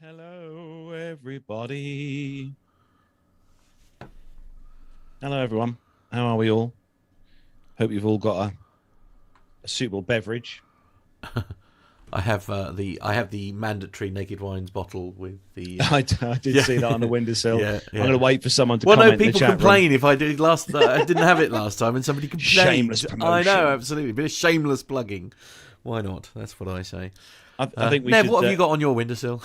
Hello, everybody. Hello, everyone. How are we all? Hope you've all got a suitable beverage. I have the mandatory naked wines bottle with the I did yeah see that on the windowsill. yeah. I'm going to wait for someone to Well, no, comment in the people chat room. complain if I did last. I didn't have it last time, and somebody complained. Shameless I promotion. know, absolutely, bit of shameless plugging. Why not? That's what I say. I think we Nev, should. what have you got on your windowsill?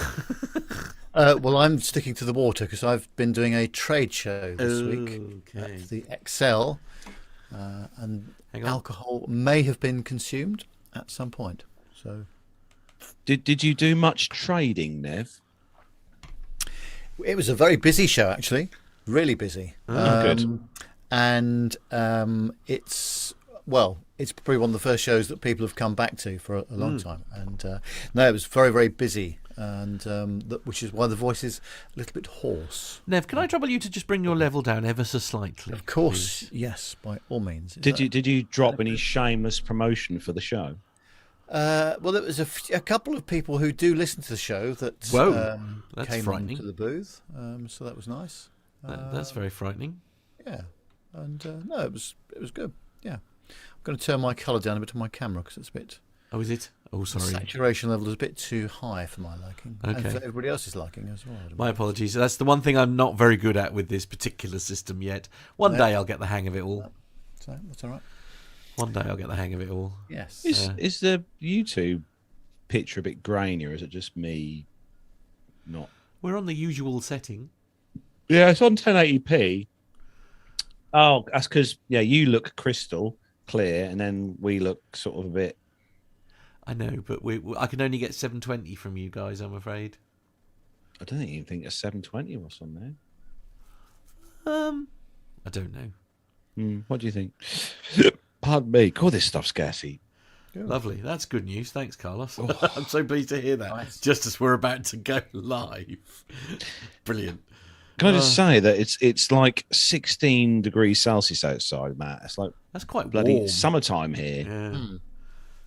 Well, I'm sticking to the water because I've been doing a trade show this week Okay. at the Excel, and Hang on. alcohol may have been consumed at some point. So Did you do much trading, Nev? it was a very busy show, actually, really busy. Good. And it's probably one of the first shows that people have come back to for a long time. And no, it was very, very busy, and which is why the voice is a little bit hoarse. Nev, can I trouble you to just bring your level down ever so slightly? Of course, yes, by all means. Did you drop any shameless promotion for the show? Well, there was a couple of people who do listen to the show that Whoa, that's came frightening. into the booth, so that was nice. That's very frightening. Yeah, and no, it was good. Yeah, I'm going to turn my colour down a bit on my camera because it's a bit. Oh, is it? Oh, sorry. Saturation level is a bit too high for my liking, and Okay. for everybody else's liking as well. My apologies. That's the one thing I'm not very good at with this particular system yet. One day I'll get the hang of it all. So that's all right. One day I'll get the hang of it all. Yes. Is the YouTube picture a bit grainy, or is it just me? Not. We're on the usual setting. Yeah, it's on 1080p. Oh, that's because you look crystal clear, and then we look sort of a bit. I know, but I can only get 720 from you guys, I'm afraid. I don't even think a 720 was on there. I don't know. What do you think? Pardon me. God, this stuff's gassy. Lovely. That's good news. Thanks, Carlos. I'm so pleased to hear that. Nice. Just as we're about to go live. Brilliant. Can I just say that it's like 16 degrees Celsius outside, Matt? It's like That's quite bloody warm. summertime here. Yeah.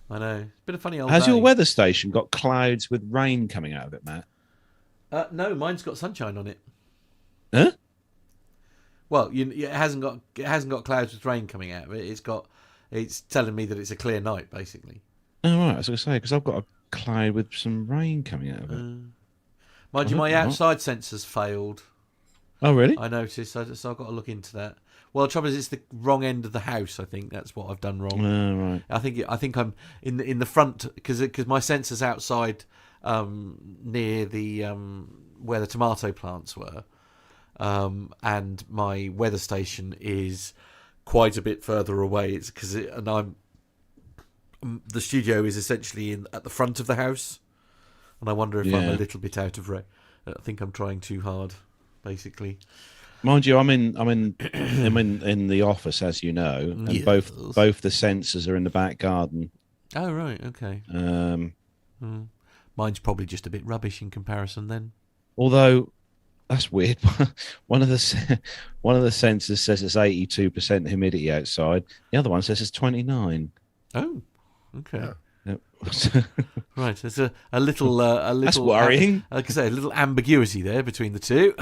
I know. It's been a funny old Has day. your weather station got clouds with rain coming out of it, Matt? No, mine's got sunshine on it. Huh? Well, it hasn't got clouds with rain coming out of it. It's telling me that it's a clear night, basically. Oh, right. I was going to say, because I've got a cloud with some rain coming out of it. Mind you, my outside sensors failed. Oh, really? I noticed, so I've got to look into that. Well, the trouble is, it's the wrong end of the house. I think that's what I've done wrong. Oh, right. I think I'm in the front because my sensor's outside near the where the tomato plants were, and my weather station is quite a bit further away. It's the studio is essentially at the front of the house, and I wonder if I'm a little bit out of range. I think I'm trying too hard, basically. Mind you, I'm in the office, as you know, and Yes. both the sensors are in the back garden. Oh right, okay. Mine's probably just a bit rubbish in comparison then. Although that's weird. one of the sensors says it's 82% humidity outside. The other one says it's 29. Oh, okay. Yep. Right, there's a little That's worrying. Like I say, a little ambiguity there between the two.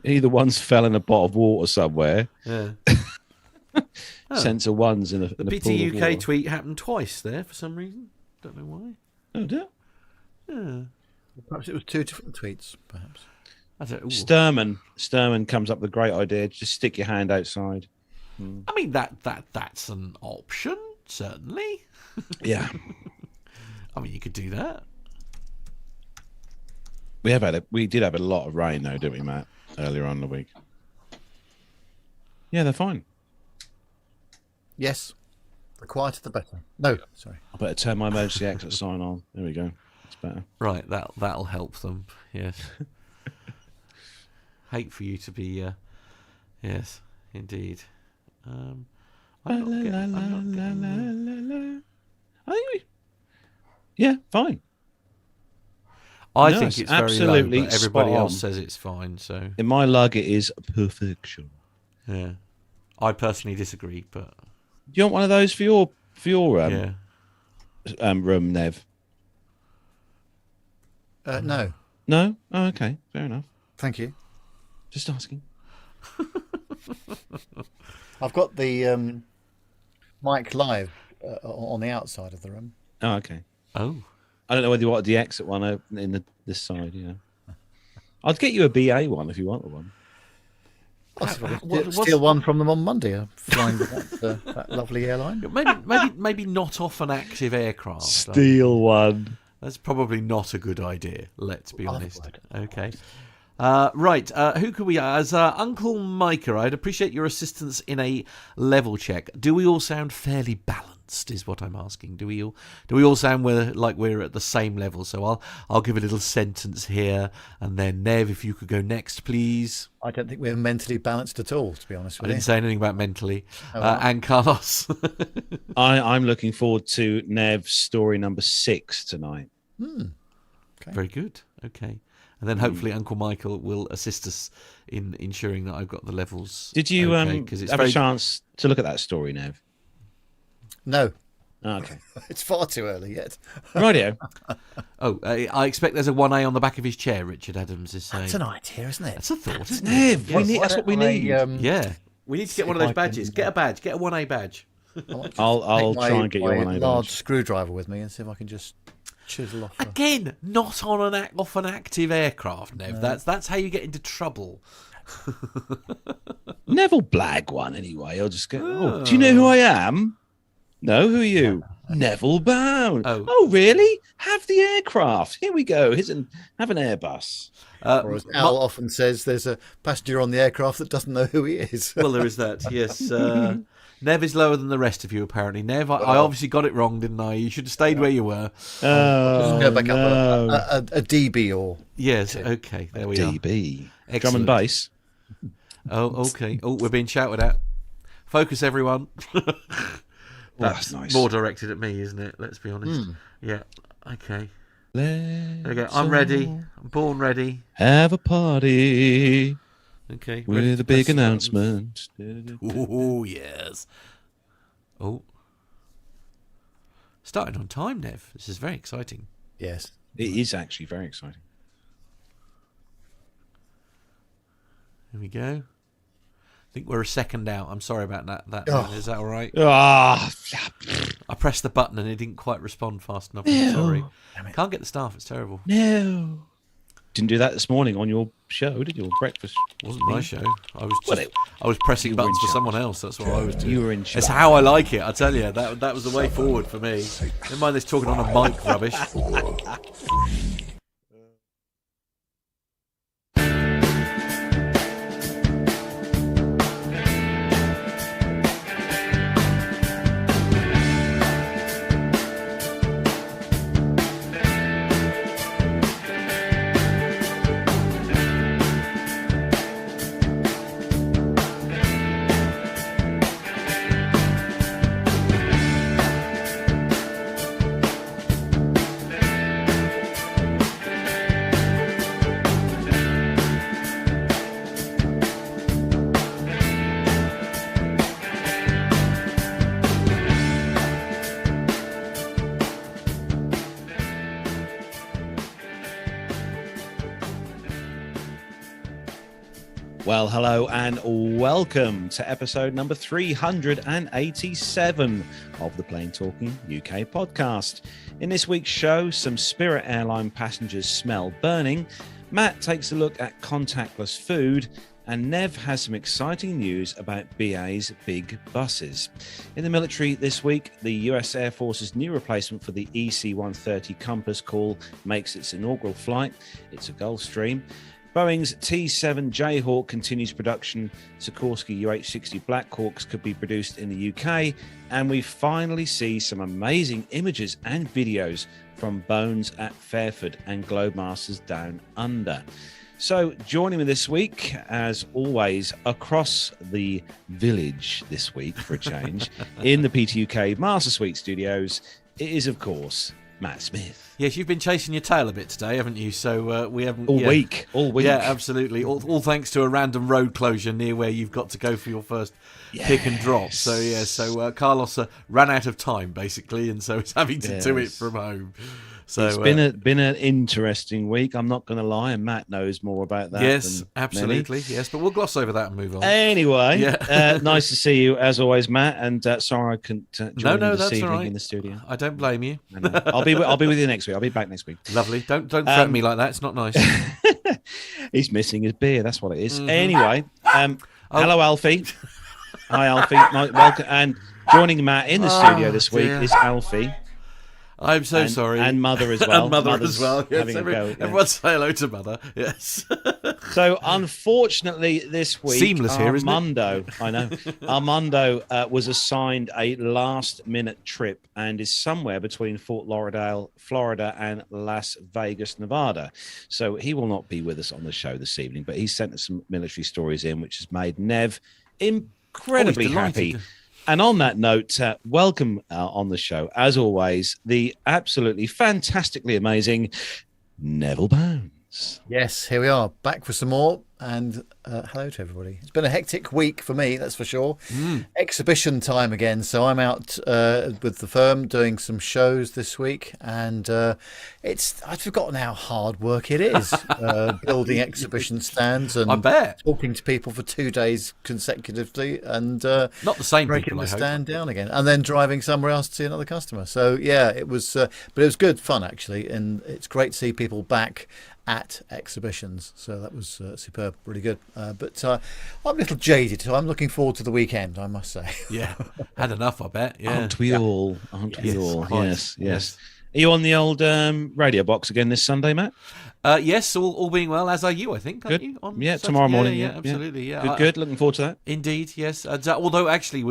Either one's fell in a pot of water somewhere. Yeah. Sensor one's in a pool of BT UK water. tweet happened twice there for some reason. Don't know why. Oh, dear. Yeah. Perhaps it was two different tweets. Perhaps. I don't. Ooh. Sturman comes up with a great idea. Just stick your hand outside. I mean that's an option, certainly. Yeah. I mean, you could do that. We did have a lot of rain though, didn't we, Matt? Earlier on in the week. Yeah, they're fine. Yes. The quieter the better. No, sorry. I better turn my emergency exit sign on. There we go. It's better. Right, that'll help them. Yes. Hate for you to be. Yes, indeed. I'm not I think yeah, fine. I No, think it's it's very absolutely low, but everybody spot else on. says it's fine. So In my lug, it is perfection. yeah, I personally disagree, but Do you want one of those for your yeah. room, Nev? No. No? Oh, okay. Fair enough. Thank you. Just asking. I've got the mic live on the outside of the room. Oh, okay. Oh. I don't know whether you want the exit one in this side, I'd get you a BA one if you want one. I'll see if I can steal one from them on Monday. Flying with that lovely airline. Maybe not off an active aircraft. Steal one. That's probably not a good idea. Let's be I honest. would. Okay. Right. Who could we? As Uncle Micah, I'd appreciate your assistance in a level check. Do we all sound fairly balanced? Is what I'm asking. Do we all sound like we're at the same level? So I'll give a little sentence here, and then Nev, if you could go next, please. I don't think we're mentally balanced at all, to be honest I with you. didn't say anything about mentally. Oh, well. And Carlos. I'm looking forward to Nev's story number 6 tonight. Okay. Very good. Okay. And then hopefully Uncle Michael will assist us in ensuring that I've got the levels. Did you okay, 'cause it's have a chance to look at that story, Nev? No, Oh, okay. it's far too early yet. Radio. Oh, I expect there's a 1A on the back of his chair, Richard Adams is saying. That's an idea, isn't it? That's a thought, isn't it? Nev, Yes, that's what we need. Yeah. We need to get one of those if I badges. can- Get a badge. Get a 1A badge. I'll Take try and get you my one. large screwdriver with me and see if I can just chisel off. Again, not on off an active aircraft, Nev. That's how you get into trouble. Neville Blag one anyway. I'll just go. Oh, do you know who I am? No, who are you? Neville Bound. Oh. Really? Have the aircraft. Here we go. Have an Airbus. Or as Al often says, there's a passenger on the aircraft that doesn't know who he is. Well, there is that, yes. Nev is lower than the rest of you, apparently. Nev, I obviously got it wrong, didn't I? You should have stayed where you were. Oh, Go back no. up a DB or Yes, okay, there we are. DB. Drum Excellent. and bass. Oh, okay. Oh, we're being shouted at. Focus, everyone. That's nice. More directed at me, isn't it? Let's be honest. Yeah, okay. There we go. I'm ready. I'm born ready. Have a party Okay. ready with to a big press announcement. Oh, yes. Oh. Starting on time, Nev. This is very exciting. yes. It is actually very exciting. Here we go. I think we're a second out. I'm sorry about that. Oh. Is that all right? Ah, I pressed the button and it didn't quite respond fast enough. I'm sorry. Can't get the staff. It's terrible. no. Didn't do that this morning on your show, did you? Or breakfast? Wasn't my show. I was Well, just, I was pressing you were in buttons for charge. someone else. That's what I was doing. You were in It's charge. how I like it. I tell you, that was the way forward for me. Never mind this talking on a mic rubbish. Well, hello and welcome to episode number 387 of the Plain Talking UK podcast. In this week's show, some Spirit Airline passengers smell burning, Matt takes a look at contactless food, and Nev has some exciting news about BA's big buses. In the military this week, the US Air Force's new replacement for the EC-130 Compass Call makes its inaugural flight. It's a Gulfstream. Boeing's T-7 Jayhawk continues production. Sikorsky UH-60 Black Hawks could be produced in the UK. And we finally see some amazing images and videos from Bones at Fairford and Globemasters Down Under. So joining me this week, as always, across the village this week for a change, in the PTUK Master Suite studios, it is, of course, Matt Smith. Yes, you've been chasing your tail a bit today, haven't you? So we haven't All week. Yeah, absolutely. All thanks to a random road closure near where you've got to go for your first pick and drop. So Carlos ran out of time basically, and so he's having to do it from home. So it's been an interesting week. I'm not going to lie, and Matt knows more about that. yes, than absolutely, many. yes. But we'll gloss over that and move on. Anyway, Yeah. nice to see you as always, Matt. And sorry I couldn't join you this that's all evening right. in the studio. I don't blame you. I know. I'll be with you next week. I'll be back next week. Lovely. Don't threaten me like that. It's not nice. He's missing his beer. That's what it is. Mm-hmm. Anyway, hello, Alfie. Hi, Alfie. Welcome. And joining Matt in the studio this week dear. is Alfie. I'm so sorry. And Mother as well. And Mother Mother's as well. Yes, having a go, yeah. Everyone say hello to Mother. Yes. So, unfortunately, this week, Seamless here, isn't it? Armando, I know, Armando was assigned a last-minute trip and is somewhere between Fort Lauderdale, Florida, and Las Vegas, Nevada. So he will not be with us on the show this evening, but he sent us some military stories in, which has made Nev incredibly happy. And on that note, welcome on the show, as always, the absolutely fantastically amazing Neville Bones. Yes, here we are, back for some more. And hello to everybody. It's been a hectic week for me, that's for sure. Exhibition time again. So I'm out with the firm doing some shows this week. And I've forgotten how hard work it is building exhibition stands and I bet. talking to people for 2 days consecutively and Not the same breaking people, I the hope. stand down again and then driving somewhere else to see another customer. So yeah, it was, but it was good fun actually. And it's great to see people back at exhibitions, so that was superb, really good. But I'm a little jaded, so I'm looking forward to the weekend, I must say. Yeah. Had enough, I bet. Yeah. Aren't we all? Aren't we Yes, all? quite. Yes. Are you on the old radio box again this Sunday, Matt? Yes, all being well, as are you, I think, aren't Good. you? On Yeah, Saturday? tomorrow morning. Yeah, Yeah, absolutely. Yeah. Good. Looking forward to that. Indeed, yes. Although, actually,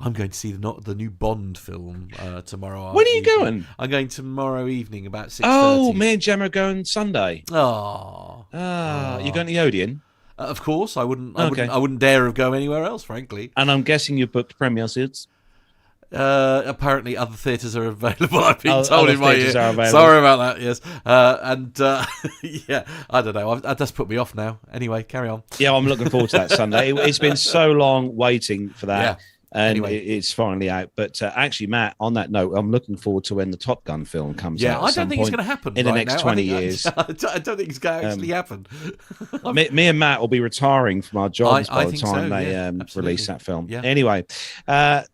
I'm going to see the new Bond film tomorrow. When are you evening. going? I'm going tomorrow evening about 6:30. Oh, me and Gemma are going Sunday. Oh, You're going to the Odeon? of course. I wouldn't dare have go anywhere else, frankly. And I'm guessing you've booked premiere seats. Apparently, other theatres are available. I've been told Other in my theatres ear. are available. Sorry about that. Yes, yeah, I don't know. That just put me off now. Anyway, carry on. Yeah, I'm looking forward to that Sunday. It's been so long waiting for that. Yeah. And Anyway. it's finally out. But actually, Matt, on that note, I'm looking forward to when the Top Gun film comes out. Yeah, at I some don't think it's point going to happen in the right next now. 20 years. I don't think it's going to actually happen. Me and Matt will be retiring from our jobs I by the think time so, they yeah, absolutely. release that film. Yeah. Anyway,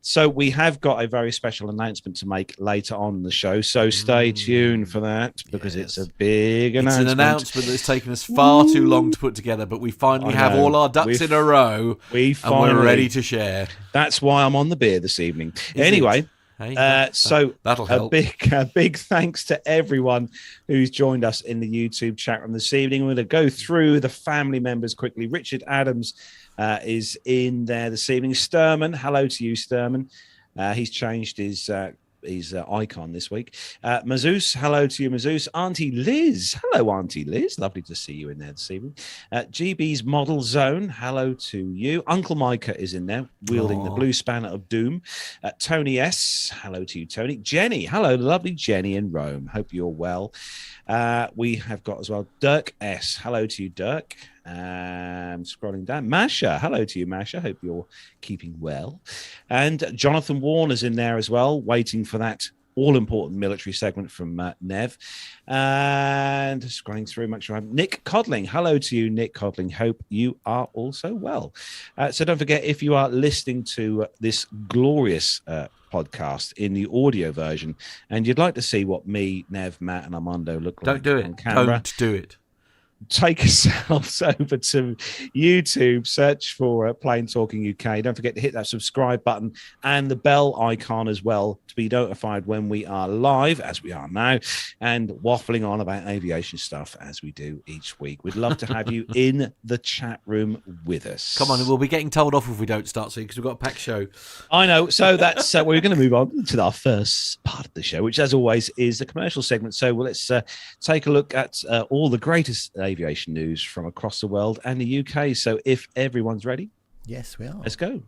so we have got a very special announcement to make later on in the show. So stay tuned for that because it's a big It's announcement. an announcement that's taken us far too long to put together, but we finally I have know. all our ducks in a row, and we're ready to share. That's why I'm on the beer this evening. Is Anyway. it? Hey, So that'll help. a big thanks to everyone who's joined us in the YouTube chat room this evening. We're going to go through the family members quickly. Richard Adams is in there this evening. Sturman, hello to you, Sturman. He's changed his icon this week. Mazouz, hello to you, Mazouz. Auntie Liz, hello, Auntie Liz. Lovely to see you in there this evening. GB's Model Zone, hello to you. Uncle Micah is in there, wielding the blue spanner of doom. Tony S, hello to you, Tony. Jenny, hello, lovely Jenny in Rome. Hope you're well. We have got as well Dirk S, hello to you, Dirk. Scrolling down, Masha, hello to you, Masha. Hope you're keeping well. And Jonathan Warner's in there as well, waiting for that all-important military segment from Nev. And scrolling through, make sure I'm Nick Codling. Hello to you, Nick Codling. Hope you are also well. So don't forget, if you are listening to this glorious podcast in the audio version and you'd like to see what me, Nev, Matt, and Armando look like on camera, Don't do it. take yourselves over to YouTube, search for Plain Talking UK. Don't forget to hit that subscribe button and the bell icon as well to be notified when we are live, as we are now, and waffling on about aviation stuff as we do each week. We'd love to have you in the chat room with us. Come on, we'll be getting told off if we don't start soon because we've got a packed show. I know. So that's we're going to move on to our first part of the show, which, as always, is the commercial segment. So let's take a look at all the greatest aviation news from across the world and the UK. So if everyone's ready, Yes, we are. let's go.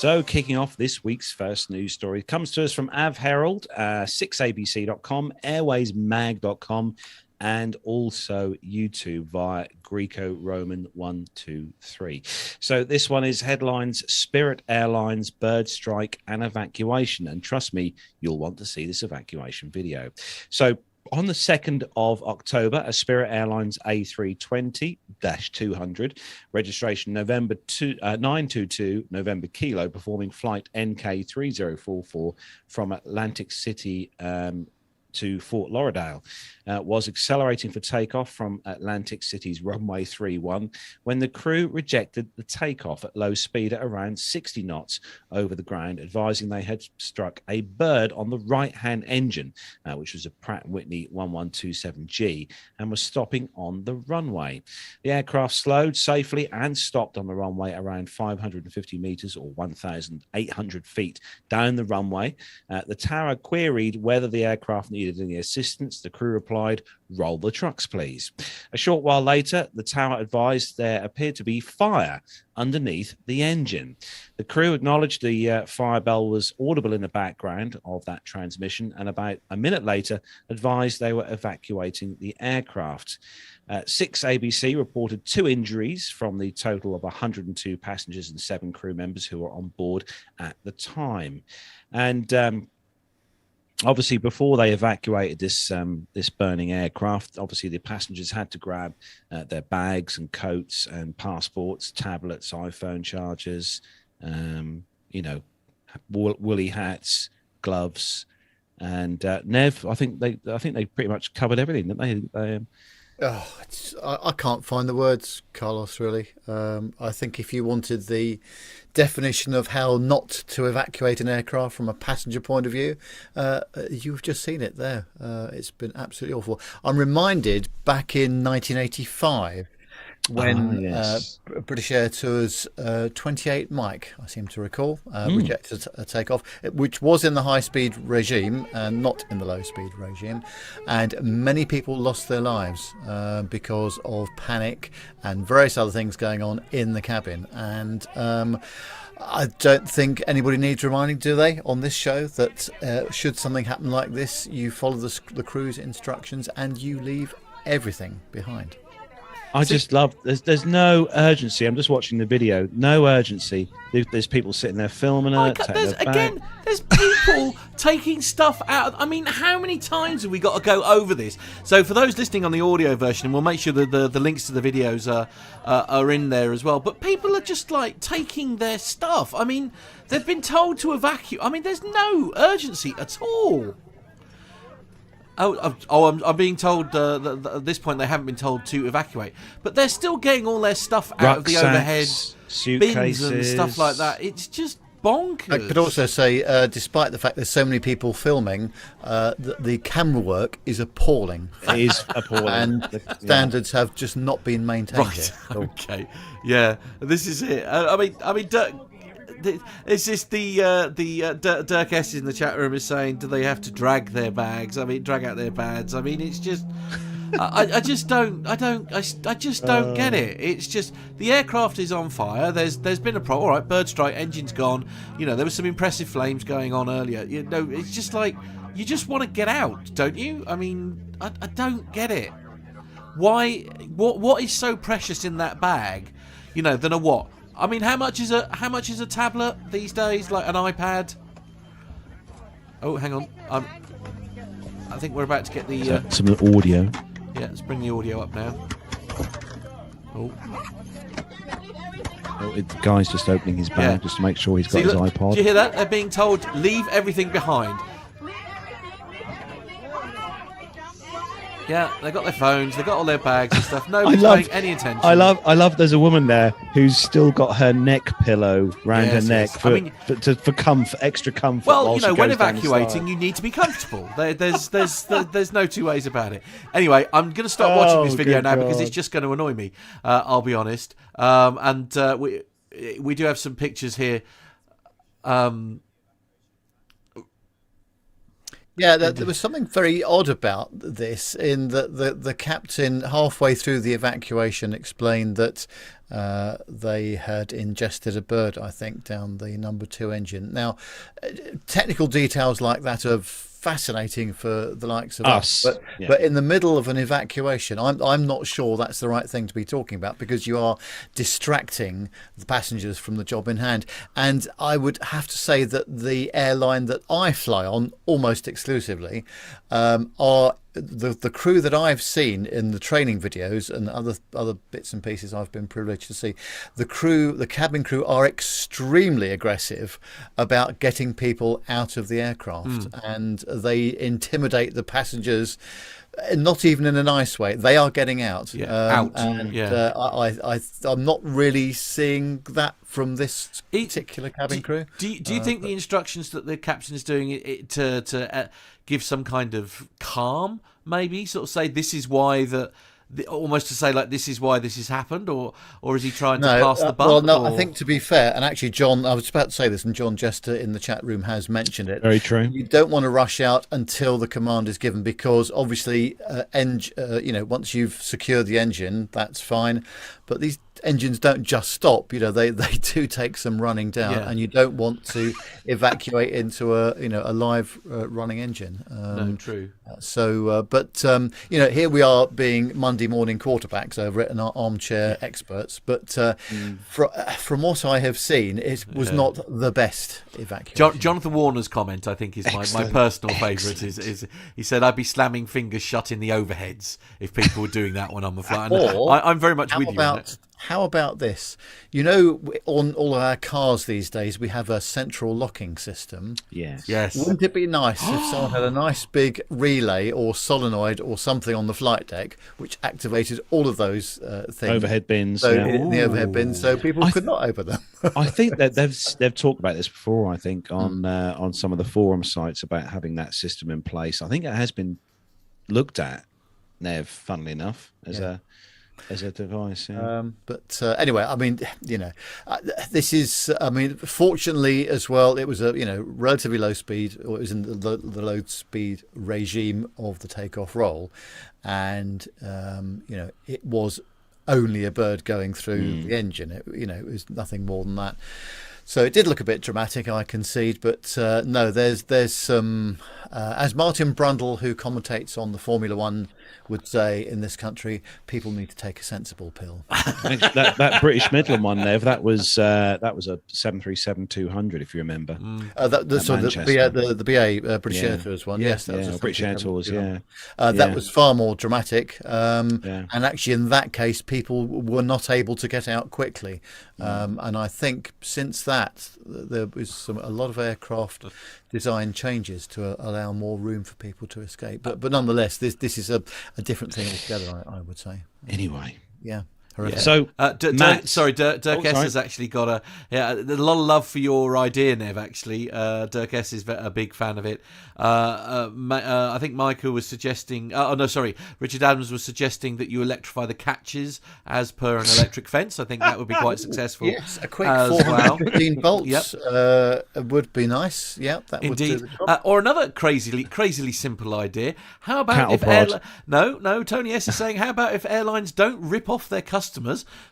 So, kicking off this week's first news story comes to us from Av Herald, 6abc.com, airwaysmag.com, and also YouTube via Greco-Roman 123. So this one is headlines: Spirit Airlines bird strike and evacuation. And trust me, you'll want to see this evacuation video. So on the 2nd of October, a Spirit Airlines A320-200, registration November 922 November Kilo, performing flight NK3044 from Atlantic City to Fort Lauderdale, was accelerating for takeoff from Atlantic City's runway 31 when the crew rejected the takeoff at low speed at around 60 knots over the ground, advising they had struck a bird on the right-hand engine, which was a Pratt & Whitney 1127G, and was stopping on the runway. The aircraft slowed safely and stopped on the runway around 550 meters or 1,800 feet down the runway. The tower queried whether the aircraft needed any assistance. The crew replied, "Roll the trucks, please." A short while later, the tower advised there appeared to be fire underneath the engine. The crew acknowledged the fire bell was audible in the background of that transmission, and about a minute later advised they were evacuating the aircraft. 6ABC reported 2 injuries from the total of 102 passengers and 7 crew members who were on board at the time. And obviously, before they evacuated this burning aircraft, obviously the passengers had to grab their bags and coats and passports, tablets, iPhone chargers, woolly hats, gloves, and Nev. I think they pretty much covered everything, didn't they? I can't find the words, Carlos, really. I think if you wanted the definition of how not to evacuate an aircraft from a passenger point of view, you've just seen it there. It's been absolutely awful. I'm reminded back in 1985 when yes. British Air Tours 28 Mike, I seem to recall, rejected a takeoff, which was in the high-speed regime and not in the low-speed regime, and many people lost their lives because of panic and various other things going on in the cabin. And I don't think anybody needs reminding, do they, on this show, that should something happen like this, you follow the crew's instructions and you leave everything behind. I just love. There's no urgency. I'm just watching the video. No urgency. There's people sitting there filming it. There's people taking stuff out. I mean, how many times have we got to go over this? So for those listening on the audio version, and we'll make sure that the links to the videos are in there as well. But people are just like taking their stuff. I mean, they've been told to evacuate. I mean, there's no urgency at all. I'm being told that at this point they haven't been told to evacuate, but they're still getting all their stuff out of the overhead bins and stuff like that. It's just bonkers. I could also say, despite the fact there's so many people filming, the camera work is appalling. It is appalling. And standards have just not been maintained. Right. Okay. Yeah. This is it. I mean. It's just the Dirk S in the chat room is saying, do they have to drag their bags? I mean, drag out their bags. I mean, it's just, I just don't get it. It's just the aircraft is on fire. There's been a problem. All right, bird strike, engine's gone. You know, there was some impressive flames going on earlier. You know, it's just like you just want to get out, don't you? I mean, I don't get it. Why? What is so precious in that bag? You know, than a what? I mean, how much is a tablet these days? Like an iPad? Oh, hang on. I think we're about to get the some audio. Yeah, let's bring the audio up now. Oh, the guy's just opening his bag just to make sure he's got his iPod. Do you hear that? They're being told leave everything behind. Yeah, they got their phones, they got all their bags and stuff. Nobody's paying any attention. I love. There's a woman there who's still got her neck pillow round her neck for comfort, extra comfort. Well, you know, when evacuating, you need to be comfortable. There's no two ways about it. Anyway, I'm going to start watching this video now because it's just going to annoy me. I'll be honest. And we do have some pictures here. Yeah, there was something very odd about this in that the captain, halfway through the evacuation, explained that they had ingested a bird, I think, down the number 2 engine. Now, technical details like that are fascinating for the likes of us, but in the middle of an evacuation, I'm not sure that's the right thing to be talking about, because you are distracting the passengers from the job in hand. And I would have to say that the airline that I fly on almost exclusively are the crew that I've seen in the training videos and other bits and pieces I've been privileged to see. The cabin crew are extremely aggressive about getting people out of the aircraft, and they intimidate the passengers. Not even in a nice way. They are getting out. I'm not really seeing that from this particular cabin crew. Do you think the instructions that the captain is doing it to give some kind of calm, maybe sort of say this is why almost to say like this is why this has happened, or is he trying to pass the buck? Well, no, I think to be fair, and actually John, I was about to say this, and John Jester in the chat room has mentioned it. Very true. You don't want to rush out until the command is given, because obviously, once you've secured the engine, that's fine, but these engines don't just stop. They do take some running down, and you don't want to evacuate into a live running engine. No, true. Here we are being Monday morning quarterbacks over it and our armchair experts. But from what I have seen, it was not the best evacuation. Jonathan Warner's comment, I think, is my personal favourite. Is he said, "I'd be slamming fingers shut in the overheads if people were doing that when I'm a flight." I'm very much with you on it. How about this? On all our cars these days, we have a central locking system. Yes. Wouldn't it be nice if someone had a nice big relay or solenoid or something on the flight deck which activated all of those things? Overhead bins. In the overhead bins, so people could not open them. I think that they've talked about this before, I think, on some of the forum sites about having that system in place. I think it has been looked at, Nev, funnily enough, as a device. Anyway, I mean, this is, fortunately as well, it was a relatively low speed, or it was in the low speed regime of the takeoff roll, and it was only a bird going through the engine. It was nothing more than that. So it did look a bit dramatic, I concede, but no, there's some, as Martin Brundle, who commentates on the Formula One, would say in this country, people need to take a sensible pill. that British Midland one, Nev, that was a 737-200, if you remember. The BA British Air Tours one. Yes, that was British Air Tours. That was far more dramatic, and actually in that case, people were not able to get out quickly, and I think since that there was a lot of aircraft design changes to allow more room for people to escape. But nonetheless, this is a different thing altogether, I would say. Anyway. Yeah. Yeah. So, Dirk S has actually got a lot of love for your idea, Nev. Actually, Dirk S is a big fan of it. I think Michael was suggesting. Richard Adams was suggesting that you electrify the catches as per an electric fence. I think that would be quite successful. Yes, a quick 415 volts would be nice. Yeah, that indeed. would do the job. Or another crazily simple idea. How about Tony S is saying, how about if airlines don't rip off their customers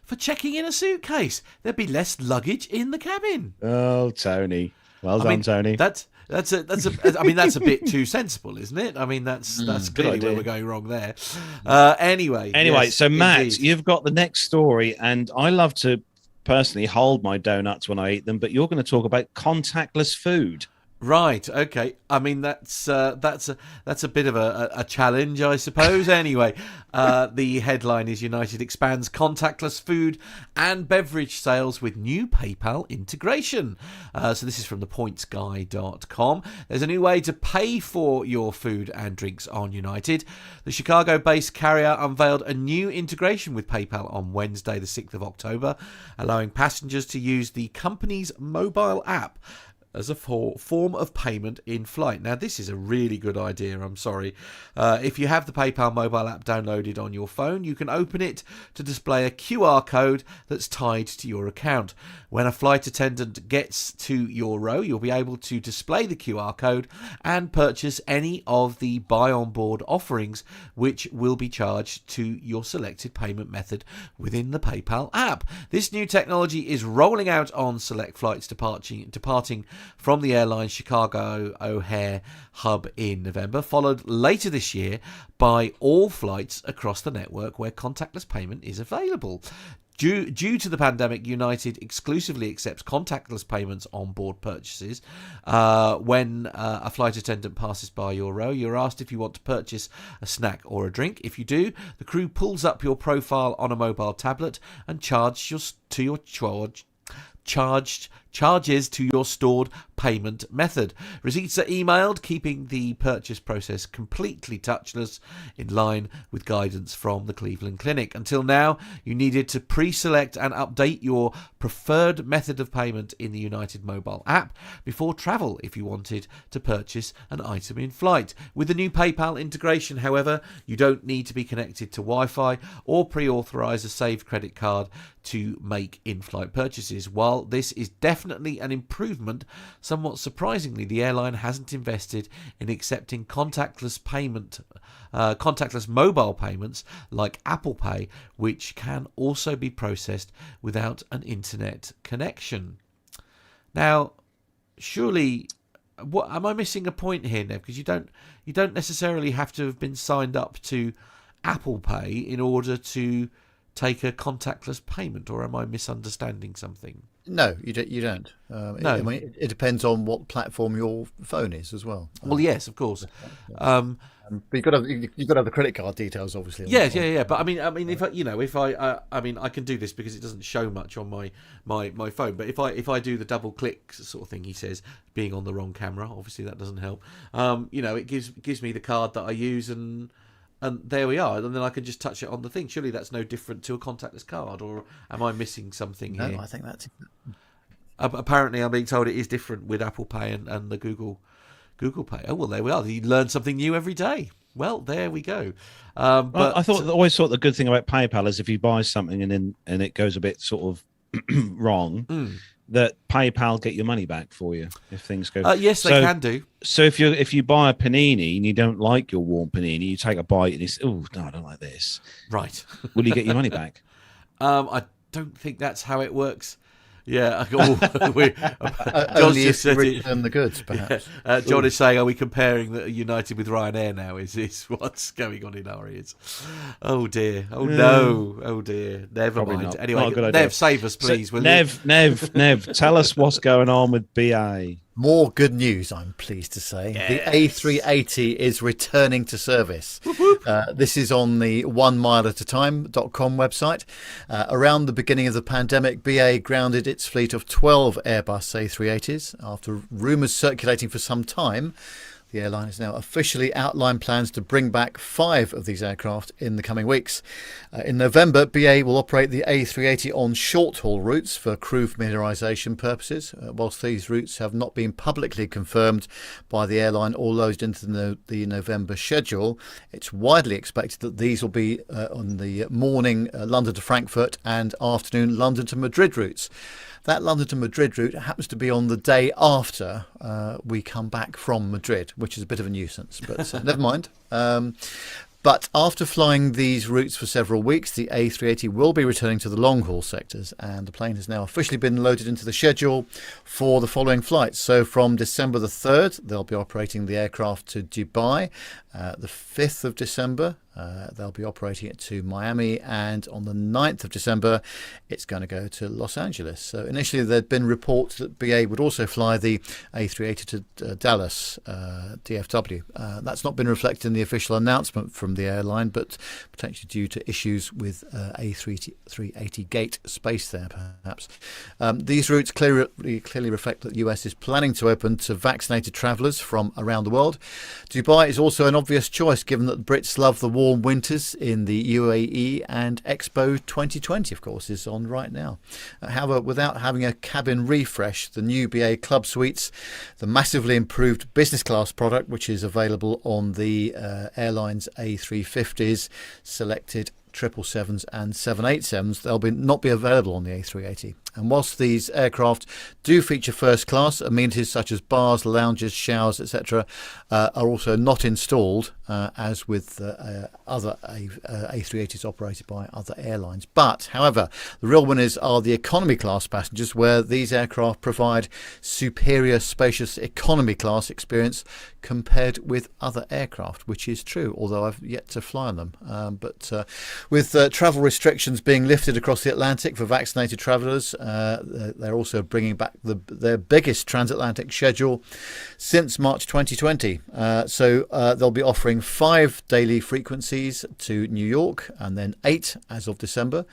for checking in a suitcase? There'd be less luggage in the cabin. Oh, Tony. Well done, Tony. That's a bit too sensible, isn't it? I mean, that's clearly where we're going wrong there. Anyway, yes, so Matt, indeed. You've got the next story, and I love to personally hold my donuts when I eat them, but you're going to talk about contactless food. Right. Okay. I mean, that's a bit of a challenge, I suppose. Anyway, the headline is United expands contactless food and beverage sales with new PayPal integration. So this is from thepointsguy.com. There's a new way to pay for your food and drinks on United. The Chicago-based carrier unveiled a new integration with PayPal on Wednesday, the 6th of October, allowing passengers to use the company's mobile app as a form of payment in flight. Now, this is a really good idea, I'm sorry. If you have the PayPal mobile app downloaded on your phone, you can open it to display a QR code that's tied to your account. When a flight attendant gets to your row, you'll be able to display the QR code and purchase any of the buy on board offerings, which will be charged to your selected payment method within the PayPal app. This new technology is rolling out on select flights departing from the airline's Chicago O'Hare hub in November, followed later this year by all flights across the network where contactless payment is available. Due to the pandemic, United exclusively accepts contactless payments on board purchases. When a flight attendant passes by your row, you're asked if you want to purchase a snack or a drink. If you do, the crew pulls up your profile on a mobile tablet and charges to your stored payment method. Receipts are emailed, keeping the purchase process completely touchless, in line with guidance from the Cleveland Clinic. Until now, you needed to pre-select and update your preferred method of payment in the United mobile app before travel if you wanted to purchase an item in flight. With the new PayPal integration, however, you don't need to be connected to Wi-Fi or pre-authorize a saved credit card to make in-flight purchases. While this is definitely an improvement, somewhat surprisingly, the airline hasn't invested in accepting contactless mobile payments like Apple Pay, which can also be processed without an internet connection. Now, surely, what am I missing a point here, Nev? Because you don't necessarily have to have been signed up to Apple Pay in order to take a contactless payment, or am I misunderstanding something? No, you don't. No. It depends on what platform your phone is as well. Well, yes, of course. But you've got to have the credit card details, obviously. Yeah. But I mean, if I can do this because it doesn't show much on my phone. But if I do the double click sort of thing, he says, being on the wrong camera, obviously that doesn't help. It gives me the card that I use, and there we are, and then I can just touch it on the thing. Surely that's no different to a contactless card, or am I missing something here? No, I think that's... Apparently, I'm being told it is different with Apple Pay and the Google Pay. Oh, well, there we are. You learn something new every day. Well, there we go. But I always thought the good thing about PayPal is if you buy something and it goes a bit sort of wrong, that PayPal get your money back for you if things go. Yes, they can do. So if you buy a panini and you don't like your warm panini, you take a bite and you say, "Oh no, I don't like this." Right. Will you get your money back? I don't think that's how it works. Yeah, only if you return the goods, perhaps. Yeah. John is saying, "Are we comparing the United with Ryanair now? Is this what's going on in our ears?" Oh dear! Oh no! Oh dear! Never Probably mind. not. Anyway, Not a good idea. Nev, save us, please. So, Nev, tell us what's going on with BA. More good news, I'm pleased to say. Yes. The A380 is returning to service. This is on the onemileatatime.com website. Around the beginning of the pandemic, BA grounded its fleet of 12 Airbus A380s. After rumours circulating for some time, the airline has now officially outlined plans to bring back 5 of these aircraft in the coming weeks. In November, BA will operate the A380 on short-haul routes for crew familiarisation purposes. Whilst these routes have not been publicly confirmed by the airline or loaded into the November schedule, it's widely expected that these will be on the morning London to Frankfurt and afternoon London to Madrid routes. That London to Madrid route happens to be on the day after we come back from Madrid, which is a bit of a nuisance, but never mind. But after flying these routes for several weeks, the A380 will be returning to the long-haul sectors, and the plane has now officially been loaded into the schedule for the following flights. So from December the 3rd, they'll be operating the aircraft to Dubai. The 5th of December, they'll be operating it to Miami, and on the 9th of December, it's going to go to Los Angeles. So initially, there'd been reports that BA would also fly the A380 to Dallas, DFW. That's not been reflected in the official announcement from the airline, but potentially due to issues with A380 gate space there, perhaps. These routes clearly reflect that the US is planning to open to vaccinated travellers from around the world. Dubai is also an obvious choice, given that the Brits love the warm winters in the UAE, and Expo 2020, of course, is on right now. However, without having a cabin refresh, the new BA Club Suites, the massively improved business class product, which is available on the airline's A350s, selected 777s and 787s, they'll not be available on the A380. And whilst these aircraft do feature first class, amenities such as bars, lounges, showers, etc. Are also not installed, as with other A380s operated by other airlines. But, however, the real winners are the economy class passengers, where these aircraft provide superior spacious economy class experience compared with other aircraft, which is true, although I've yet to fly on them. But with travel restrictions being lifted across the Atlantic for vaccinated travellers, they're also bringing back their biggest transatlantic schedule since March 2020. So they'll be offering 5 daily frequencies to New York, and then 8 as of December.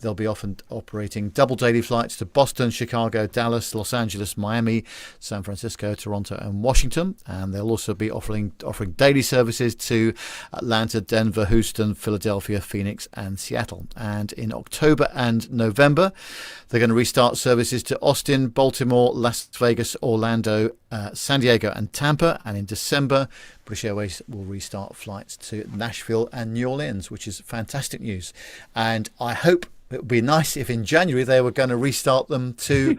They'll be often operating double daily flights to Boston, Chicago, Dallas, Los Angeles, Miami, San Francisco, Toronto and Washington. And they'll also be offering daily services to Atlanta, Denver, Houston, Philadelphia, Phoenix and Seattle. And in October and November, they're going to restart services to Austin, Baltimore, Las Vegas, Orlando, San Diego and Tampa. And in December, British Airways will restart flights to Nashville and New Orleans, which is fantastic news. And I hope it would be nice if in January they were going to restart them to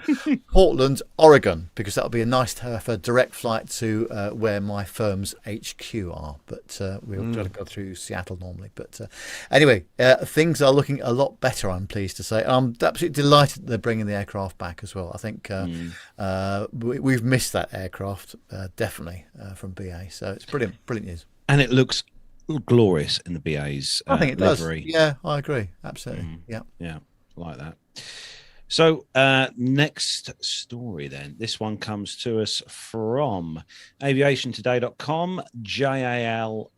Portland, Oregon, because that would be nice to have a direct flight to where my firm's HQ are. But we'll try to go through Seattle normally. But anyway, things are looking a lot better, I'm pleased to say. I'm absolutely delighted that they're bringing the aircraft back as well. I think we've missed that aircraft, definitely, from BA. So it's brilliant news. And it looks glorious in the BA's I think it livery. does. Yeah, I agree. Absolutely. Yeah, like that. So next story then. This one comes to us from aviationtoday.com, jal.co.jp,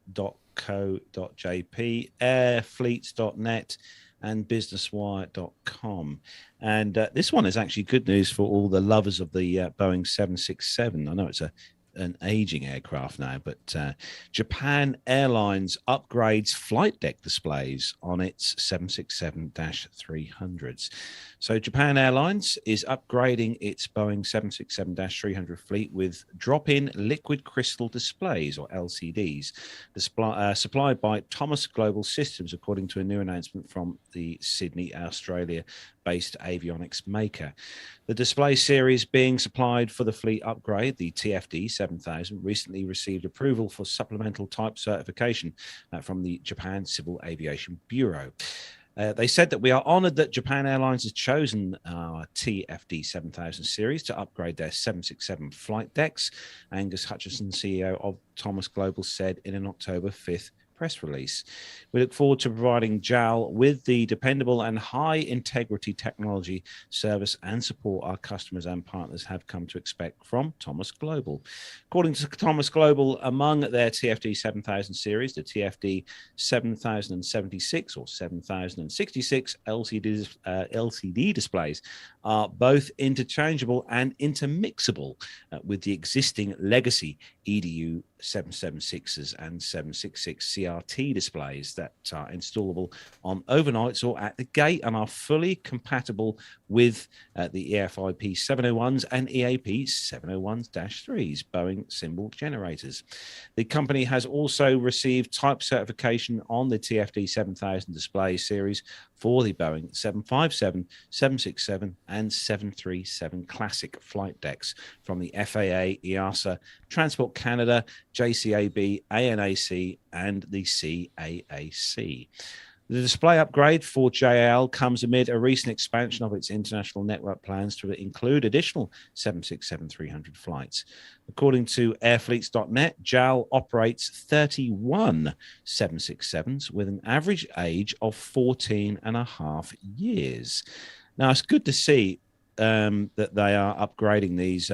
airfleets.net and businesswire.com. And this one is actually good news for all the lovers of the Boeing 767. I know it's an aging aircraft now, but Japan Airlines upgrades flight deck displays on its 767-300s. So Japan Airlines is upgrading its Boeing 767-300 fleet with drop-in liquid crystal displays, or LCDs, supplied by Thomas Global Systems, according to a new announcement from the Sydney, Australia-based avionics maker. The display series being supplied for the fleet upgrade, the TFD 7000, recently received approval for supplemental type certification from the Japan Civil Aviation Bureau. They said that we are honoured that Japan Airlines has chosen our TFD 7000 series to upgrade their 767 flight decks. Angus Hutchinson, CEO of Thomas Global, said in an October 5th press release. We look forward to providing JAL with the dependable and high integrity technology, service and support our customers and partners have come to expect from Thomas Global. According to Thomas Global, among their TFD 7000 series, the TFD 7076 or 7066 LCD displays are both interchangeable and intermixable with the existing legacy EDU 776s and 766 CRT displays that are installable on overnights or at the gate and are fully compatible with the EFIP 701s and EAP 701-3s Boeing symbol generators. The company has also received type certification on the TFD 7000 display series for the Boeing 757, 767 and 737 classic flight decks from the FAA, EASA, Transport Canada, JCAB, ANAC and the CAAC. The display upgrade for JAL comes amid a recent expansion of its international network plans to include additional 767-300 flights. According to airfleets.net, JAL operates 31 767s with an average age of 14 and a half years. Now, it's good to see that they are upgrading these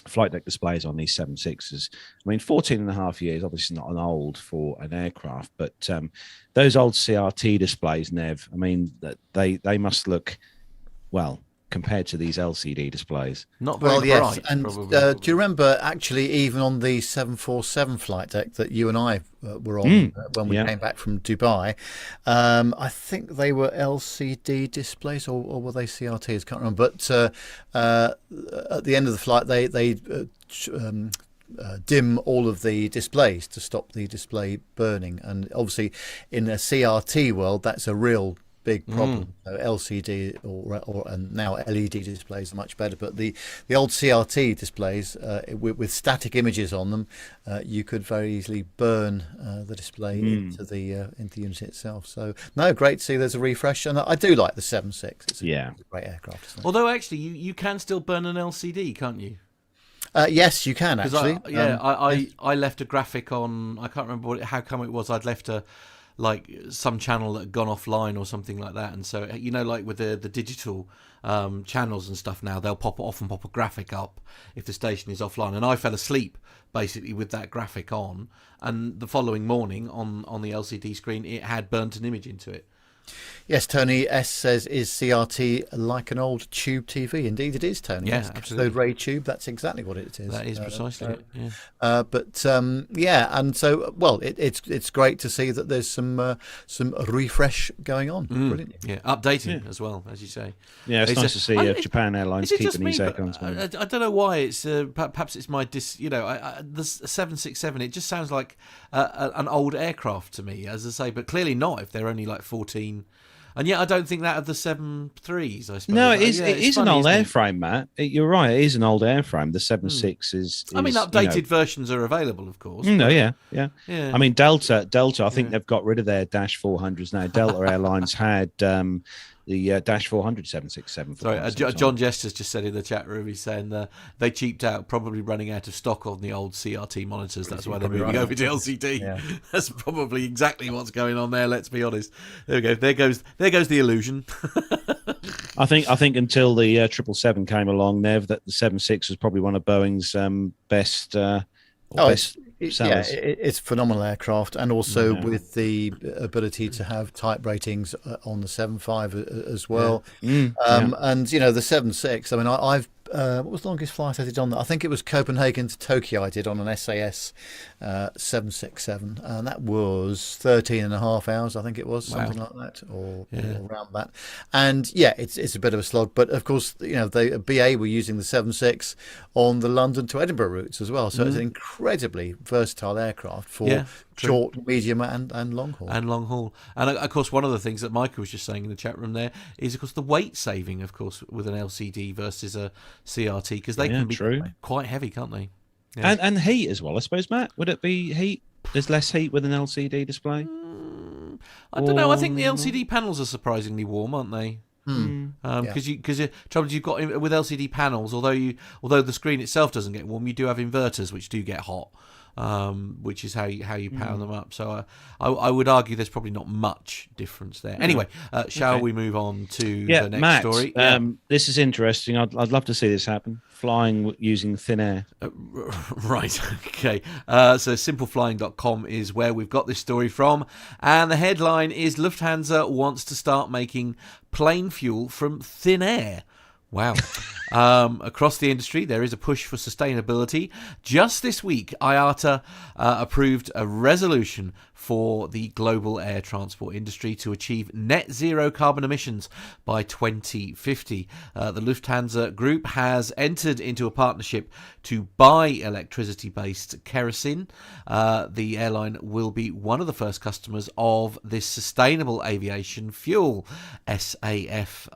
flight deck displays on these 76s. I mean, 14 and a half years, obviously not an old for an aircraft, but those old CRT displays, Nev, I mean, they must look, well, compared to these LCD displays. Not very bright, and probably. do you remember actually even on the 747 flight deck that you and I were on when we came back from Dubai? I think they were LCD displays, or were they CRTs? Can't remember. But at the end of the flight, they dim all of the displays to stop the display burning, and obviously in a CRT world, that's a real big problem. LCD and now LED displays are much better, but the old CRT displays with static images on them, you could very easily burn the display into the unit itself. So no, great to see there's a refresh, and I do like the 7.6. It's a great aircraft, isn't it? Although actually you can still burn an LCD, can't you? Yes, you can actually. I left a graphic on. I can't remember how come it was. I'd left some channel that had gone offline or something like that, and so like with the digital channels and stuff now, they'll often pop a graphic up if the station is offline, and I fell asleep basically with that graphic on, and the following morning on the LCD screen it had burnt an image into it. Yes, Tony S says, is CRT like an old tube TV? Indeed it is, Tony. Yeah, yes, absolutely. Cathode ray tube, that's exactly what it is. That is precisely it, yeah. And so, well, it's great to see that there's some refresh going on. Brilliant. Yeah, updating as well, as you say. Yeah, it's nice to see Japan Airlines keeping these aircons going. I don't know why it's perhaps it's my the 767. It just sounds like an old aircraft to me, as I say, but clearly not if they're only like 14. And yet I don't think that of the 7.3s, I suppose. No, it is an old airframe, Matt. You're right, it is an old airframe. The 7.6 is I mean, updated versions are available, of course. No, yeah. I mean, Delta, I think they've got rid of their Dash 400s now. Delta Airlines had the Dash 400 767. Sorry, John Jester's just said in the chat room, he's saying they cheaped out, probably running out of stock on the old CRT monitors. That's why they're moving over to LCD. Yeah. That's probably exactly what's going on there, let's be honest. There we go. There goes the illusion. I think until the 777 came along, Nev, that the 7.6 was probably one of Boeing's best sellers. It's a phenomenal aircraft, and also with the ability to have type ratings on the 7.5 as well. And the 7.6. I mean, I've what was the longest flight I did on that? I think it was Copenhagen to Tokyo. I did on an SAS 767, and that was 13.5 hours. I think it was something like that, or around that. And it's a bit of a slog, but of course, the BA were using the 7.6 on the London to Edinburgh routes as well. So it's an incredibly versatile aircraft for short, medium, and long haul. And long haul. And of course, one of the things that Michael was just saying in the chat room there is, of course, the weight saving, of course, with an LCD versus a CRT, because they can be quite heavy, can't they? Yeah. And heat as well, I suppose, Matt. Would it be heat? There's less heat with an LCD display? I don't know. I think the LCD panels are surprisingly warm, aren't they? Because you've got with LCD panels, although the screen itself doesn't get warm, you do have inverters which do get hot. Which is how you power them up. So I would argue there's probably not much difference there. Anyway, shall we move on to the next Matt, story? This is interesting. I'd love to see this happen. Flying using thin air. Right, okay. So simpleflying.com is where we've got this story from. And the headline is Lufthansa wants to start making plane fuel from thin air. Wow. Across the industry, there is a push for sustainability. Just this week, IATA approved a resolution for the global air transport industry to achieve net zero carbon emissions by 2050. The Lufthansa Group has entered into a partnership to buy electricity-based kerosene. The airline will be one of the first customers of this sustainable aviation fuel, SAF,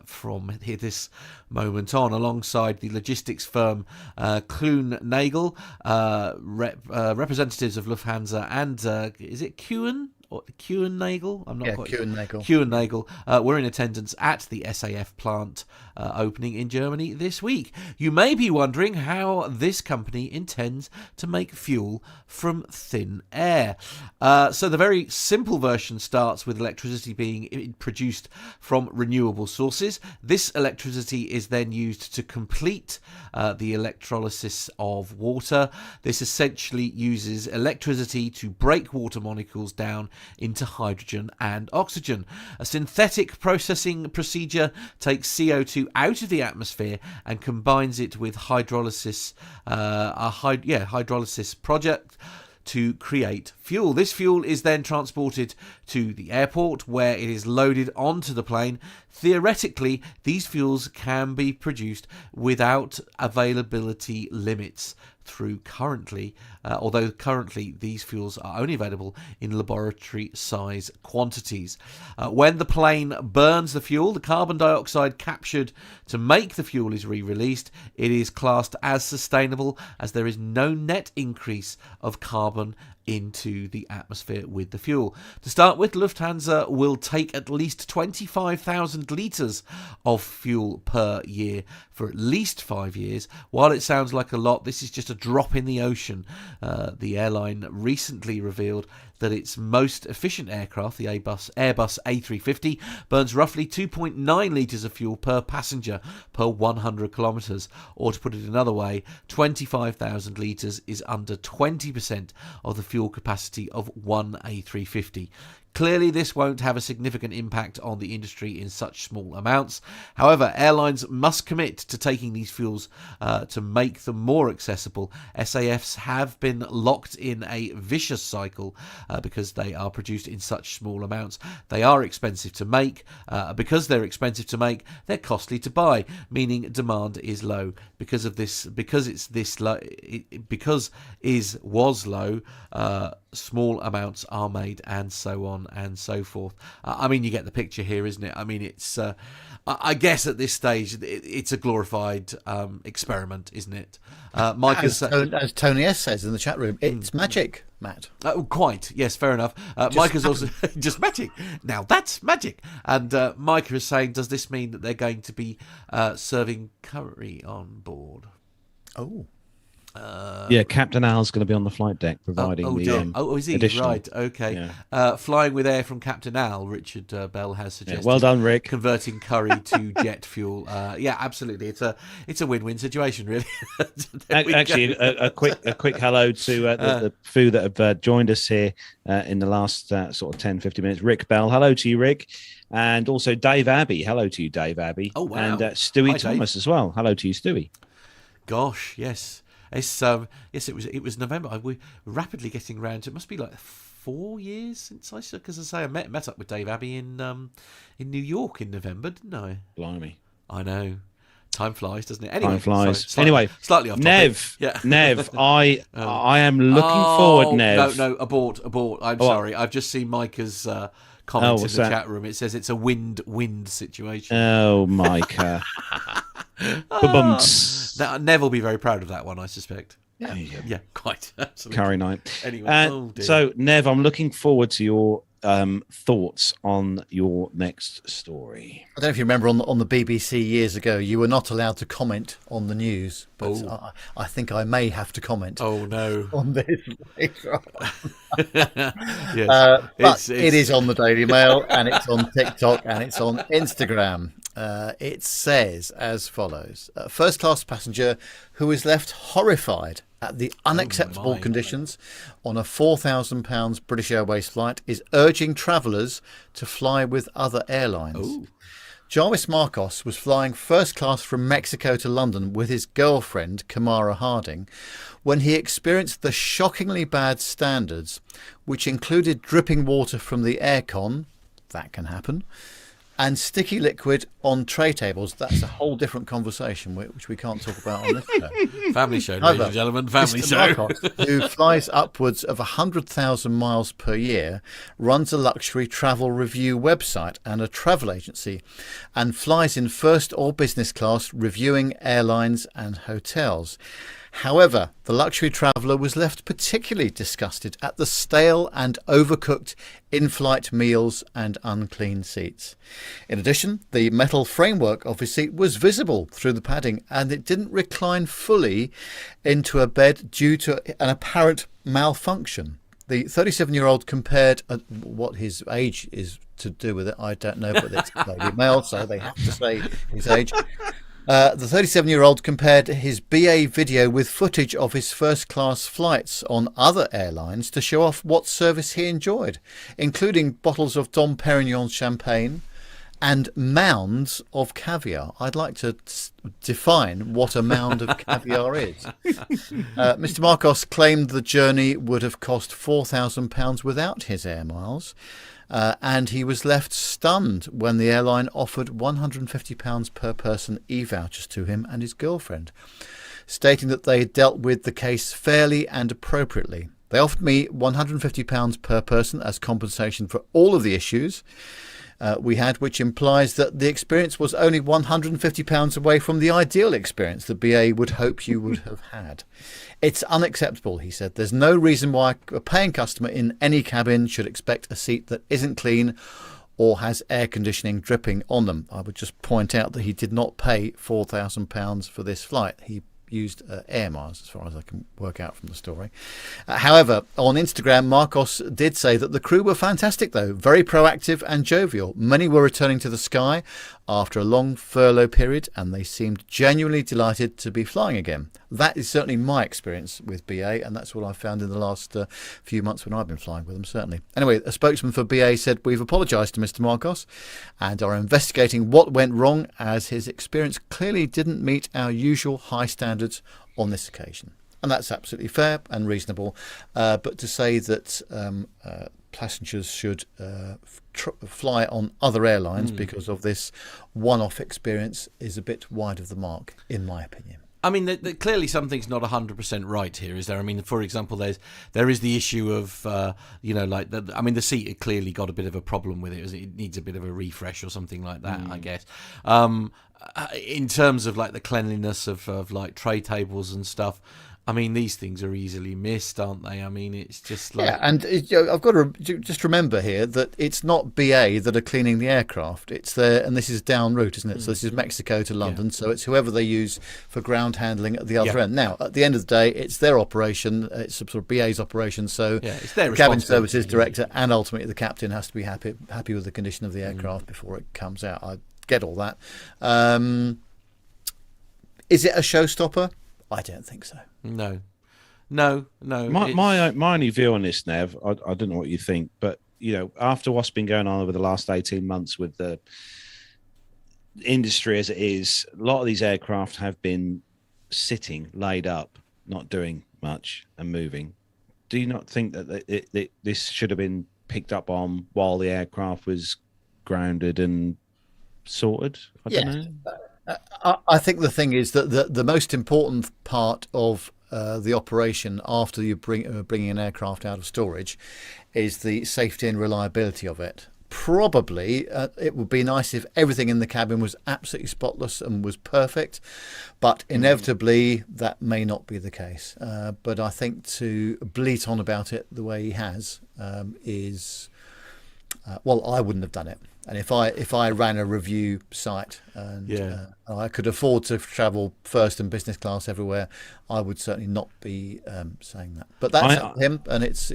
from this moment on, alongside the logistics firm Kuehne+Nagel, representatives of Lufthansa, and is it Kuehne+Nagel? I'm not quite Kuehne+Nagel. Kuehne+Nagel were in attendance at the SAF plant opening in Germany this week. You may be wondering how this company intends to make fuel from thin air. So the very simple version starts with electricity being produced from renewable sources. This electricity is then used to complete the electrolysis of water. This essentially uses electricity to break water molecules down into hydrogen and oxygen. A synthetic processing procedure takes CO2 out of the atmosphere and combines it with hydrolysis, hydrolysis project to create fuel. This fuel is then transported to the airport where it is loaded onto the plane. Theoretically, these fuels can be produced without availability limits although currently these fuels are only available in laboratory size quantities. When the plane burns the fuel, the carbon dioxide captured to make the fuel is re-released. It is classed as sustainable as there is no net increase of carbon into the atmosphere with the fuel. To start with, Lufthansa will take at least 25,000 litres of fuel per year for at least 5 years. While it sounds like a lot, this is just a drop in the ocean. The airline recently revealed that its most efficient aircraft, the Airbus A350, burns roughly 2.9 litres of fuel per passenger per 100 kilometres. Or to put it another way, 25,000 litres is under 20% of the fuel capacity of one A350. Clearly, this won't have a significant impact on the industry in such small amounts. However, airlines must commit to taking these fuels to make them more accessible. SAFs have been locked in a vicious cycle because they are produced in such small amounts. They are expensive to make. Because they're expensive to make, they're costly to buy, meaning demand is low. Because it's low, was low, small amounts are made, and so on and so forth. I mean, you get the picture here, isn't it? I mean, it's I guess at this stage it's a glorified experiment, isn't it? Mike, as Tony S says in the chat room, it's magic, Matt. Quite, yes, fair enough. Mike is also just magic. Now that's magic. And Micah is saying, does this mean that they're going to be serving curry on board? Oh. Yeah, Captain Al's going to be on the flight deck providing is he? additional. Right, okay. Yeah. Flying with air from Captain Al, Richard Bell has suggested. Yeah, well done, Rick. Converting curry to jet fuel. Yeah, absolutely. It's a win-win situation, really. Actually, a quick hello to the few that have joined us here in the last sort of 10-15 minutes. Rick Bell, hello to you, Rick. And also Dave Abbey, hello to you, Dave Abbey. Oh, wow. And Stewie Hi, Thomas Dave. as well, hello to you, Stewie. Gosh, yes. Yes, it was November. We're rapidly getting around to, it must be like 4 years since I met up with Dave Abbey in New York in November, didn't I? Blimey. I know. Time flies, doesn't it? Anyway, Time flies. Sorry, slightly off topic. Nev, Yeah. Nev, I am looking forward, Nev. No, abort. I'm sorry. I've just seen Micah's comment in the chat room. It says it's a wind situation. Oh, Micah. Nev will be very proud of that one, I suspect. Yeah, quite. Absolutely. Curry night. Anyway, so Nev, I'm looking forward to your thoughts on your next story. I don't know if you remember on the BBC years ago, you were not allowed to comment on the news, but I think I may have to comment. Oh no! On this later on. Yes. But it is on the Daily Mail, and it's on TikTok, and it's on Instagram. It says as follows: first-class passenger who is left horrified at the unacceptable conditions on a £4,000 British Airways flight is urging travellers to fly with other airlines. Ooh. Jarvis Marcos was flying first class from Mexico to London with his girlfriend, Kamara Harding, when he experienced the shockingly bad standards, which included dripping water from the aircon, that can happen, and sticky liquid on tray tables. That's a whole different conversation, which we can't talk about on this show. Family show, ladies and gentlemen, family Mr. show. Marcos, who flies upwards of 100,000 miles per year, runs a luxury travel review website and a travel agency, and flies in first or business class, reviewing airlines and hotels. However, the luxury traveller was left particularly disgusted at the stale and overcooked in-flight meals and unclean seats. In addition, the metal framework of his seat was visible through the padding, and it didn't recline fully into a bed due to an apparent malfunction. The 37-year-old compared what his age is to do with it. I don't know, but it's Daily Mail, so they have to say his age. The 37-year-old compared his BA video with footage of his first-class flights on other airlines to show off what service he enjoyed, including bottles of Dom Perignon champagne and mounds of caviar. I'd like to define what a mound of caviar is. Mr. Marcos claimed the journey would have cost £4,000 without his air miles. And he was left stunned when the airline offered £150 per person e-vouchers to him and his girlfriend, stating that they dealt with the case fairly and appropriately. They offered me £150 per person as compensation for all of the issues we had, which implies that the experience was only £150 away from the ideal experience the BA would hope you would have had. It's unacceptable, he said. There's no reason why a paying customer in any cabin should expect a seat that isn't clean or has air conditioning dripping on them. I would just point out that he did not pay £4,000 for this flight. He used air miles, as far as I can work out from the story. However, on Instagram, Marcos did say that the crew were fantastic, though, very proactive and jovial. Many were returning to the sky after a long furlough period, and they seemed genuinely delighted to be flying again. That is certainly my experience with BA, and that's what I've found in the last few months when I've been flying with them, certainly. Anyway, a spokesman for BA said, "We've apologised to Mr. Marcos and are investigating what went wrong, as his experience clearly didn't meet our usual high standards on this occasion." And that's absolutely fair and reasonable. But to say that passengers should fly on other airlines because of this one-off experience is a bit wide of the mark, in my opinion. I mean, clearly something's not 100% right here, is there? I mean, for example, there is the issue of, the seat had clearly got a bit of a problem with it. It needs a bit of a refresh or something like that, I guess. In terms of like the cleanliness of like tray tables and stuff, I mean, these things are easily missed, aren't they? I mean, it's just like... Yeah, and I've got to just remember here that it's not BA that are cleaning the aircraft. It's there, and this is down route, isn't it? So this is Mexico to London. Yeah. So it's whoever they use for ground handling at the other end. Now, at the end of the day, it's their operation. It's sort of BA's operation. So it's their the cabin services director and ultimately the captain has to be happy with the condition of the aircraft before it comes out. I get all that. Is it a showstopper? I don't think so. No. My only view on this, Nev, I don't know what you think, but after what's been going on over the last 18 months with the industry as it is, a lot of these aircraft have been sitting, laid up, not doing much and moving. Do you not think that this should have been picked up on while the aircraft was grounded and sorted? I don't know. I think the thing is that the most important part of the operation after you bringing an aircraft out of storage is the safety and reliability of it. Probably it would be nice if everything in the cabin was absolutely spotless and was perfect, but inevitably that may not be the case. But I think to bleat on about it the way he has is... I wouldn't have done it. And if I ran a review site and I could afford to travel first and business class everywhere, I would certainly not be saying that. But that's him, and it's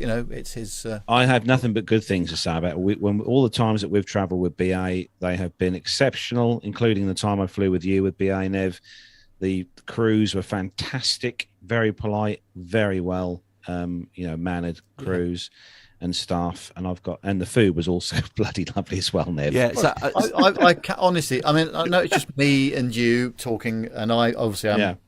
his. I have nothing but good things to say about it. When all the times that we've travelled with BA, they have been exceptional, including the time I flew with you with BA, Nev. The crews were fantastic, very polite, very well, mannered crews. And staff, and the food was also bloody lovely as well, Nev. Yeah, so I honestly, I mean, I know it's just me and you talking, and I'm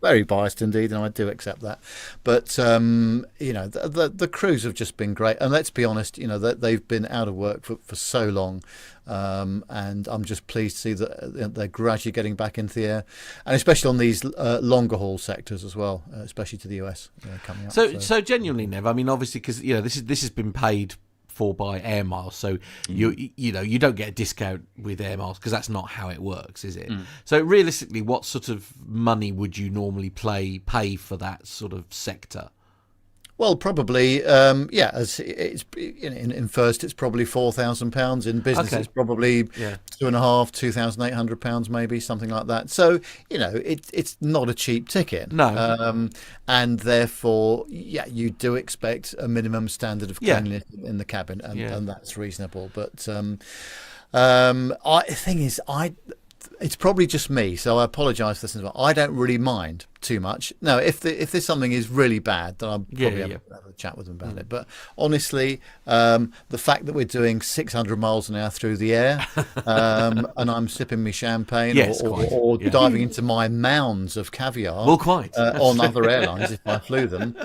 very biased indeed, and I do accept that. But the crews have just been great, and let's be honest, they've been out of work for so long, and I'm just pleased to see that they're gradually getting back into the air, and especially on these longer haul sectors as well, especially to the US coming up. So genuinely, Nev, I mean, obviously, because this has been paid for by air miles, so you don't get a discount with air miles because that's not how it works, is it? So realistically, what sort of money would you normally pay for that sort of sector? Well, probably, as it's in first, it's probably £4,000. In business, it's probably £2,800, maybe something like that. So it's not a cheap ticket. No, and therefore, you do expect a minimum standard of cleanliness in the cabin, and that's reasonable. But the thing is, it's probably just me, so I apologise for this as well. I don't really mind too much. No, if there's something is really bad, then I'll probably have a chat with them about it. But honestly, the fact that we're doing 600 miles an hour through the air, and I'm sipping my champagne or diving into my mounds of caviar on other airlines if I flew them,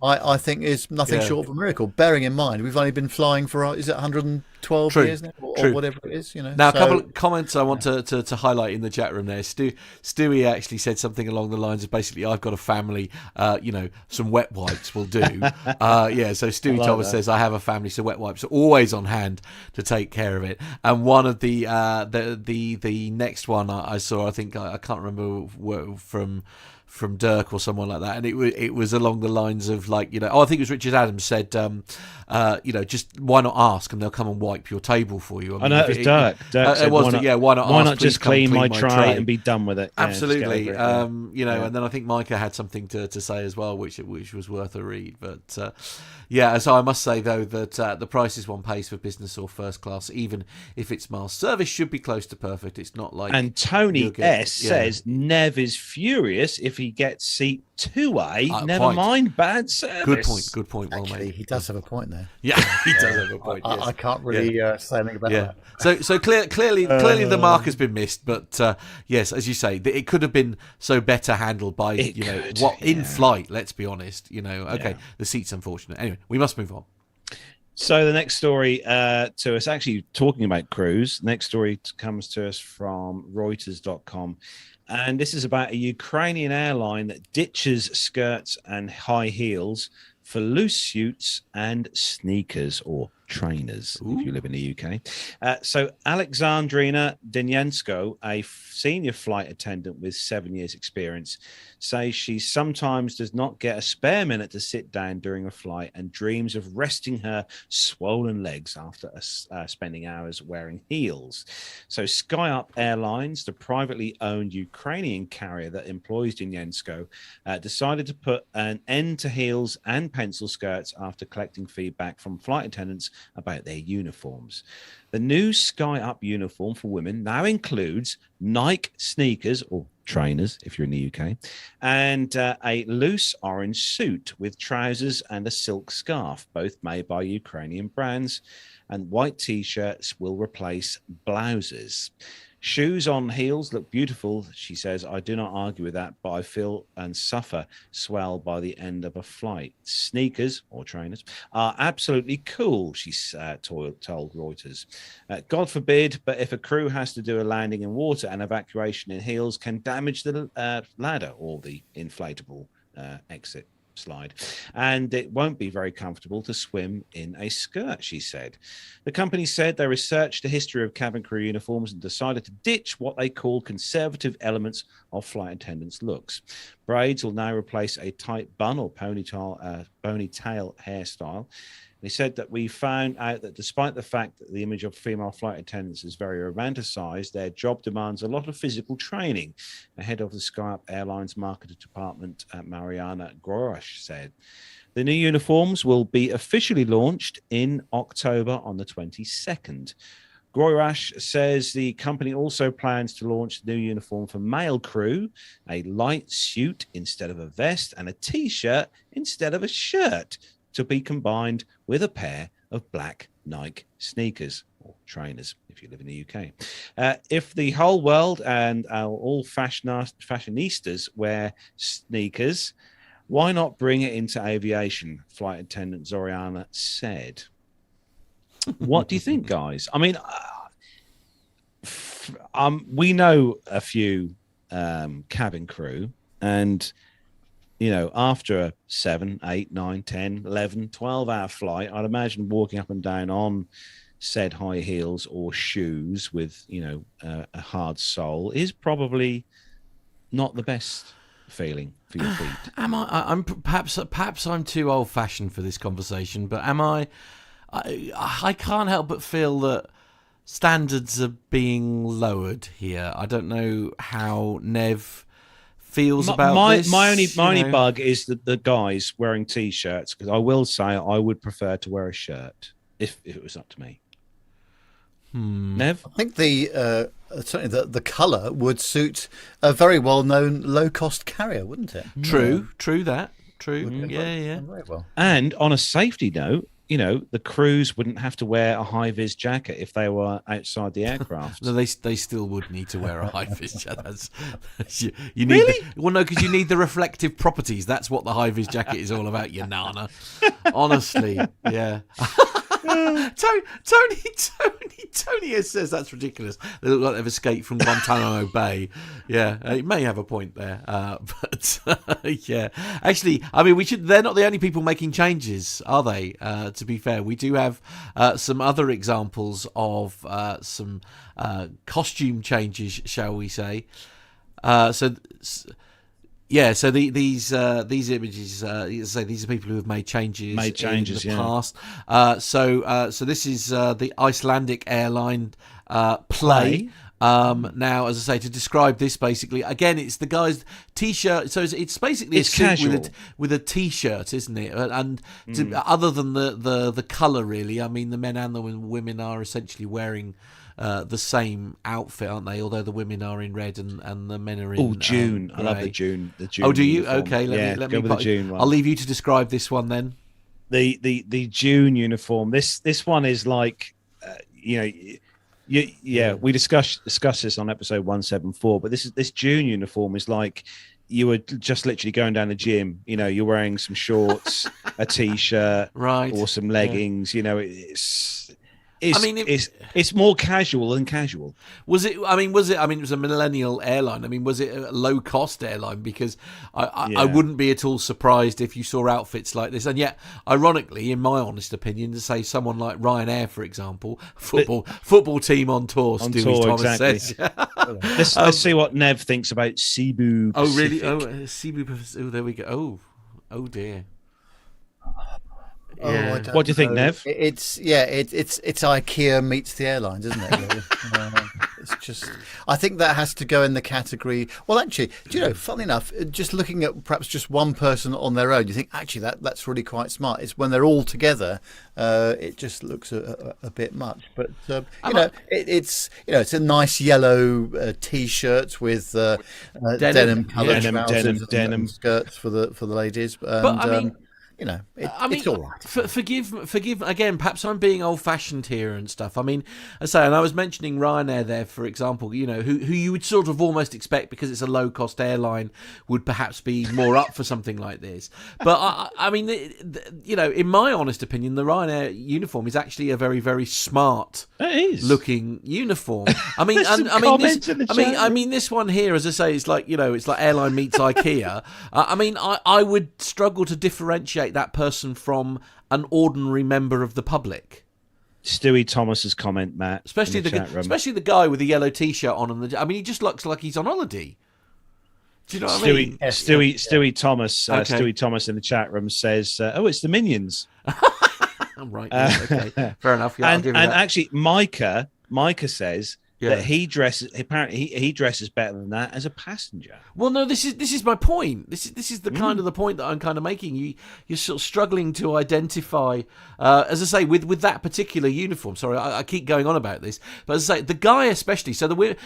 I think is nothing short of a miracle. Bearing in mind, we've only been flying for, is it 112 years now, or whatever it is, Now, a couple of comments I want to highlight in the chat room there. Stewie actually said something along the lines of basically, I've got a family, some wet wipes will do. So Stewie Thomas says, I have a family, so wet wipes are always on hand to take care of it. And one of the next one I saw, I think, I can't remember from Dirk or someone like that, and it was along the lines of like, I think it was Richard Adams said, just why not ask and they'll come and wipe your table for you. I know it was Dirk. Dirk said, why not just clean my tray and be done with it? Absolutely. And then I think Micah had something to say as well, which was worth a read. But so I must say though that the prices one pays for business or first class, even if it's miles, service should be close to perfect. It's not like. And Tony S says Nev is furious if he gets seat 2A. Never mind bad service. Good point. Well Actually, made. he does have a point there. Yeah, he does have a point. Yes. I can't really say anything about that. So clearly the mark has been missed, but yes, as you say, it could have been so better handled by in flight. Let's be honest. The seat's unfortunate. Anyway, we must move on. So the next story to us, actually talking about crews, next story comes to us from Reuters.com. And this is about a Ukrainian airline that ditches skirts and high heels for loose suits and sneakers or trainers, if you live in the UK. So Alexandrina Denyensko, a senior flight attendant with 7 years experience, says she sometimes does not get a spare minute to sit down during a flight and dreams of resting her swollen legs after spending hours wearing heels. So SkyUp Airlines, the privately owned Ukrainian carrier that employs Denyensko, decided to put an end to heels and pencil skirts after collecting feedback from flight attendants about their uniforms. The new SkyUp uniform for women now includes Nike sneakers or trainers, if you're in the UK, and a loose orange suit with trousers and a silk scarf, both made by Ukrainian brands, and white t-shirts will replace blouses. Shoes on heels look beautiful, she says. I do not argue with that, but I feel and suffer swell by the end of a flight. Sneakers, or trainers, are absolutely cool, she told Reuters. God forbid, but if a crew has to do a landing in water and evacuation in heels can damage the ladder or the inflatable exit slide, and it won't be very comfortable to swim in a skirt, she said. The company said they researched the history of cabin crew uniforms and decided to ditch what they call conservative elements of flight attendants' looks. Braids will now replace a tight bun or ponytail hairstyle. They said that we found out that despite the fact that the image of female flight attendants is very romanticized, their job demands a lot of physical training. The head of the SkyUp Airlines marketing department, Mariana Grorash, said. The new uniforms will be officially launched in October on the 22nd. Grorash says the company also plans to launch the new uniform for male crew, a light suit instead of a vest, and a t-shirt instead of a shirt, to be combined with a pair of black Nike sneakers or trainers if you live in the UK. If the whole world and all fashionistas wear sneakers, why not bring it into aviation? Flight attendant Zoriana said. What do you think, guys? I mean, we know a few cabin crew, and after a 7, 8, 9, 10, 11, 12-hour flight, I'd imagine walking up and down on said high heels or shoes with, a hard sole is probably not the best feeling for your feet. I'm perhaps I'm too old-fashioned for this conversation, but I can't help but feel that standards are being lowered here. I don't know how Nev feels about this. My only bug is that the guys wearing t-shirts, because I will say I would prefer to wear a shirt if it was up to me. Nev? I think the certainly the colour would suit a very well-known low-cost carrier, wouldn't it? True that. True. Yeah. Very well. And on a safety note, the crews wouldn't have to wear a high-vis jacket if they were outside the aircraft. No, they still would need to wear a high vis jacket. You need Really? no, because you need the reflective properties. That's what the high vis jacket is all about, you nana. Honestly, yeah. Tony says that's ridiculous. They look like they've escaped from Guantanamo Bay. Yeah, it may have a point there, but yeah. Actually, I mean, they're not the only people making changes, are they? To be fair, we do have some other examples of some costume changes, shall we say? Yeah, so these images, say these are people who have made changes in the past. So this is the Icelandic airline Play. Now, as I say, to describe this, basically, again, it's the guy's t-shirt. So it's basically it's a suit casual. with a t-shirt, isn't it? And other than the colour, really, I mean, the men and the women are essentially wearing the same outfit, aren't they? Although the women are in red and the men are in June. I love grey. the June. Oh, do you? Uniform. Okay, let me go with the June one. I'll leave you to describe this one then. The June uniform. This one is like, we discussed this on episode 174. But this June uniform is like you were just literally going down the gym. You're wearing some shorts, a t-shirt, right, or some leggings. It's more casual than casual. Was it? It was a millennial airline. I mean, was it a low cost airline? Because I wouldn't be at all surprised if you saw outfits like this. And yet, ironically, in my honest opinion, to say someone like Ryanair, for example, football team on tour, Stewie Thomas exactly. says. Let's see what Nev thinks about Cebu Pacific. Oh, really? Oh, Cebu Pacific. Oh, there we go. Oh dear. Yeah. What do you think, Nev? It's IKEA meets the airlines, isn't it? Really? It's just, I think that has to go in the category. Well, actually, do you know? Funnily enough, just looking at perhaps just one person on their own, you think actually that's really quite smart. It's when they're all together, it just looks a bit much. But it's a nice yellow t-shirt with denim coloured trousers, denim skirts for the ladies. It's all right. Forgive again. Perhaps I'm being old-fashioned here and stuff. I mean, and I was mentioning Ryanair there, for example. who you would sort of almost expect, because it's a low-cost airline, would perhaps be more up for something like this. But I mean, in my honest opinion, the Ryanair uniform is actually a very, very smart looking uniform. I mean, this one here, as I say, it's like airline meets IKEA. I would struggle to differentiate that person from an ordinary member of the public. Stewie Thomas's comment, Matt, especially the guy with the yellow t-shirt on, and he just looks like he's on holiday. Do you know what I mean? Stewie Thomas, okay. Stewie Thomas in the chat room says, "it's the Minions." I'm right. Okay, fair enough. Yeah, and actually, Micah says. Yeah. That he dresses better than that as a passenger. Well, no, this is my point. This is the kind of the point that I'm kind of making. You're sort of struggling to identify, as I say, with that particular uniform. Sorry, I keep going on about this, but as I say, the guy especially. So the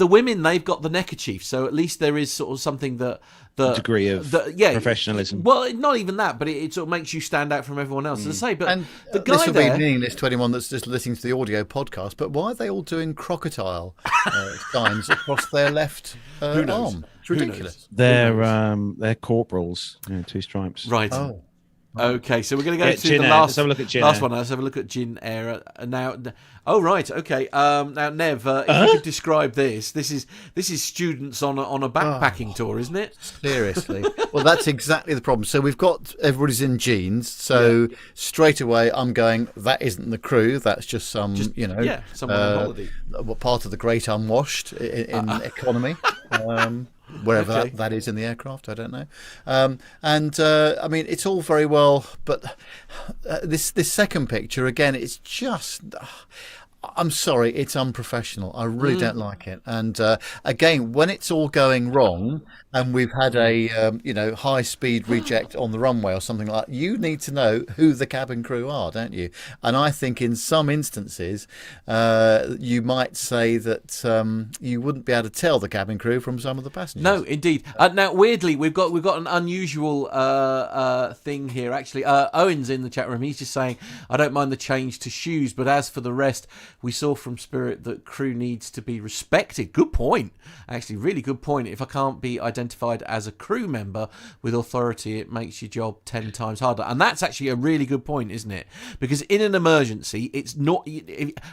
women, they've got the neckerchief. So at least there is sort of something that the degree of professionalism. Well, not even that, but it sort of makes you stand out from everyone else. As I say, but and the guy this will be meaningless to anyone that's just listening to the audio podcast. But why are they all doing crocodile signs across their left arm? It's ridiculous. They're corporals, two stripes. Right. Oh. Okay, so we're going to go to the last. Let's have a look at Jin last Air. one. Let's have a look at Jin Air now. Oh right, okay. Now Nev, if you could describe this is students on a backpacking tour, isn't it? Seriously. Well, that's exactly the problem. So we've got everybody's in jeans. So straight away, I'm going. That isn't the crew. That's just someone on holiday. Part of the great unwashed in economy. Wherever that is in the aircraft, I don't know. I mean, it's all very well, but this second picture again, it's just. I'm sorry, it's unprofessional. I really don't like it. And again, when it's all going wrong, and we've had a high speed reject on the runway or something like that, you need to know who the cabin crew are, don't you? And I think in some instances, you might say that you wouldn't be able to tell the cabin crew from some of the passengers. No, indeed. Now, weirdly, we've got an unusual thing here. Actually, Owen's in the chat room. He's just saying, "I don't mind the change to shoes, but as for the rest, we saw from Spirit that crew needs to be respected." Good point. Actually, really good point. If I can't be identified as a crew member with authority, it makes your job 10 times harder. And that's actually a really good point, isn't it? Because in an emergency, it's not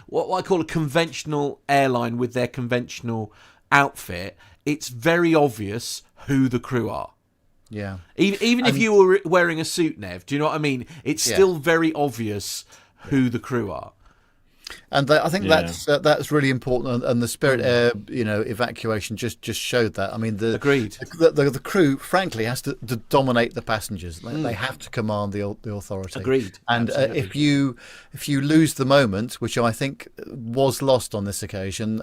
what I call a conventional airline with their conventional outfit. It's very obvious who the crew are. Yeah. Even if you were wearing a suit, Nev, do you know what I mean? It's still very obvious who the crew are. And I think that's really important, and the Spirit Air evacuation just showed that. I mean, agreed. The crew, frankly, has to dominate the passengers. They have to command the authority. Agreed. And if you lose the moment, which I think was lost on this occasion,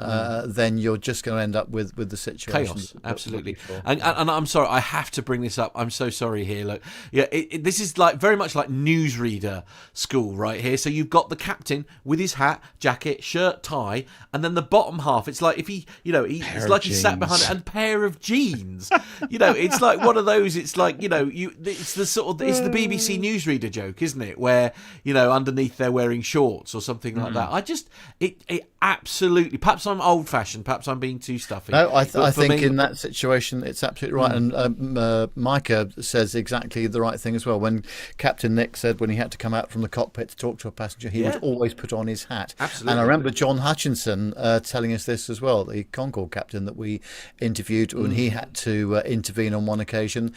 then you're just going to end up with the situation. Chaos, absolutely. And I'm sorry, I have to bring this up. I'm so sorry here. Look, this is like very much like newsreader school right here. So you've got the captain with his hat, jacket, shirt, tie, and then the bottom half, it's like if it's like he sat behind it, and pair of jeans. It's like one of those. It's like it's the BBC newsreader joke, isn't it? Where underneath they're wearing shorts or something like that. It absolutely. Perhaps I'm old fashioned. Perhaps I'm being too stuffy. No, I think in that situation it's absolutely right. And Micah says exactly the right thing as well. When Captain Nick said when he had to come out from the cockpit to talk to a passenger, he would always put on his hat. Absolutely. And I remember John Hutchinson telling us this as well, the Concorde captain that we interviewed when he had to intervene on one occasion.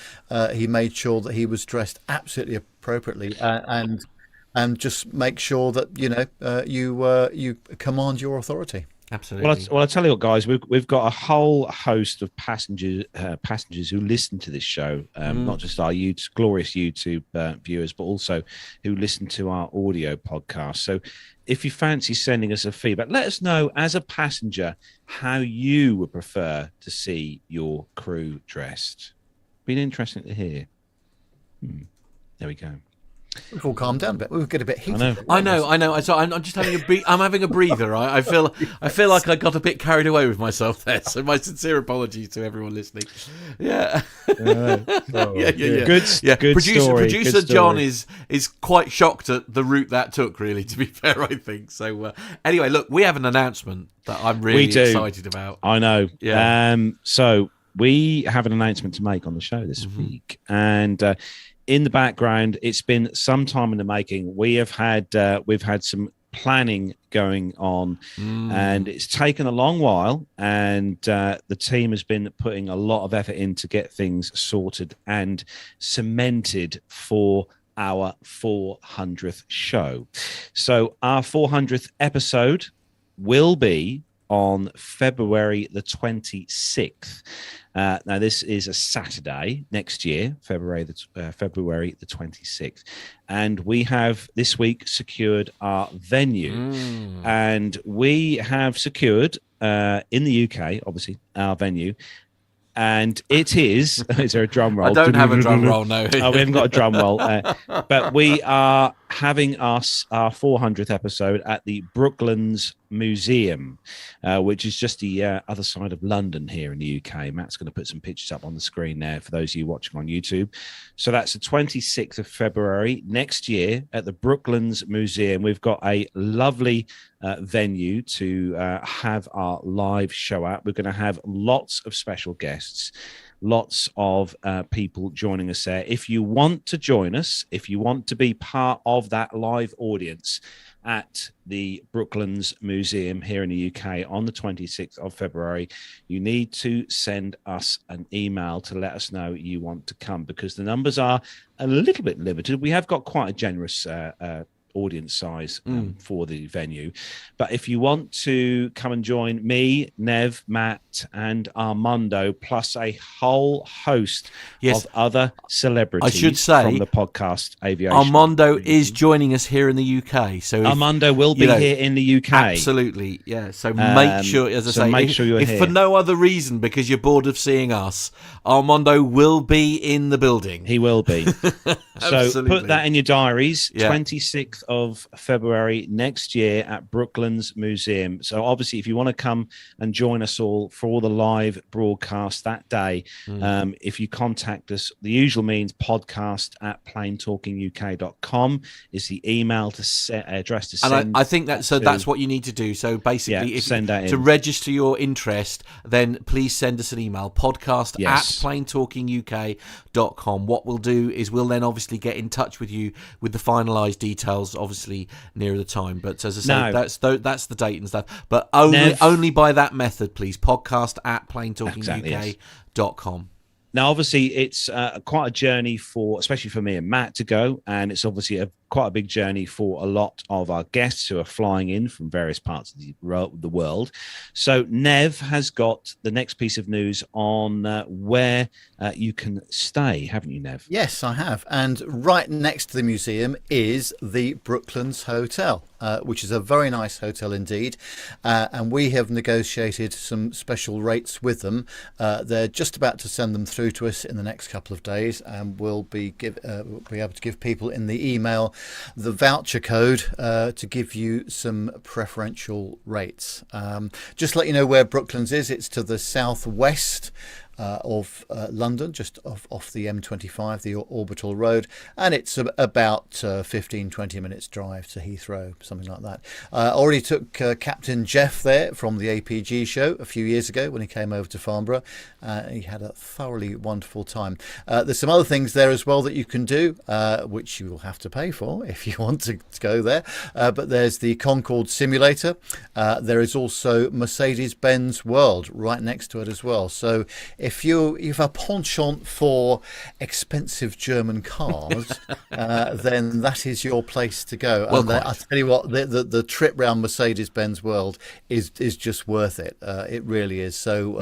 He made sure that he was dressed absolutely appropriately and just make sure that you command your authority. Absolutely. Well, I tell you what, guys, we've got a whole host of passengers who listen to this show, not just our glorious YouTube viewers, but also who listen to our audio podcast. So if you fancy sending us a feedback, let us know as a passenger how you would prefer to see your crew dressed. Been interesting to hear. There we go. We've all calmed down a bit. We've got a bit heated. I know. So I'm just having I'm having a breather. Right? I feel like I got a bit carried away with myself there. So my sincere apologies to everyone listening. Yeah. Yeah. Good Producer story. John is quite shocked at the route that took. Really, to be fair, I think. So anyway, look, we have an announcement that I'm really excited about. I know. Yeah. So we have an announcement to make on the show this week, and. In the background, it's been some time in the making. We've had some planning going on, and it's taken a long while. And the team has been putting a lot of effort in to get things sorted and cemented for our 400th show. So our 400th episode will be on February the 26th. Now, this is a Saturday next year, February the 26th. And we have this week secured our venue. And we have secured, in the UK, obviously, our venue. And it is there a drum roll? I don't have a drum roll, no. We haven't got a drum roll. But we are having our 400th episode at the Brooklands Museum, which is just the other side of London here in the UK. Matt's going to put some pictures up on the screen there for those of you watching on YouTube. So that's the 26th of February next year at the Brooklands Museum. We've got a lovely venue to have our live show at. We're going to have lots of special guests, lots of people joining us there. If you want to join us, if you want to be part of that live audience at the Brooklands Museum here in the UK on the 26th of February, you need to send us an email to let us know you want to come, because the numbers are a little bit limited. We have got quite a generous audience size for the venue. But if you want to come and join me, Nev, Matt, and Armando, plus a whole host of other celebrities, I should say, from the podcast Aviation. Armando is joining us here in the UK. So Armando will be here in the UK. Absolutely, yeah. So make sure, as I say, make sure you're if here. for no other reason because you're bored of seeing us, Armando will be in the building. He will be. So put that in your diaries. 26th of February next year at Brooklands Museum. So obviously, if you want to come and join us all for all the live broadcast that day, if you contact us, the usual means podcast@plaintalkinguk.com is the email to address to send. And I think that's what you need to do. So basically, if send that in. To register your interest, then please send us an email, podcast@plaintalkinguk.com. What we'll do is we'll then obviously get in touch with you with the finalised details, obviously nearer the time. But as I say, that's the date and stuff. But only by that method, please. Podcast@plaintalkinguk.com. Now, obviously, it's quite a journey especially for me and Matt to go, and it's obviously quite a big journey for a lot of our guests who are flying in from various parts of the world. So Nev has got the next piece of news on where you can stay, haven't you, Nev? Yes, I have. And right next to the museum is the Brooklands Hotel, which is a very nice hotel indeed. And we have negotiated some special rates with them. They're just about to send them through to us in the next couple of days, and we'll be able to give people in the email the voucher code to give you some preferential rates. Just to let you know where Brooklands is, it's to the southwest of London, just off the M25, the Orbital Road, and it's about 15-20 minutes drive to Heathrow, something like that. Already took Captain Jeff there from the APG show a few years ago when he came over to Farnborough. He had a thoroughly wonderful time. There's some other things there as well that you can do, which you will have to pay for if you want to go there. But there's the Concorde Simulator. There is also Mercedes-Benz World right next to it as well. So if you have a penchant for expensive German cars, then that is your place to go. Well, and I tell you what, the trip round Mercedes-Benz World is just worth it. It really is. So we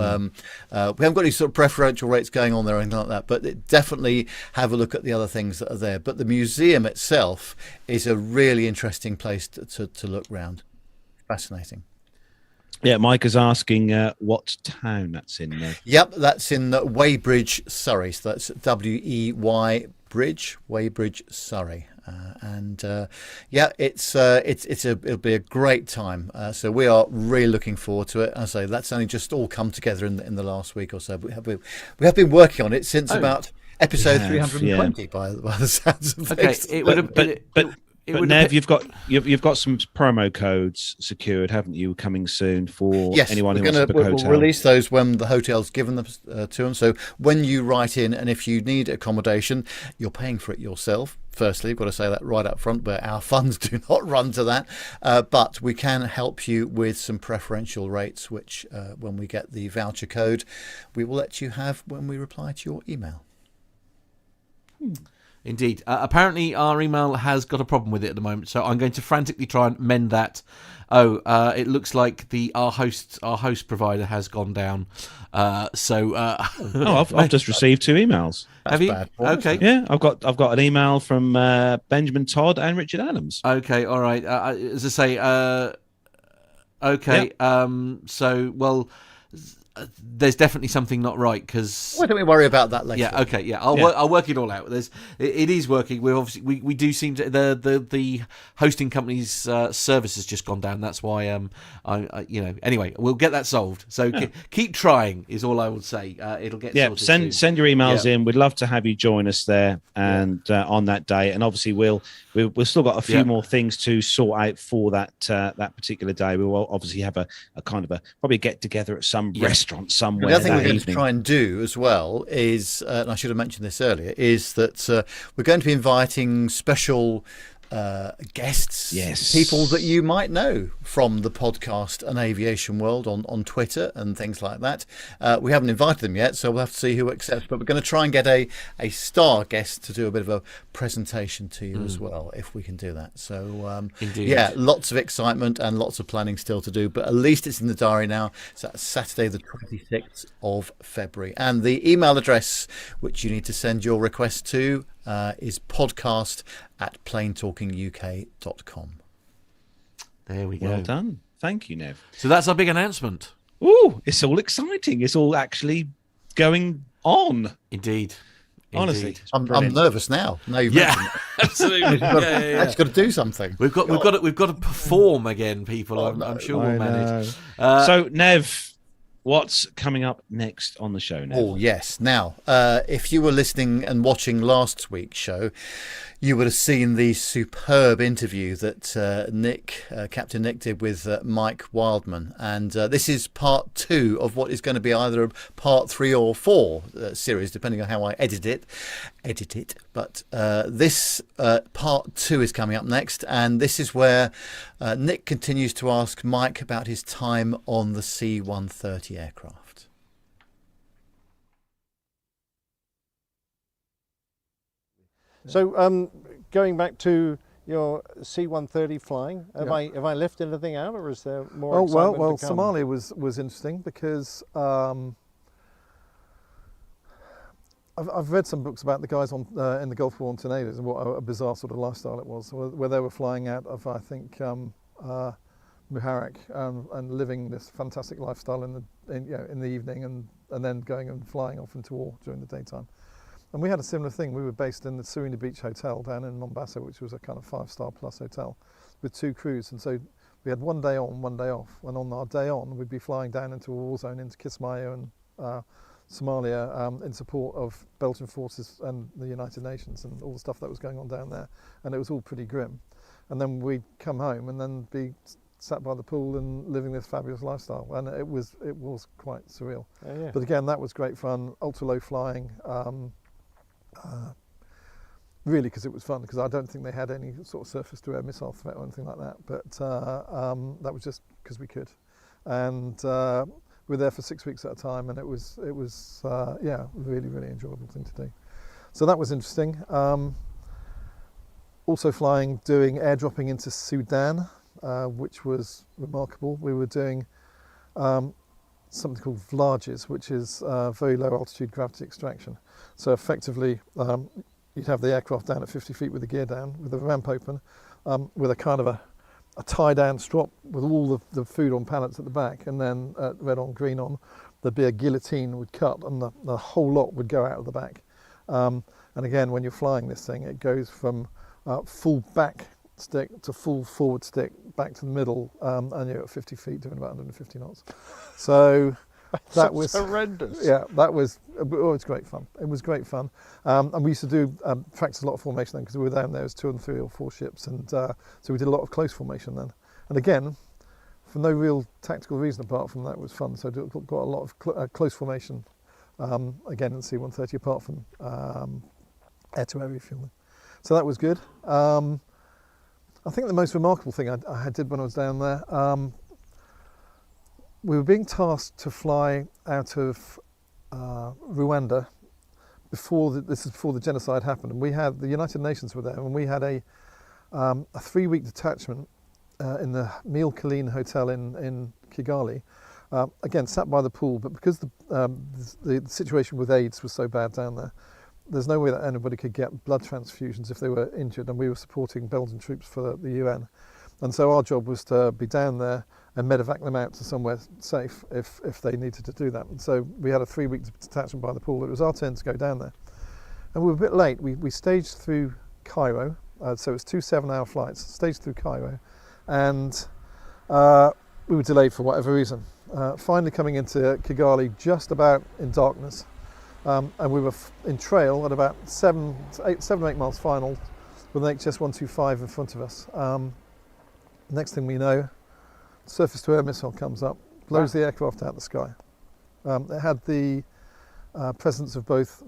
haven't got any sort of preferential rates going on there or anything like that, but definitely have a look at the other things that are there. But the museum itself is a really interesting place to look round. Fascinating. Yeah, Mike is asking what town that's in there. Yep, that's in Weybridge, Surrey. So that's W-E-Y Bridge, Weybridge, Surrey. It'll be a great time. So we are really looking forward to it. I say that's only just all come together in the last week or so. We have been working on it since about episode 320 by the sounds of things. But Nev, you've got some promo codes secured, haven't you? Coming soon for anyone who wants to book a hotel. We'll release those when the hotel's given them to them. So when you write in, and if you need accommodation, you're paying for it yourself. Firstly, we've got to say that right up front, but our funds do not run to that. But we can help you with some preferential rates, which when we get the voucher code, we will let you have when we reply to your email. Indeed. Apparently, our email has got a problem with it at the moment, so I'm going to frantically try and mend that. It looks like our host provider has gone down. I've just received 2 emails. Have you? Okay. Yeah, I've got an email from Benjamin Todd and Richard Adams. Okay, all right. As I say, okay. Yep. There's definitely something not right because. Why don't we worry about that later? Yeah. Okay. Yeah. I'll work it all out. It is working. We do seem to the hosting company's service has just gone down. That's why anyway we'll get that solved. So keep trying is all I would say. It'll get sorted. Send your emails in. We'd love to have you join us there and on that day. And obviously we'll still got a few more things to sort out for that particular day. We will obviously have a kind of probably get together at some restaurant somewhere. The other thing we're going to try and do as well is, and I should have mentioned this earlier, is that we're going to be inviting special guests, Yes. people that you might know from the podcast and aviation world on Twitter and things like that. We haven't invited them yet, so we'll have to see who accepts, but we're going to try and get a star guest to do a bit of a presentation to you as well, if we can do that. So Indeed. yeah, lots of excitement and lots of planning still to do, but at least it's in the diary now. So that's Saturday the 26th of February, and the email address which you need to send your request to is podcast@planetalkinguk.com. There we go. Well done. Thank you, Nev. So that's our big announcement. Ooh, it's all exciting. It's all actually going on. Indeed. Honestly, Indeed. it's I'm brilliant. nervous now. No, you've mentioned Yeah, it. absolutely. That's got to do something. We've got to perform again, people. I'm sure we'll manage. So, Nev, what's coming up next on the show, Nev? Oh, yes. Now, if you were listening and watching last week's show, you would have seen the superb interview that Captain Nick did with Mike Wildman. And this is part 2 of what is going to be either a part 3 or 4 series, depending on how I edit it. But this part 2 is coming up next. And this is where Nick continues to ask Mike about his time on the C-130 aircraft. So, going back to your C-130 flying, have I left anything out, or is there more? Excitement to come? Somalia was interesting because I've read some books about the guys on in the Gulf War on tornadoes and what a bizarre sort of lifestyle it was, where they were flying out of, I think, Muharraq and living this fantastic lifestyle in the evening and then going and flying off into war during the daytime. And we had a similar thing. We were based in the Serena Beach Hotel down in Mombasa, which was a kind of 5-star plus hotel with 2 crews. And so we had 1 day on, 1 day off. And on our day on, we'd be flying down into a war zone, into Kismayo and Somalia, in support of Belgian forces and the United Nations and all the stuff that was going on down there. And it was all pretty grim. And then we'd come home and then be sat by the pool and living this fabulous lifestyle. And it was quite surreal. Oh, yeah. But again, that was great fun, ultra low flying. Really, because it was fun, because I don't think they had any sort of surface-to-air missile threat or anything like that, but that was just because we could. And we were there for 6 weeks at a time, and it was really, really enjoyable thing to do. So that was interesting. Also doing airdropping into Sudan, which was remarkable. We were doing something called VLAGES, which is very low altitude gravity extraction. So effectively, you'd have the aircraft down at 50 feet with the gear down, with the ramp open, with a kind of a tie-down strop with all the food on pallets at the back, and then red on, green on, there'd be a guillotine would cut, and the whole lot would go out of the back. And again, when you're flying this thing, it goes from full back stick to full forward stick back to the middle, and you're at 50 feet doing about 150 knots. So that was horrendous. Yeah, that was. Oh, it's great fun. It was great fun, and we used to do practice a lot of formation then, because we were down there as 2 and 3 or 4 ships, and so we did a lot of close formation then. And again, for no real tactical reason apart from that, it was fun. So got a lot of close formation again in C-130 apart from air-to-air refueling. So that was good. I think the most remarkable thing I did when I was down there, we were being tasked to fly out of Rwanda before the genocide happened, and we had the United Nations were there, and we had a 3-week detachment in the Mille Collines Hotel in Kigali. Again, sat by the pool, but because the situation with AIDS was so bad down there, there's no way that anybody could get blood transfusions if they were injured, and we were supporting Belgian troops for the UN. And so our job was to be down there and medevac them out to somewhere safe if they needed to do that. And so we had a 3-week detachment by the pool. It was our turn to go down there. And we were a bit late. We staged through Cairo, so it was 2 7-hour flights, staged through Cairo, and we were delayed for whatever reason. Finally coming into Kigali just about in darkness, and we were in trail at about 7 or 8 miles final with an HS-125 in front of us. Next thing we know, surface-to-air missile comes up, blows the aircraft out of the sky. It had the presence of both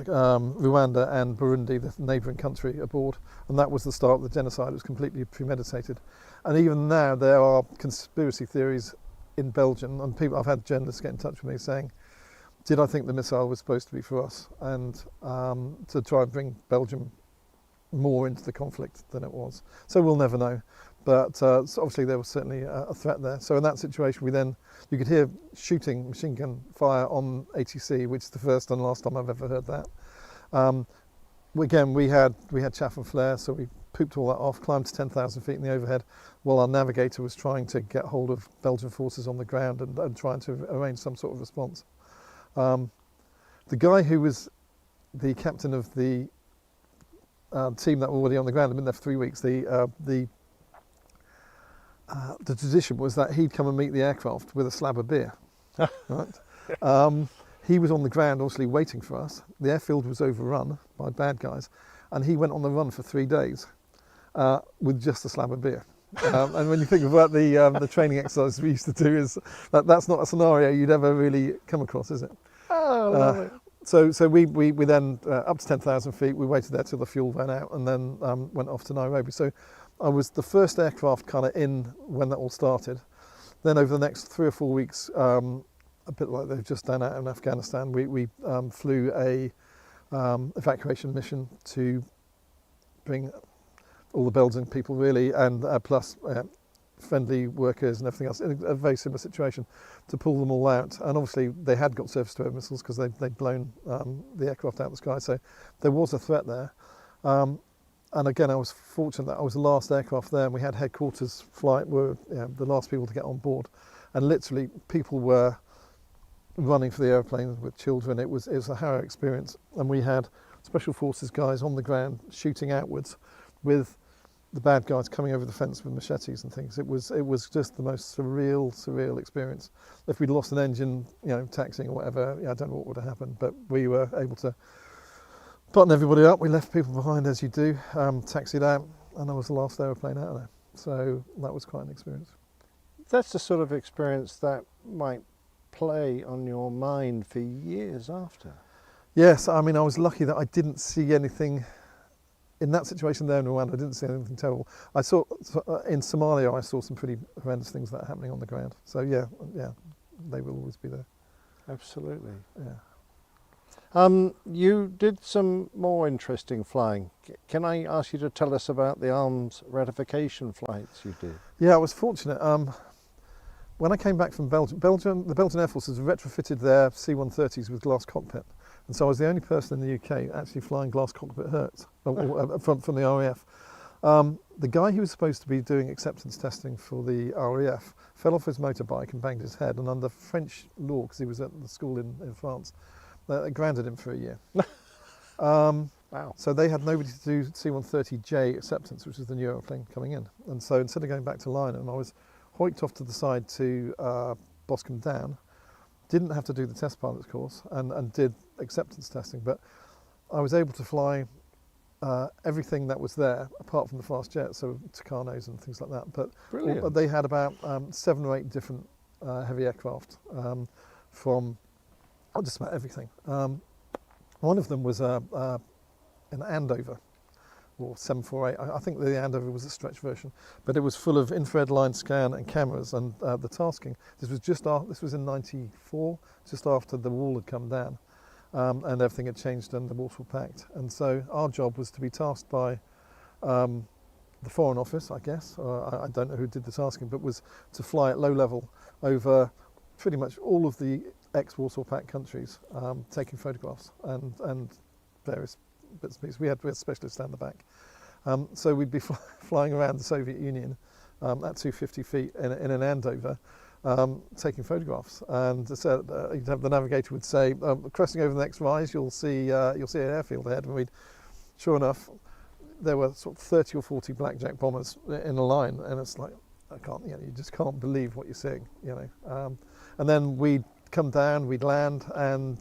Rwanda and Burundi, the neighbouring country, aboard, and that was the start of the genocide. It was completely premeditated, and even now there are conspiracy theories in Belgium, and I've had journalists get in touch with me saying, did I think the missile was supposed to be for us, and to try and bring Belgium more into the conflict than it was. So we'll never know, but so obviously there was certainly a threat there. So in that situation, you could hear shooting, machine gun fire on ATC, which is the first and last time I've ever heard that. Again, we had chaff and flare, so we pooped all that off, climbed to 10,000 feet in the overhead, while our navigator was trying to get hold of Belgian forces on the ground and trying to arrange some sort of response. The guy who was the captain of the team that were already on the ground, had been there for 3 weeks. The tradition was that he'd come and meet the aircraft with a slab of beer. Right? He was on the ground, obviously waiting for us. The airfield was overrun by bad guys, and he went on the run for 3 days with just a slab of beer. And when you think about the training exercises we used to do, is that's not a scenario you'd ever really come across, is it? Oh, I love it. So we then up to 10,000 feet. We waited there till the fuel ran out, and then went off to Nairobi. So I was the first aircraft kind of in when that all started. Then over the next 3 or 4 weeks, a bit like they've just done out in Afghanistan, we flew a evacuation mission to bring all the Belgian people really, and plus friendly workers and everything else in a very similar situation, to pull them all out. And obviously they had got surface-to-air missiles because they'd blown the aircraft out of the sky, so there was a threat there. And again, I was fortunate that I was the last aircraft there, and we had headquarters flight, were the last people to get on board, and literally people were running for the airplane with children. It was a harrowing experience, and we had special forces guys on the ground shooting outwards with the bad guys coming over the fence with machetes and things. It was just the most surreal experience. If we'd lost an engine, taxiing or whatever, I don't know what would have happened, but we were able to button everybody up. We left people behind, as you do, taxied out, and I was the last aeroplane out of there. So that was quite an experience. That's the sort of experience that might play on your mind for years after. Yes, I mean, I was lucky that I didn't see anything in that situation there in Rwanda. I didn't see anything terrible. I saw in Somalia, I saw some pretty horrendous things that are happening on the ground. So yeah, they will always be there. Absolutely. Yeah. You did some more interesting flying. Can I ask you to tell us about the arms ratification flights you did? Yeah, I was fortunate. When I came back from Belgium, the Belgian Air Force has retrofitted their C-130s with glass cockpit. And so I was the only person in the UK actually flying glass cockpit Hertz from the RAF. The guy who was supposed to be doing acceptance testing for the RAF fell off his motorbike and banged his head, and under French law, because he was at the school in France, they grounded him for a year. Wow. So they had nobody to do C-130J acceptance, which was the new aeroplane coming in. And so instead of going back to Lynham, I was hoiked off to the side to Boscombe Down. Didn't have to do the test pilot's course and did acceptance testing, but I was able to fly everything that was there apart from the fast jets, so Tucanos and things like that. But they had about 7 or 8 different heavy aircraft from just about everything. One of them was an Andover, or 748. I think the Andover was a stretch version, but it was full of infrared line scan and cameras, and the tasking. This was in '94, just after the wall had come down, and everything had changed and the walls were packed. And so our job was to be tasked by the Foreign Office, I guess. I don't know who did the tasking, but was to fly at low level over pretty much all of the ex-Warsaw Pact countries, taking photographs and various bits and pieces. We had specialists down the back. So we'd be flying around the Soviet Union at 250 feet in an Andover, taking photographs. And so you'd have the navigator would say, crossing over the next rise, you'll see an airfield ahead. And sure enough, there were sort of 30 or 40 blackjack bombers in a line, and it's like, you just can't believe what you're seeing, And then we'd come down, we'd land, and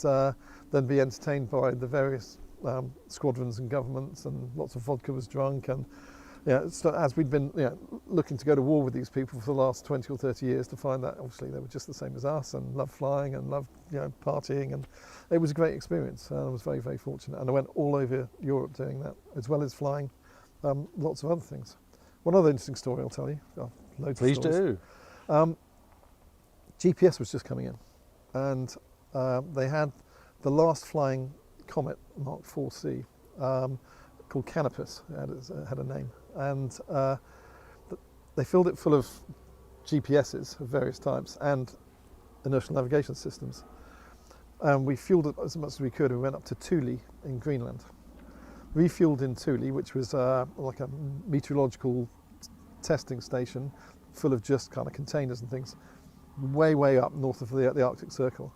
then be entertained by the various squadrons and governments, and lots of vodka was drunk, and Yeah, so as we'd been looking to go to war with these people for the last 20 or 30 years, to find that obviously they were just the same as us and loved flying and loved partying, and it was a great experience. I was very, very fortunate, and I went all over Europe doing that, as well as flying lots of other things. One other interesting story I'll tell you. Oh, loads Please of stories. do. GPS was just coming in, and they had the last flying Comet Mark 4C called Canopus. It had a name, and they filled it full of GPSs of various types and inertial navigation systems. And we fueled it as much as we could, and we went up to Thule in Greenland. Refueled in Thule, which was like a meteorological testing station full of just kind of containers and things, way up north of the Arctic Circle.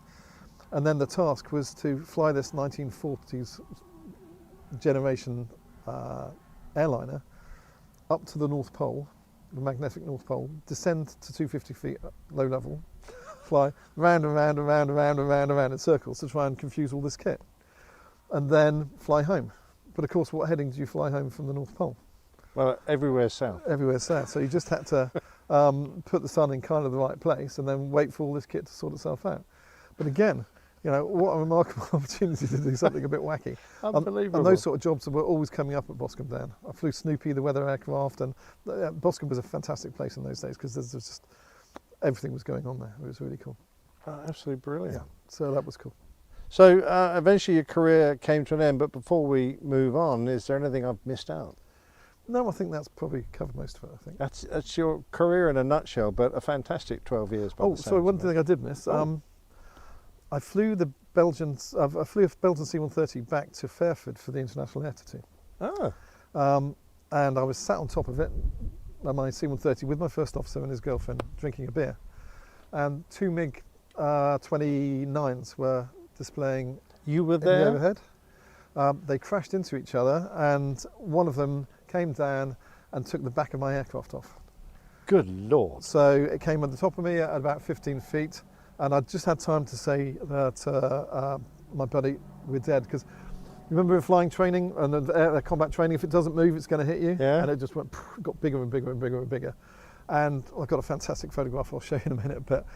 And then the task was to fly this 1940s generation airliner up to the North Pole, the magnetic North Pole, descend to 250 feet low level, fly round and round and round and round and round and round in circles to try and confuse all this kit, and then fly home. But of course, what heading do you fly home from the North Pole? Well, everywhere south. Everywhere south. So you just had to put the sun in kind of the right place and then wait for all this kit to sort itself out. But again, what a remarkable opportunity to do something a bit wacky. Unbelievable. And those sort of jobs were always coming up at Boscombe Down. I flew Snoopy, the weather aircraft, and Boscombe was a fantastic place in those days because there's just everything was going on there. It was really cool. Absolutely brilliant. Yeah, so that was cool. So eventually your career came to an end, but before we move on, is there anything I've missed out? No, I think that's probably covered most of it, I think. That's your career in a nutshell, but a fantastic 12 years. Oh, sorry, one thing I did miss. I flew the Belgians. I flew a Belgian C-130 back to Fairford for the International Air Tattoo. Oh. And I was sat on top of it, on my C-130, with my first officer and his girlfriend, drinking a beer. And two MiG 29s were displaying You were in the there? overhead. They crashed into each other, and one of them came down and took the back of my aircraft off. Good Lord. So it came at the top of me at about 15 feet, and I just had time to say that my buddy, we're dead, because remember in flying training and the combat training, if it doesn't move, it's going to hit you. Yeah. And it just got bigger and bigger and bigger and bigger. And I've got a fantastic photograph I'll show you in a minute. But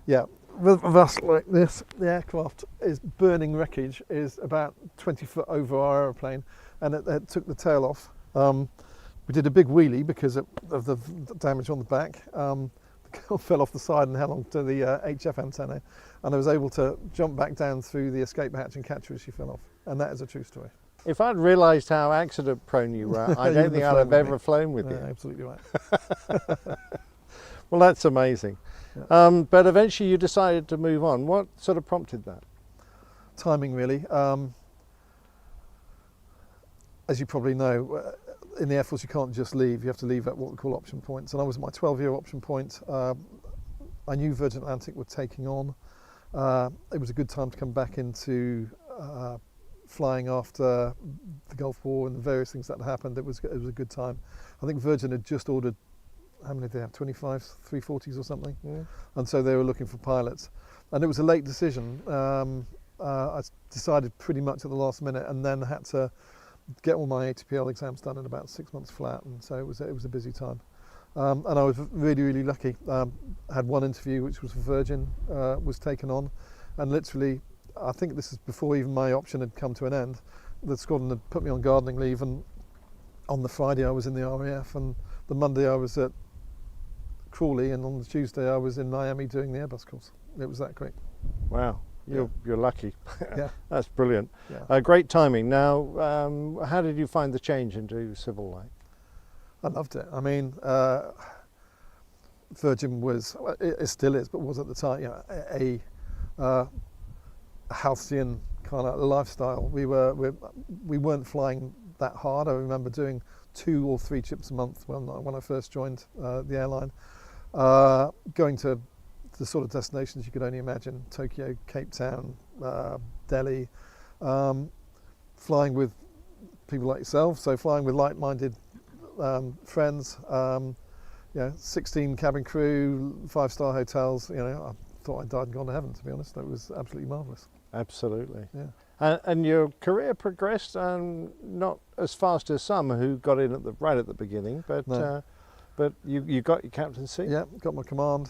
yeah, with us like this, the aircraft is burning wreckage, is about 20 foot over our aeroplane, and it took the tail off. We did a big wheelie because of the damage on the back. The girl fell off the side and held on to the HF antenna, and I was able to jump back down through the escape hatch and catch her as she fell off. And that is a true story. If I'd realised how accident prone you were, I You'd don't have think flown I'd have with ever me. flown with Yeah, you. absolutely right. Well, that's amazing. Yeah. But eventually you decided to move on. What sort of prompted that? Timing, really. As you probably know, in the Air Force you can't just leave. You have to leave at what we call option points. And I was at my 12-year option point. I knew Virgin Atlantic were taking on. It was a good time to come back into flying after the Gulf War and the various things that happened. It was a good time. I think Virgin had just ordered, how many did they have, 25 340s or something? Yeah. And so they were looking for pilots. And it was a late decision. I decided pretty much at the last minute, and then had to get all my ATPL exams done in about 6 months flat, and so it was a busy time. And I was really lucky. I had one interview which was for Virgin, was taken on, and literally, I think this is before even my option had come to an end, the squadron had put me on gardening leave, and on the Friday I was in the RAF, and the Monday I was at Crawley, and on the Tuesday I was in Miami doing the Airbus course. It was that quick. Wow, you're lucky. Yeah. That's brilliant. Yeah. Great timing. Now, how did you find the change into civil life? I loved it. I mean, Virgin was, well, it still is, but was at the time, a halcyon kind of lifestyle. We weren't flying that hard. I remember doing 2 or 3 trips a month when I first joined the airline, going to the sort of destinations you could only imagine: Tokyo, Cape Town, Delhi, flying with people like yourself, so flying with like-minded friends, 16 cabin crew, 5-star hotels. I thought I'd died and gone to heaven, to be honest. That was absolutely marvellous. Absolutely. Yeah. And your career progressed, not as fast as some who got in right at the beginning, but No. but you got your captaincy. Yeah, got my command,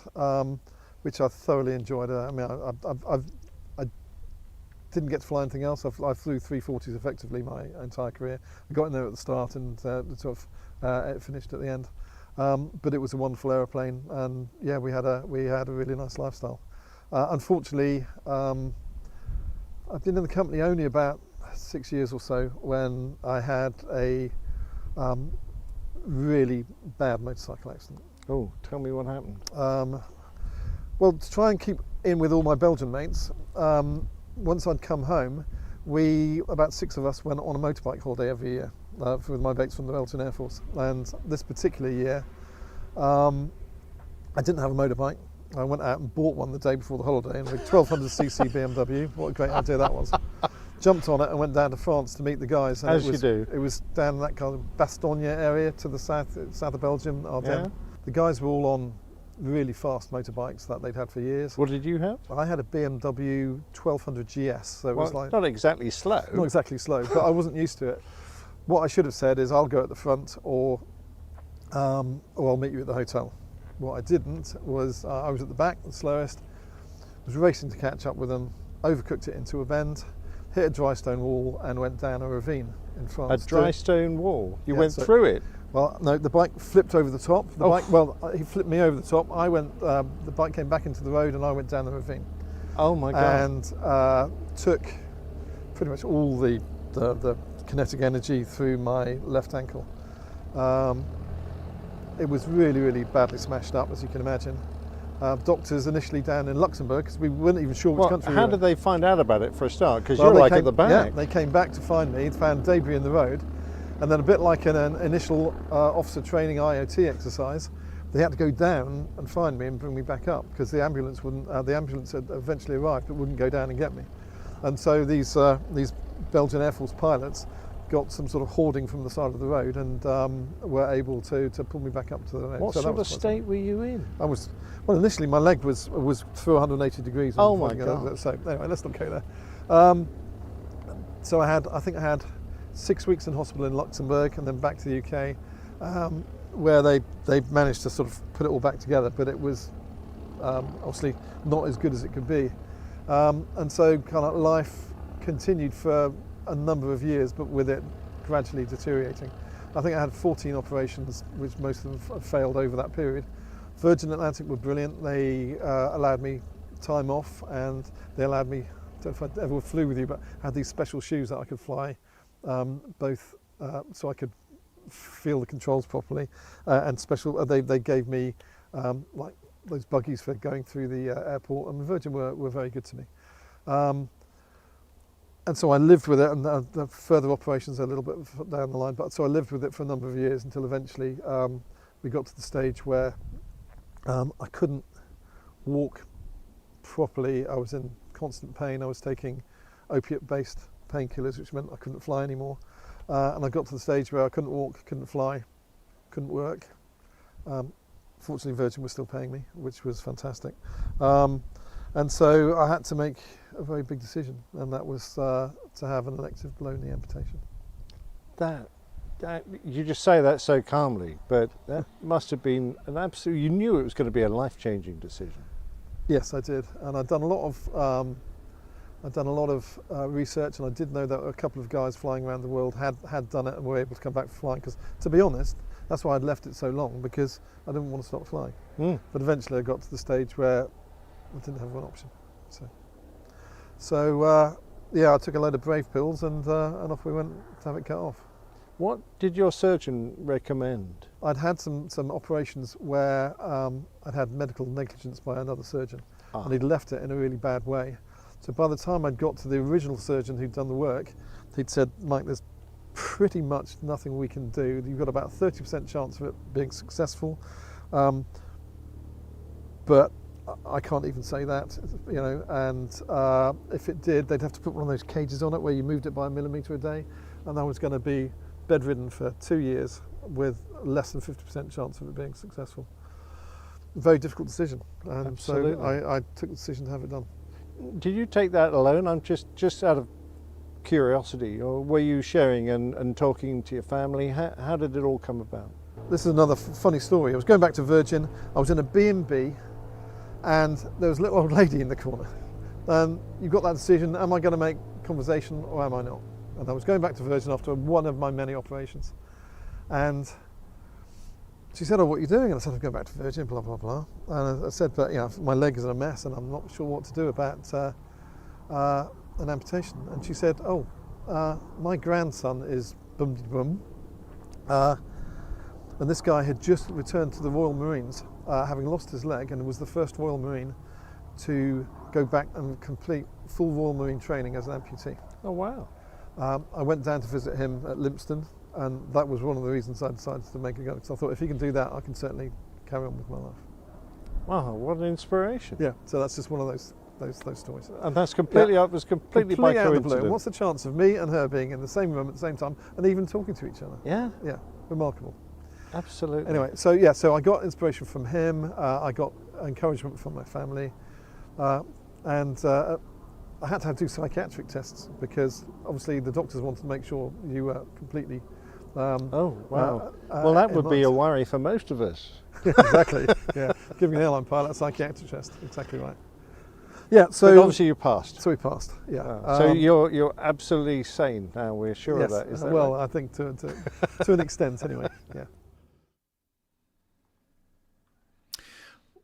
which I thoroughly enjoyed. I mean, I didn't get to fly anything else. I flew 340s effectively my entire career. I got in there at the start and it finished at the end. But it was a wonderful aeroplane, and yeah, we had a really nice lifestyle. Unfortunately, I've been in the company only about 6 years or so when I had a really bad motorcycle accident. Oh, tell me what happened. Well, to try and keep in with all my Belgian mates, once I'd come home, about 6 of us went on a motorbike holiday every year with my mates from the Belgian Air Force. And this particular year, I didn't have a motorbike. I went out and bought one the day before the holiday, and a 1200cc BMW. What a great idea that was. Jumped on it and went down to France to meet the guys. And As you do. It was down in that kind of Bastogne area to the south of Belgium, Ardennes. Yeah. The guys were all on really fast motorbikes that they'd had for years. What did you have? I had a BMW 1200 GS, so it was Well, like not exactly slow. not exactly slow, but I wasn't used to it. What I should have said is I'll go at the front, or I'll meet you at the hotel. What I didn't was I was at the back, the slowest, was racing to catch up with them, overcooked it into a bend, hit a dry stone wall and went down a ravine in A France. dry stone wall. You Yeah, went so- through it. Well, no, the bike flipped over the top. The Oh. bike, well, he flipped me over the top. I went, the bike came back into the road and I went down the ravine. Oh my God. And took pretty much all the kinetic energy through my left ankle. It was really, really badly smashed up, as you can imagine. Doctors initially down in Luxembourg, because we weren't even sure which Well, country we how were did they find out about it for a start? Because Well, you're they like came, at the back. Yeah, they came back to find me, found debris in the road, and then a bit like in an initial officer training IOT exercise, they had to go down and find me and bring me back up because the ambulance wouldn't. The ambulance had eventually arrived, but wouldn't go down and get me. And so these Belgian Air Force pilots got some sort of hoarding from the side of the road and were able to pull me back up to the road. What So that sort of was quite state were you in? I was, well, initially my leg was through 180 degrees. Oh my before I God. So anyway, let's not go there. So I think I had 6 weeks in hospital in Luxembourg and then back to the UK, where they managed to sort of put it all back together, but it was obviously not as good as it could be. And so kind of life continued for a number of years, but with it gradually deteriorating. I think I had 14 operations, which most of them have failed over that period. Virgin Atlantic were brilliant. They allowed me time off, and they allowed me, I don't know if I ever flew with you, but I had these special shoes that I could fly both so I could feel the controls properly, and special, they gave me like those buggies for going through the airport, and Virgin were very good to me. And so I lived with it, and the further operations are a little bit down the line, but so I lived with it for a number of years until eventually we got to the stage where I couldn't walk properly. I was in constant pain. I was taking opiate-based painkillers, which meant I couldn't fly anymore. And I got to the stage where I couldn't walk, couldn't fly, couldn't work. Fortunately, Virgin was still paying me, which was fantastic. And so I had to make a very big decision, and that was to have an elective below knee amputation. That you just say that so calmly, but that must have been an absolute. You knew it was going to be a life-changing decision. Yes, I did, and I'd done a lot of research, and I did know that a couple of guys flying around the world had done it and were able to come back for flying. Because, to be honest, that's why I'd left it so long, because I didn't want to stop flying. But eventually, I got to the stage where I didn't have one option. So yeah, I took a load of brave pills, and off we went to have it cut off. What did your surgeon recommend? I'd had some operations where I'd had medical negligence by another surgeon, and he'd left it in a really bad way. So by the time I'd got to the original surgeon who'd done the work, he'd said, "Mike, there's pretty much nothing we can do. You've got about a 30% chance of it being successful, but I can't even say that, you know, and if it did, they'd have to put one of those cages on it where you moved it by a millimetre a day, and I was going to be bedridden for 2 years with less than 50% chance of it being successful." Very difficult decision, and Absolutely. so I took the decision to have it done. Did you take that alone? I'm just out of curiosity, or were you sharing and talking to your family? How did it all come about? This is another funny story. I was going back to Virgin. I was in a B&B, and there was a little old lady in the corner. And you've got that decision: am I going to make conversation or am I not? And I was going back to Virgin after one of my many operations, and she said, "Oh, what are you doing?" And I said, "I'm going back to Virgin, blah blah blah." And I said, "But my leg is in a mess, and I'm not sure what to do about an amputation." And she said, "Oh, my grandson is bum bum." And this guy had just returned to the Royal Marines, having lost his leg, and was the first Royal Marine to go back and complete full Royal Marine training as an amputee. Oh, wow. I went down to visit him at Lympstone, and that was one of the reasons I decided to make a go, because I thought if he can do that, I can certainly carry on with my life. Wow, what an inspiration. Yeah, so that's just one of those stories. And that's completely Yeah. It was completely by out of the blue. coincidence. What's the chance of me and her being in the same room at the same time and even talking to each other? Yeah, Yeah, remarkable. absolutely. Anyway, so I got inspiration from him. I got encouragement from my family, and I had to do psychiatric tests because obviously the doctors wanted to make sure you were completely. Oh, wow. Well, that would be a worry for most of us. Exactly. Yeah, giving an airline pilot a psychiatric test. Exactly right. Yeah. But So obviously you passed. So we passed. Yeah. So you're absolutely sane now. We're sure yes, of that. Is that well, right? I think to an extent anyway. Yeah.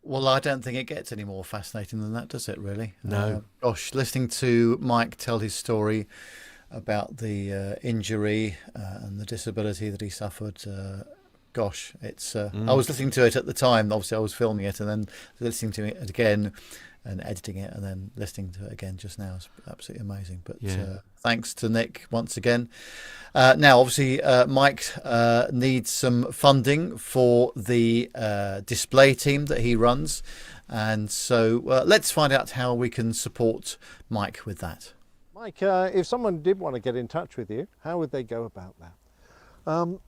Well, I don't think it gets any more fascinating than that, does it, really? No. Gosh, listening to Mike tell his story about the injury and the disability that he suffered, gosh, it's. I was listening to it at the time. Obviously, I was filming it and then listening to it again and editing it and then listening to it again just now is absolutely amazing. But thanks to Nick once again. Now, obviously, Mike needs some funding for the display team that he runs. And so let's find out how we can support Mike with that. Mike, if someone did want to get in touch with you, how would they go about that?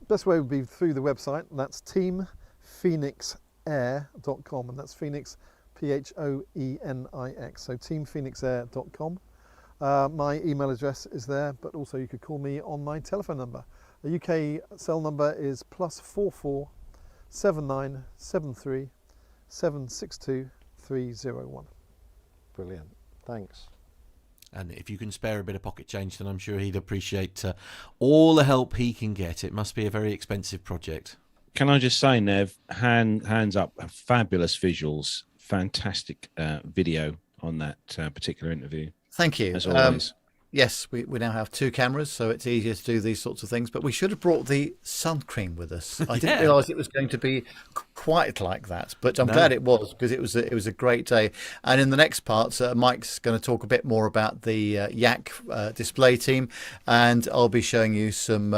Best way would be through the website, and that's teamphoenixair.com, and that's Phoenix, Phoenix, so teamphoenixair.com. My email address is there, but also you could call me on my telephone number. The UK cell number is +44 7973 762 301. Brilliant. Thanks. And if you can spare a bit of pocket change, then I'm sure he'd appreciate all the help he can get. It must be a very expensive project. Can I just say, Nev, hands up, fabulous visuals, fantastic video on that particular interview. Thank you. As always. Yes, we now have two cameras, so it's easier to do these sorts of things. But we should have brought the sun cream with us. I didn't realise it was going to be quite like that, but I'm glad it was, because it was a great day. And in the next part, Mike's going to talk a bit more about the Yak display team, and I'll be showing you some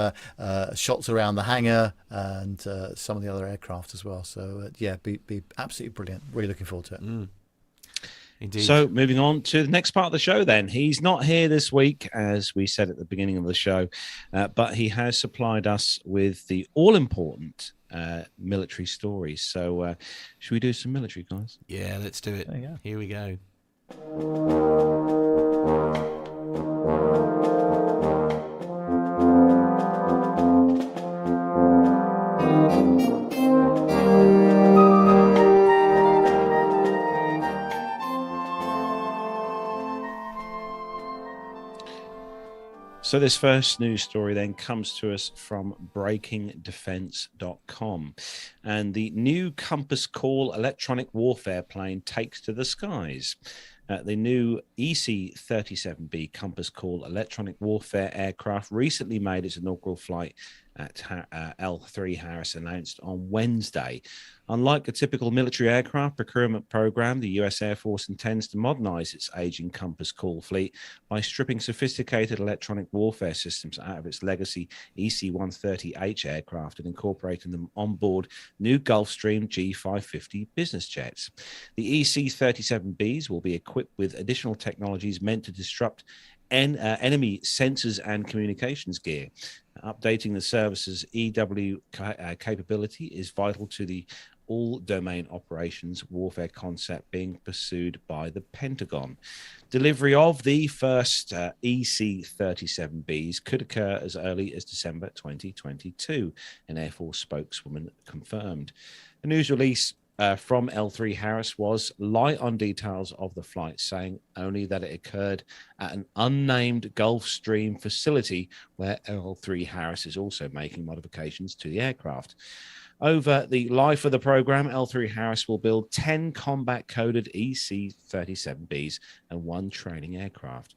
shots around the hangar and some of the other aircraft as well. So be absolutely brilliant. Really looking forward to it. Indeed. So moving on to the next part of the show then. He's not here this week, as we said at the beginning of the show, but he has supplied us with the all-important military stories. So should we do some military, guys? Yeah, let's do it. Here we go. So this first news story then comes to us from breakingdefense.com, and the new Compass Call electronic warfare plane takes to the skies. The new EC-37B Compass Call electronic warfare aircraft recently made its inaugural flight at L3 Harris, announced on Wednesday. Unlike a typical military aircraft procurement program, the US Air Force intends to modernize its aging Compass Call fleet by stripping sophisticated electronic warfare systems out of its legacy EC-130H aircraft and incorporating them on board new Gulfstream G550 business jets. The EC-37Bs will be equipped with additional technologies meant to disrupt enemy sensors and communications gear. Updating the service's EW capability is vital to the all domain operations warfare concept being pursued by the Pentagon. Delivery of the first EC-37Bs could occur as early as December 2022, an Air Force spokeswoman confirmed. A news release from L3 Harris was light on details of the flight, saying only that it occurred at an unnamed Gulfstream facility where L3 Harris is also making modifications to the aircraft. Over the life of the program, L3 Harris will build 10 combat-coded EC-37Bs and 1 training aircraft.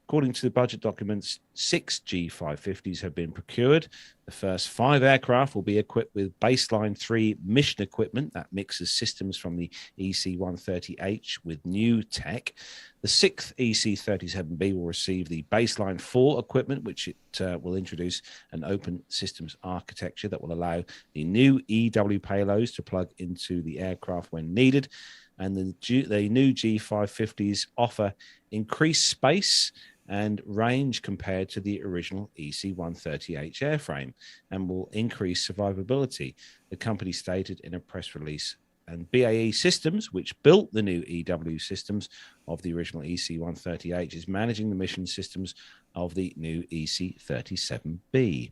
According to the budget documents, 6 G550s have been procured. The first 5 aircraft will be equipped with Baseline 3 mission equipment that mixes systems from the EC-130H with new tech. The 6th EC-37B will receive the Baseline 4 equipment, which it will introduce an open systems architecture that will allow the new EW payloads to plug into the aircraft when needed. And the new G550s offer increased space and range compared to the original EC-130H airframe and will increase survivability, the company stated in a press release. And BAE Systems, which built the new EW systems of the original EC-130H, is managing the mission systems of the new EC-37B.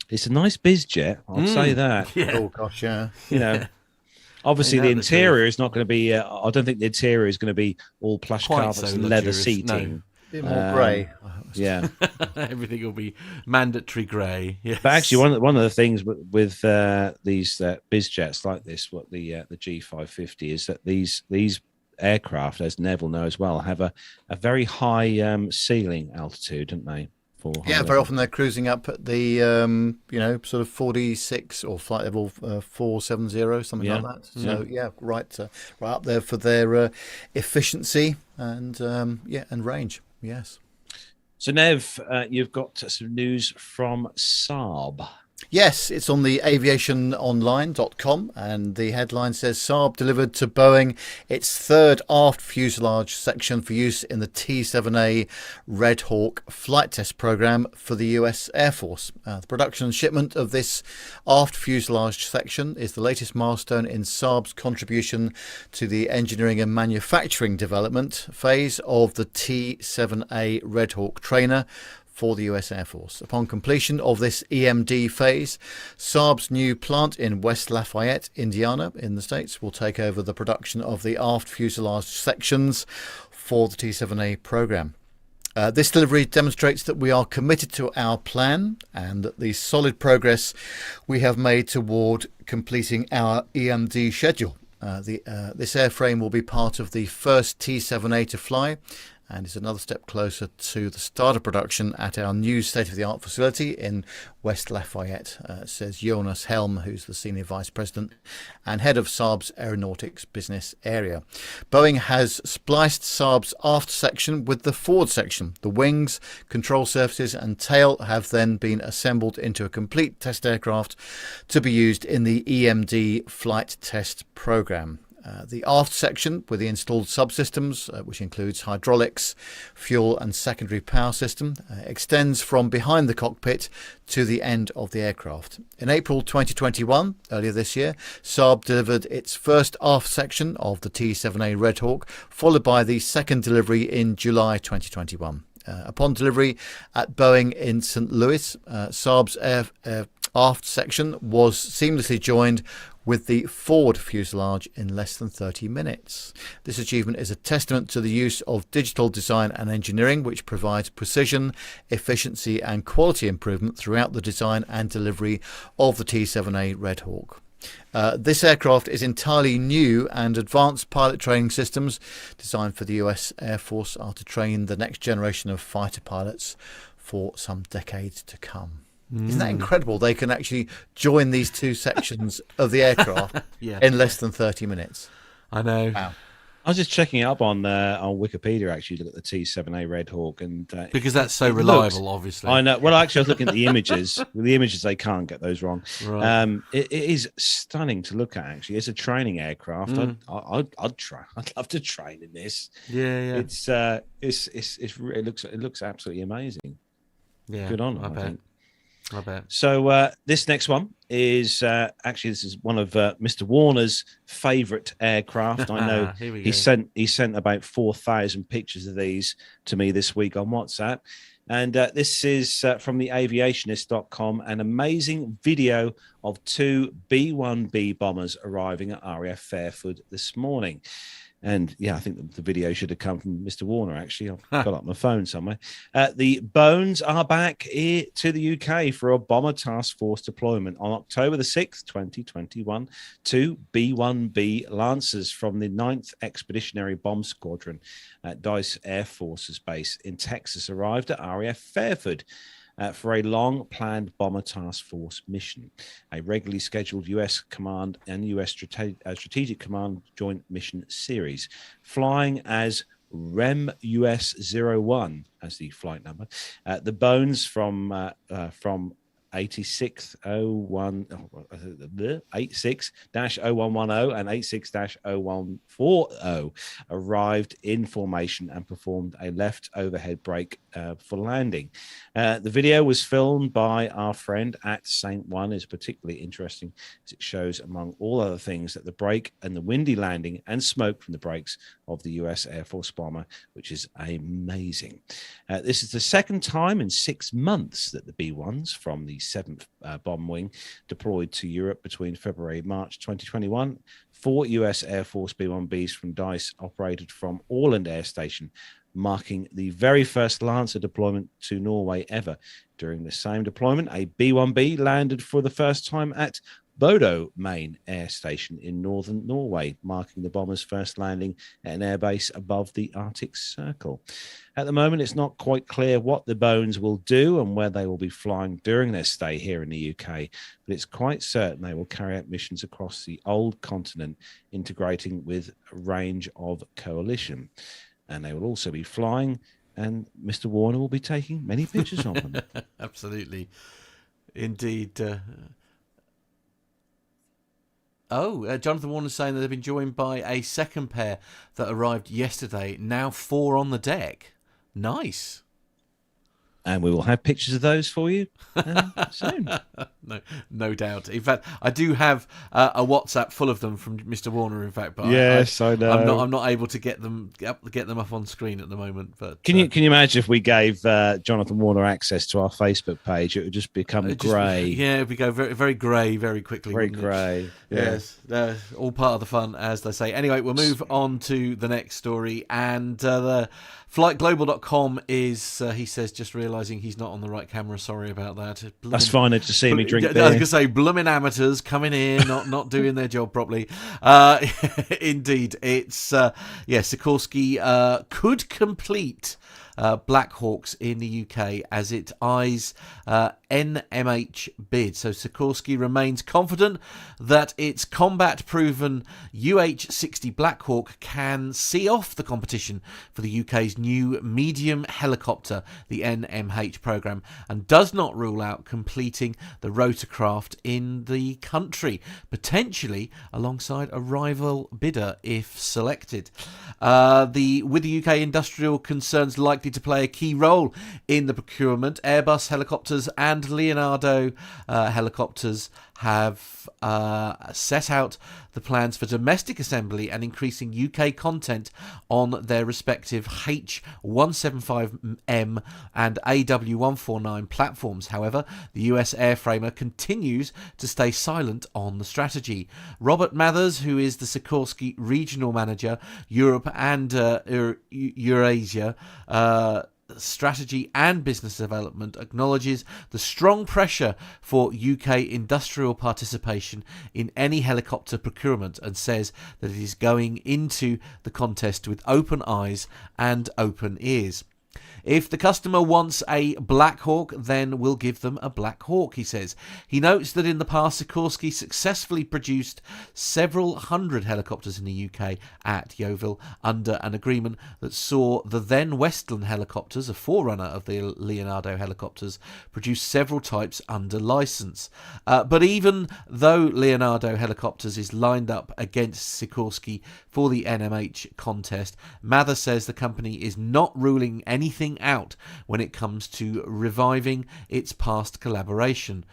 It's a nice biz jet, I'll say that. Yeah. Oh gosh, yeah. You know, obviously the interior is not going to be. I don't think the interior is going to be all plush Quite carpets so and leather luxurious, seating. no. A bit more grey. Yeah, Everything will be mandatory grey. Yes. but actually, one of the things with these biz jets like this, what the G550 is that these aircraft, as Neville knows well, have a very high ceiling altitude, don't they? Yeah, very often they're cruising up at the sort of 46 or flight level 470, something like that. So right up there for their efficiency and and range. Yes. So Nev, you've got some news from Saab. Yes, it's on the aviationonline.com, and the headline says Saab delivered to Boeing its 3rd aft fuselage section for use in the T-7A Red Hawk flight test program for the US Air Force. The production and shipment of this aft fuselage section is the latest milestone in Saab's contribution to the engineering and manufacturing development phase of the T-7A Red Hawk trainer for the US Air Force. Upon completion of this EMD phase, Saab's new plant in West Lafayette, Indiana, in the States, will take over the production of the aft fuselage sections for the T-7A program. This delivery demonstrates that we are committed to our plan and that the solid progress we have made toward completing our EMD schedule. This airframe will be part of the first T-7A to fly, and is another step closer to the start of production at our new state-of-the-art facility in West Lafayette, says Jonas Helm, who's the Senior Vice President and Head of Saab's Aeronautics Business Area. Boeing has spliced Saab's aft section with the forward section. The wings, control surfaces and tail have then been assembled into a complete test aircraft to be used in the EMD flight test program. The aft section with the installed subsystems, which includes hydraulics, fuel and secondary power system, extends from behind the cockpit to the end of the aircraft. In April 2021, earlier this year, Saab delivered its first aft section of the T-7A Red Hawk, followed by the second delivery in July 2021. Upon delivery at Boeing in St. Louis, Saab's aft section was seamlessly joined with the forward fuselage in less than 30 minutes. This achievement is a testament to the use of digital design and engineering, which provides precision, efficiency and quality improvement throughout the design and delivery of the T-7A Red Hawk. This aircraft is entirely new, and advanced pilot training systems designed for the US Air Force are to train the next generation of fighter pilots for some decades to come. Isn't that incredible? They can actually join these two sections of the aircraft in less than 30 minutes. I know. Wow. I was just checking it up on Wikipedia, actually, look at the T-7A Red Hawk. And because that's so reliable, obviously. I know. Well, actually, I was looking at the images. With the images, they can't get those wrong. Right. It is stunning to look at, actually. It's a training aircraft. I'd try. I'd love to train in this. Yeah. It looks absolutely amazing. Yeah, Good on I them, I bet. think. I bet. So this next one is actually, this is one of Mr. Warner's favourite aircraft. I know Here we he go. sent about 4,000 pictures of these to me this week on WhatsApp. And this is from the aviationist.com, an amazing video of two B-1B bombers arriving at RAF Fairford this morning. And yeah, I think the video should have come from Mr. Warner, actually. I've got it on my phone somewhere. The Bones are back here to the UK for a Bomber Task Force deployment on October the 6th, 2021. Two B-1B Lancers from the 9th Expeditionary Bomb Squadron at Dice Air Forces Base in Texas arrived at RAF Fairford for a long-planned Bomber Task Force mission, a regularly scheduled U.S. Command and U.S. Strategic Command Joint Mission Series, flying as REM US-01 as the flight number. The Bones from 86-01 86-0110 and 86-0140 arrived in formation and performed a left overhead brake for landing. The video was filmed by our friend at Saint One, is particularly interesting as it shows, among all other things, that the brake and the windy landing and smoke from the brakes of the US Air Force bomber, which is amazing. This is the second time in 6 months that the B-1s from the 7th Bomb Wing deployed to Europe between February and March 2021. 4 US Air Force B-1Bs from DICE operated from Orland Air Station, marking the very first Lancer deployment to Norway ever. During the same deployment, a B-1B landed for the first time at Bodo Main Air Station in northern Norway, marking the bomber's first landing at an airbase above the Arctic Circle. At the moment, it's not quite clear what the Bones will do and where they will be flying during their stay here in the UK, but it's quite certain they will carry out missions across the old continent, integrating with a range of coalition. And they will also be flying, and Mr. Warner will be taking many pictures of them. Absolutely. Indeed. Jonathan Warner's saying that they've been joined by a second pair that arrived yesterday. Now 4 on the deck. Nice. And we will have pictures of those for you soon. No doubt. In fact, I do have a WhatsApp full of them from Mr. Warner. In fact, but yes, I know. I'm not able to get them up on screen at the moment. But can you imagine if we gave Jonathan Warner access to our Facebook page? It would just become grey. Yeah, we go very, very grey very quickly. Very grey. Yeah. Yes, all part of the fun, as they say. Anyway, we'll move on to the next story, and the FlightGlobal.com is, he says, just realising he's not on the right camera. Sorry about that. That's fine to see me drink beer. I was going to say, blooming amateurs coming in, not doing their job properly. Indeed, it's, Sikorsky could complete Black Hawks in the UK as it eyes NMH bid. So Sikorsky remains confident that its combat-proven UH-60 Black Hawk can see off the competition for the UK's new medium helicopter, the NMH programme, and does not rule out completing the rotorcraft in the country, potentially alongside a rival bidder if selected. With the UK industrial concerns likely to play a key role in the procurement, Airbus helicopters and Leonardo helicopters have set out the plans for domestic assembly and increasing UK content on their respective H175M and AW149 platforms. However, the US airframer continues to stay silent on the strategy. Robert Mathers, who is the Sikorsky regional manager, Europe and Eurasia, strategy and business development, acknowledges the strong pressure for UK industrial participation in any helicopter procurement and says that it is going into the contest with open eyes and open ears. If the customer wants a Black Hawk, then we'll give them a Black Hawk, he says. He notes that in the past, Sikorsky successfully produced several hundred helicopters in the UK at Yeovil under an agreement that saw the then Westland helicopters, a forerunner of the Leonardo helicopters, produce several types under licence. But even though Leonardo helicopters is lined up against Sikorsky for the NMH contest, Mather says the company is not ruling anything missing out when it comes to reviving its past collaboration.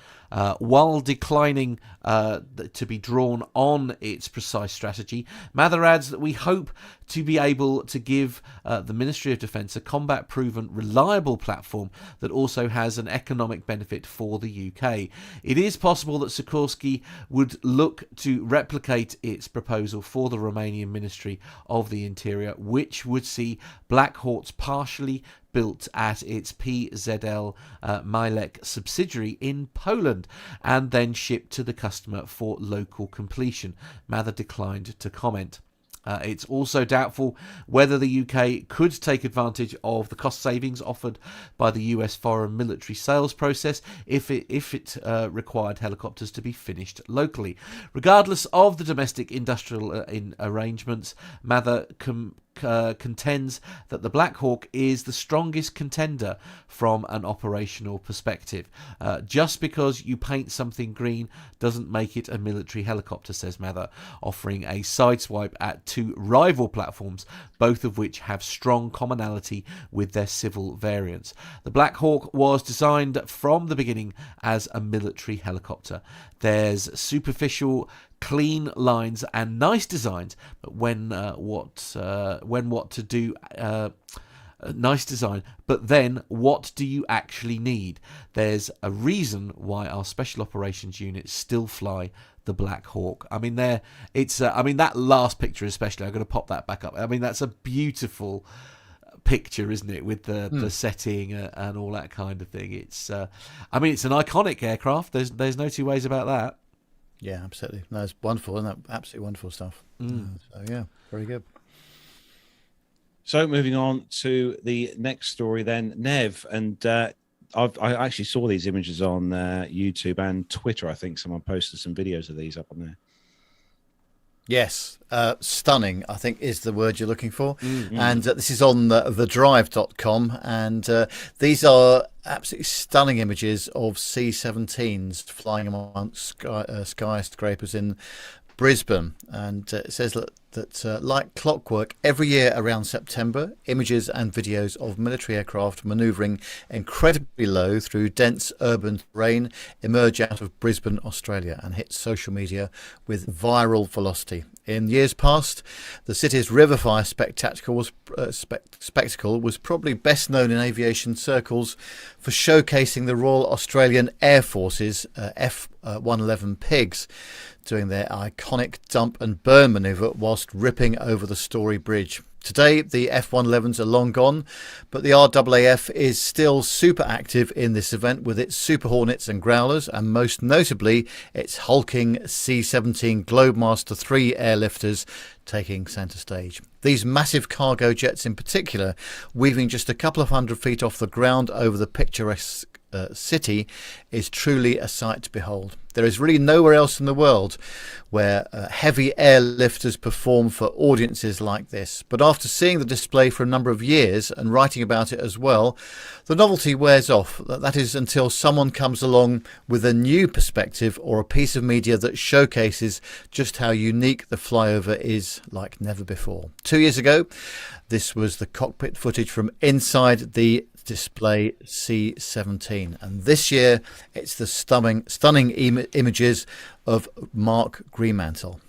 While declining to be drawn on its precise strategy, Mather adds that we hope to be able to give the Ministry of Defence a combat-proven, reliable platform that also has an economic benefit for the UK. It is possible that Sikorsky would look to replicate its proposal for the Romanian Ministry of the Interior, which would see Black Hawks partially built at its PZL Milek subsidiary in Poland and then shipped to the customer for local completion. Mather declined to comment. It's also doubtful whether the UK could take advantage of the cost savings offered by the US foreign military sales process if it required helicopters to be finished locally. Regardless of the domestic industrial arrangements, Mather contends that the Black Hawk is the strongest contender from an operational perspective. Just because you paint something green doesn't make it a military helicopter, says Mather, offering a sideswipe at two rival platforms, both of which have strong commonality with their civil variants. The Black Hawk was designed from the beginning as a military helicopter. There's superficial, clean lines and nice designs, but nice design, but then what do you actually need? There's a reason why our special operations units still fly the Black Hawk. I mean, that last picture especially, I'm going to pop that back up. I mean, that's a beautiful picture, isn't it, with the setting and all that kind of thing. It's an iconic aircraft. There's no two ways about that. Yeah, absolutely. No, it's wonderful, isn't it? Absolutely wonderful stuff. So yeah, very good. So moving on to the next story then, Nev, and I actually saw these images on YouTube and Twitter. I think someone posted some videos of these up on there. Yes, stunning, I think, is the word you're looking for. And this is on thedrive.com, and these are absolutely stunning images of C-17s flying amongst skyscrapers in Brisbane. And it says that like clockwork, every year around September, images and videos of military aircraft manoeuvring incredibly low through dense urban terrain emerge out of Brisbane, Australia, and hit social media with viral velocity. In years past, the city's River Fire spectacle was probably best known in aviation circles for showcasing the Royal Australian Air Force's F-111 Pigs doing their iconic dump and burn manoeuvre whilst ripping over the Story Bridge. Today, the F-111s are long gone, but the RAAF is still super active in this event with its Super Hornets and Growlers, and most notably, its hulking C-17 Globemaster III airlifters taking centre stage. These massive cargo jets in particular, weaving just a couple of 100 feet off the ground over the picturesque city, is truly a sight to behold. There is really nowhere else in the world where heavy airlifters perform for audiences like this. But after seeing the display for a number of years and writing about it as well, the novelty wears off. That is until someone comes along with a new perspective or a piece of media that showcases just how unique the flyover is like never before. 2 years ago, this was the cockpit footage from inside the display C-17, and this year it's the stunning images of Mark Greenmantle.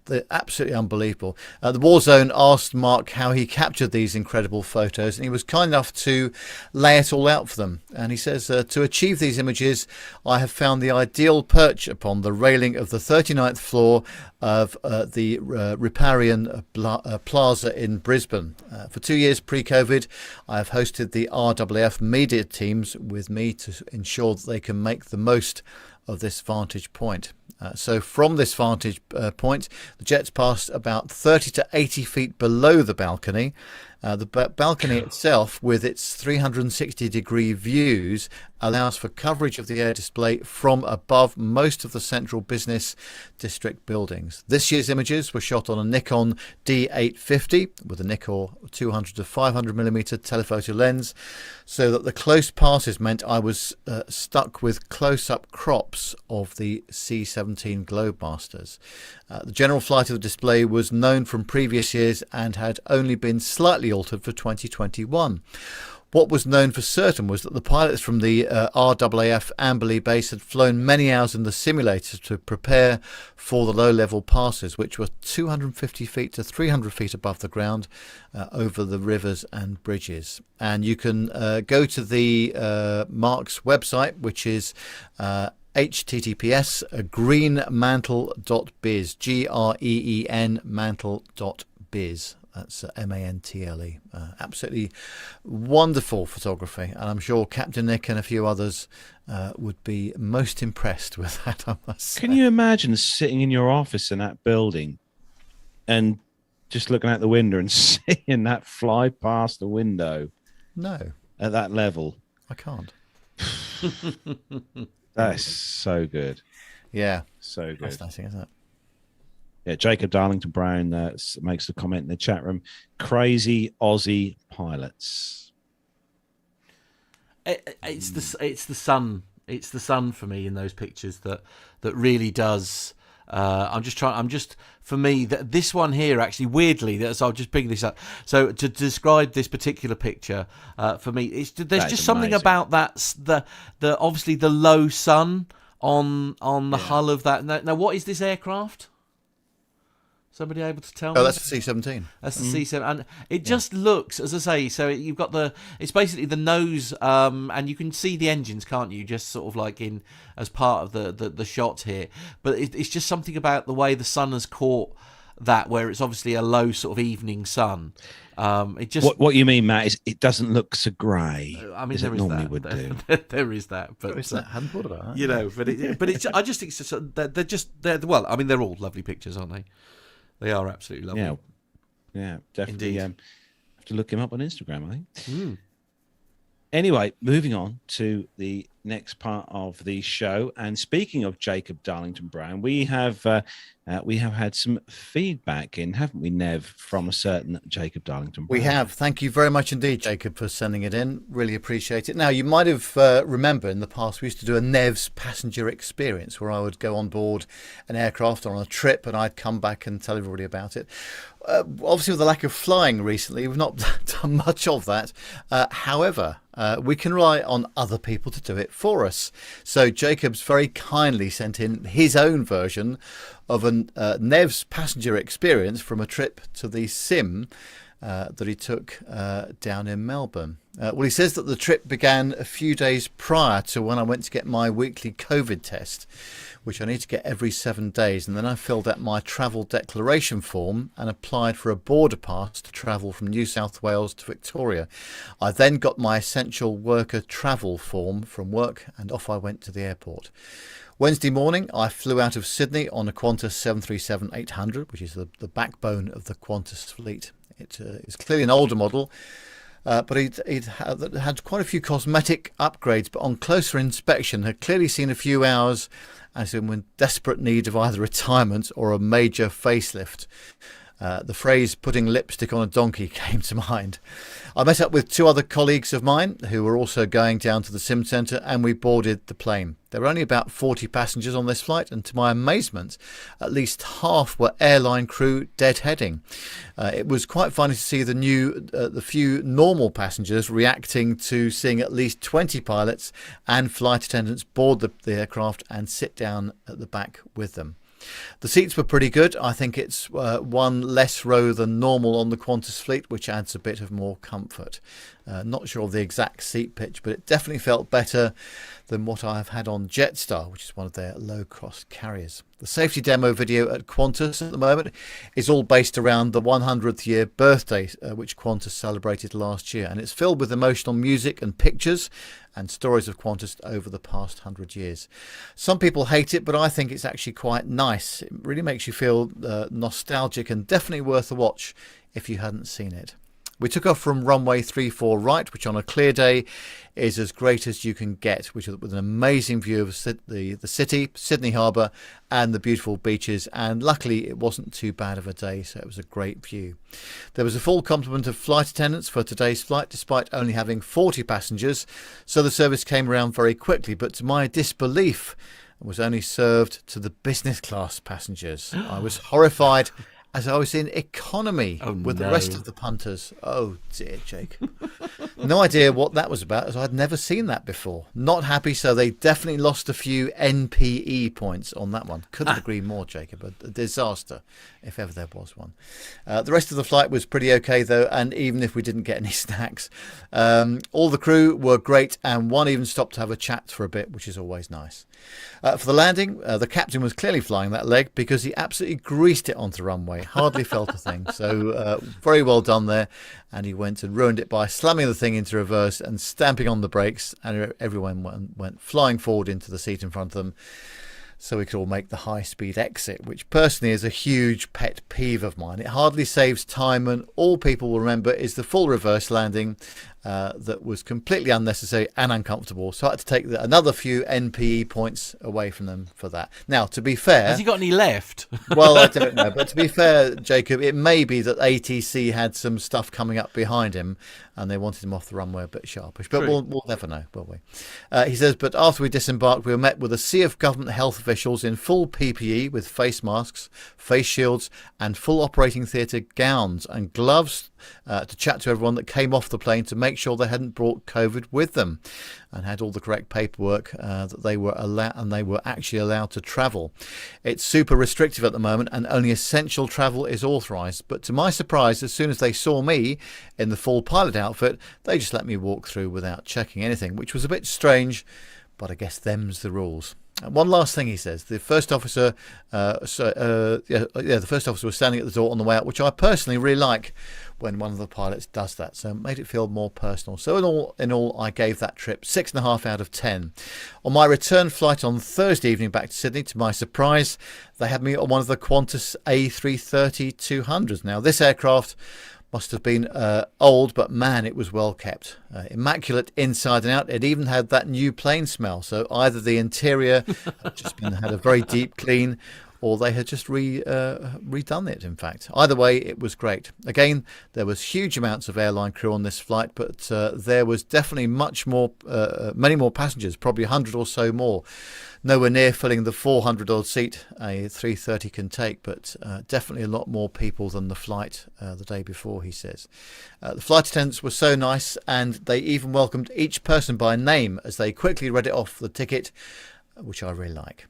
They're absolutely unbelievable. The Warzone asked Mark how he captured these incredible photos, and he was kind enough to lay it all out for them. And he says, to achieve these images, I have found the ideal perch upon the railing of the 39th floor of the Riparian Plaza in Brisbane. For 2 years pre-COVID, I have hosted the RAAF media teams with me to ensure that they can make the most of this vantage point. So from this vantage point, the jets passed about 30 to 80 feet below the balcony. The balcony itself, with its 360-degree views, allows for coverage of the air display from above most of the central business district buildings. This year's images were shot on a Nikon D850 with a Nikkor 200 to 500mm telephoto lens, so that the close passes meant I was stuck with close-up crops of the C-17 Globemasters. The general flight of the display was known from previous years and had only been slightly altered for 2021. What was known for certain was that the pilots from the RAAF Amberley base had flown many hours in the simulator to prepare for the low-level passes, which were 250 feet to 300 feet above the ground over the rivers and bridges. And you can go to the Marks website, which is https greenmantle.biz, green mantle.biz. That's mantle. Absolutely wonderful photography, and I'm sure Captain Nick and a few others would be most impressed with that, I must say. Can you imagine sitting in your office in that building and just looking out the window and seeing that fly past the window? No. At that level. I can't. That is so good. Yeah. So good. Fascinating, isn't it? Yeah, Jacob Darlington Brown makes the comment in the chat room. Crazy Aussie pilots. It's the sun. It's the sun for me in those pictures that really does. For me, this one here actually weirdly. So I'll just pick this up. So to describe this particular picture, for me, there's just something about that. The obviously the low sun on the hull of that. Now, what is this aircraft? Somebody able to tell me? Oh, that's the C-17. That's the C-17, and it just looks, as I say. So you've got it's basically the nose, and you can see the engines, can't you? Just sort of like in as part of the shot here. But it's just something about the way the sun has caught that, where it's obviously a low sort of evening sun. It just what you mean, Matt, is it doesn't look so grey. I mean, as it normally would do. There is that, but I hadn't thought about that. You know, but it's. I just think it's just, they're well. I mean, they're all lovely pictures, aren't they? They are absolutely lovely. Yeah, definitely. Indeed. Have to look him up on Instagram, I think. Mm. Anyway, moving on to the next part of the show. And speaking of Jacob Darlington Brown, we have had some feedback in, haven't we, Nev, from a certain Jacob Darlington Brown? We have. Thank you very much indeed, Jacob, for sending it in. Really appreciate it. Now, you might have remember in the past we used to do a Nev's passenger experience where I would go on board an aircraft on a trip and I'd come back and tell everybody about it. Obviously, with the lack of flying recently, we've not done much of that. However, we can rely on other people to do it for us. So Jacob's very kindly sent in his own version of a Nev's passenger experience from a trip to the Sim that he took down in Melbourne. Well, he says that the trip began a few days prior to when I went to get my weekly COVID test, which I need to get every 7 days. And then I filled out my travel declaration form and applied for a border pass to travel from New South Wales to Victoria. I then got my essential worker travel form from work and off I went to the airport. Wednesday morning, I flew out of Sydney on a Qantas 737-800, which is the backbone of the Qantas fleet. It is clearly an older model, but he'd had quite a few cosmetic upgrades, but on closer inspection had clearly seen a few hours as in desperate need of either retirement or a major facelift. The phrase putting lipstick on a donkey came to mind. I met up with two other colleagues of mine who were also going down to the Sim Centre and we boarded the plane. There were only about 40 passengers on this flight and to my amazement, at least half were airline crew deadheading. It was quite funny to see the few normal passengers reacting to seeing at least 20 pilots and flight attendants board the aircraft and sit down at the back with them. The seats were pretty good. I think it's one less row than normal on the Qantas fleet, which adds a bit of more comfort. Not sure of the exact seat pitch, but it definitely felt better than what I've had on Jetstar, which is one of their low-cost carriers. The safety demo video at Qantas at the moment is all based around the 100th year birthday, which Qantas celebrated last year, and it's filled with emotional music and pictures and stories of Qantas over the past 100 years. Some people hate it, but I think it's actually quite nice. It really makes you feel nostalgic and definitely worth a watch if you hadn't seen it. We took off from runway 34 right, which on a clear day is as great as you can get, which with an amazing view of the city, Sydney Harbour, and the beautiful beaches. And luckily, it wasn't too bad of a day, so it was a great view. There was a full complement of flight attendants for today's flight, despite only having 40 passengers, so the service came around very quickly. But to my disbelief, it was only served to the business class passengers. I was horrified as I was in economy with the rest of the punters. Oh dear, Jacob. No idea what that was about, as I'd never seen that before. Not happy, so they definitely lost a few NPE points on that one. Couldn't agree more, Jacob. A disaster, if ever there was one. The rest of the flight was pretty okay, though, and even if we didn't get any snacks, all the crew were great, and one even stopped to have a chat for a bit, which is always nice. For the landing, the captain was clearly flying that leg because he absolutely greased it onto the runway. Hardly felt a thing. So very well done there. And he went and ruined it by slamming the thing into reverse and stamping on the brakes. And everyone went flying forward into the seat in front of them, so we could all make the high-speed exit, which personally is a huge pet peeve of mine. It hardly saves time, and all people will remember is the full reverse landing that was completely unnecessary and uncomfortable. So I had to take another few NPE points away from them for that. Now, to be fair... Has he got any left? Well, I don't know. But to be fair, Jacob, it may be that ATC had some stuff coming up behind him and they wanted him off the runway a bit sharpish. But we'll never know, will we? He says, but after we disembarked, we were met with a sea of government health officials in full PPE with face masks, face shields and full operating theatre gowns and gloves to chat to everyone that came off the plane to make sure they hadn't brought COVID with them, and had all the correct paperwork that they were allowed, and they were actually allowed to travel. It's super restrictive at the moment, and only essential travel is authorised. But to my surprise, as soon as they saw me in the full pilot outfit, they just let me walk through without checking anything, which was a bit strange, but I guess them's the rules. One last thing he says: the first officer, the first officer was standing at the door on the way out, which I personally really like when one of the pilots does that. So it made it feel more personal. So in all, I gave that trip 6.5 out of 10. On my return flight on Thursday evening back to Sydney, to my surprise, they had me on one of the Qantas A330-200s. Now this aircraft must have been old, but man, it was well kept. Immaculate inside and out. It even had that new plane smell. So either the interior had a very deep clean, or they had just redone it, in fact. Either way, it was great. Again, there was huge amounts of airline crew on this flight, but there was definitely many more passengers, probably 100 or so more. Nowhere near filling the 400-odd seat a 330 can take, but definitely a lot more people than the flight the day before, he says. The flight attendants were so nice, and they even welcomed each person by name as they quickly read it off the ticket, which I really like.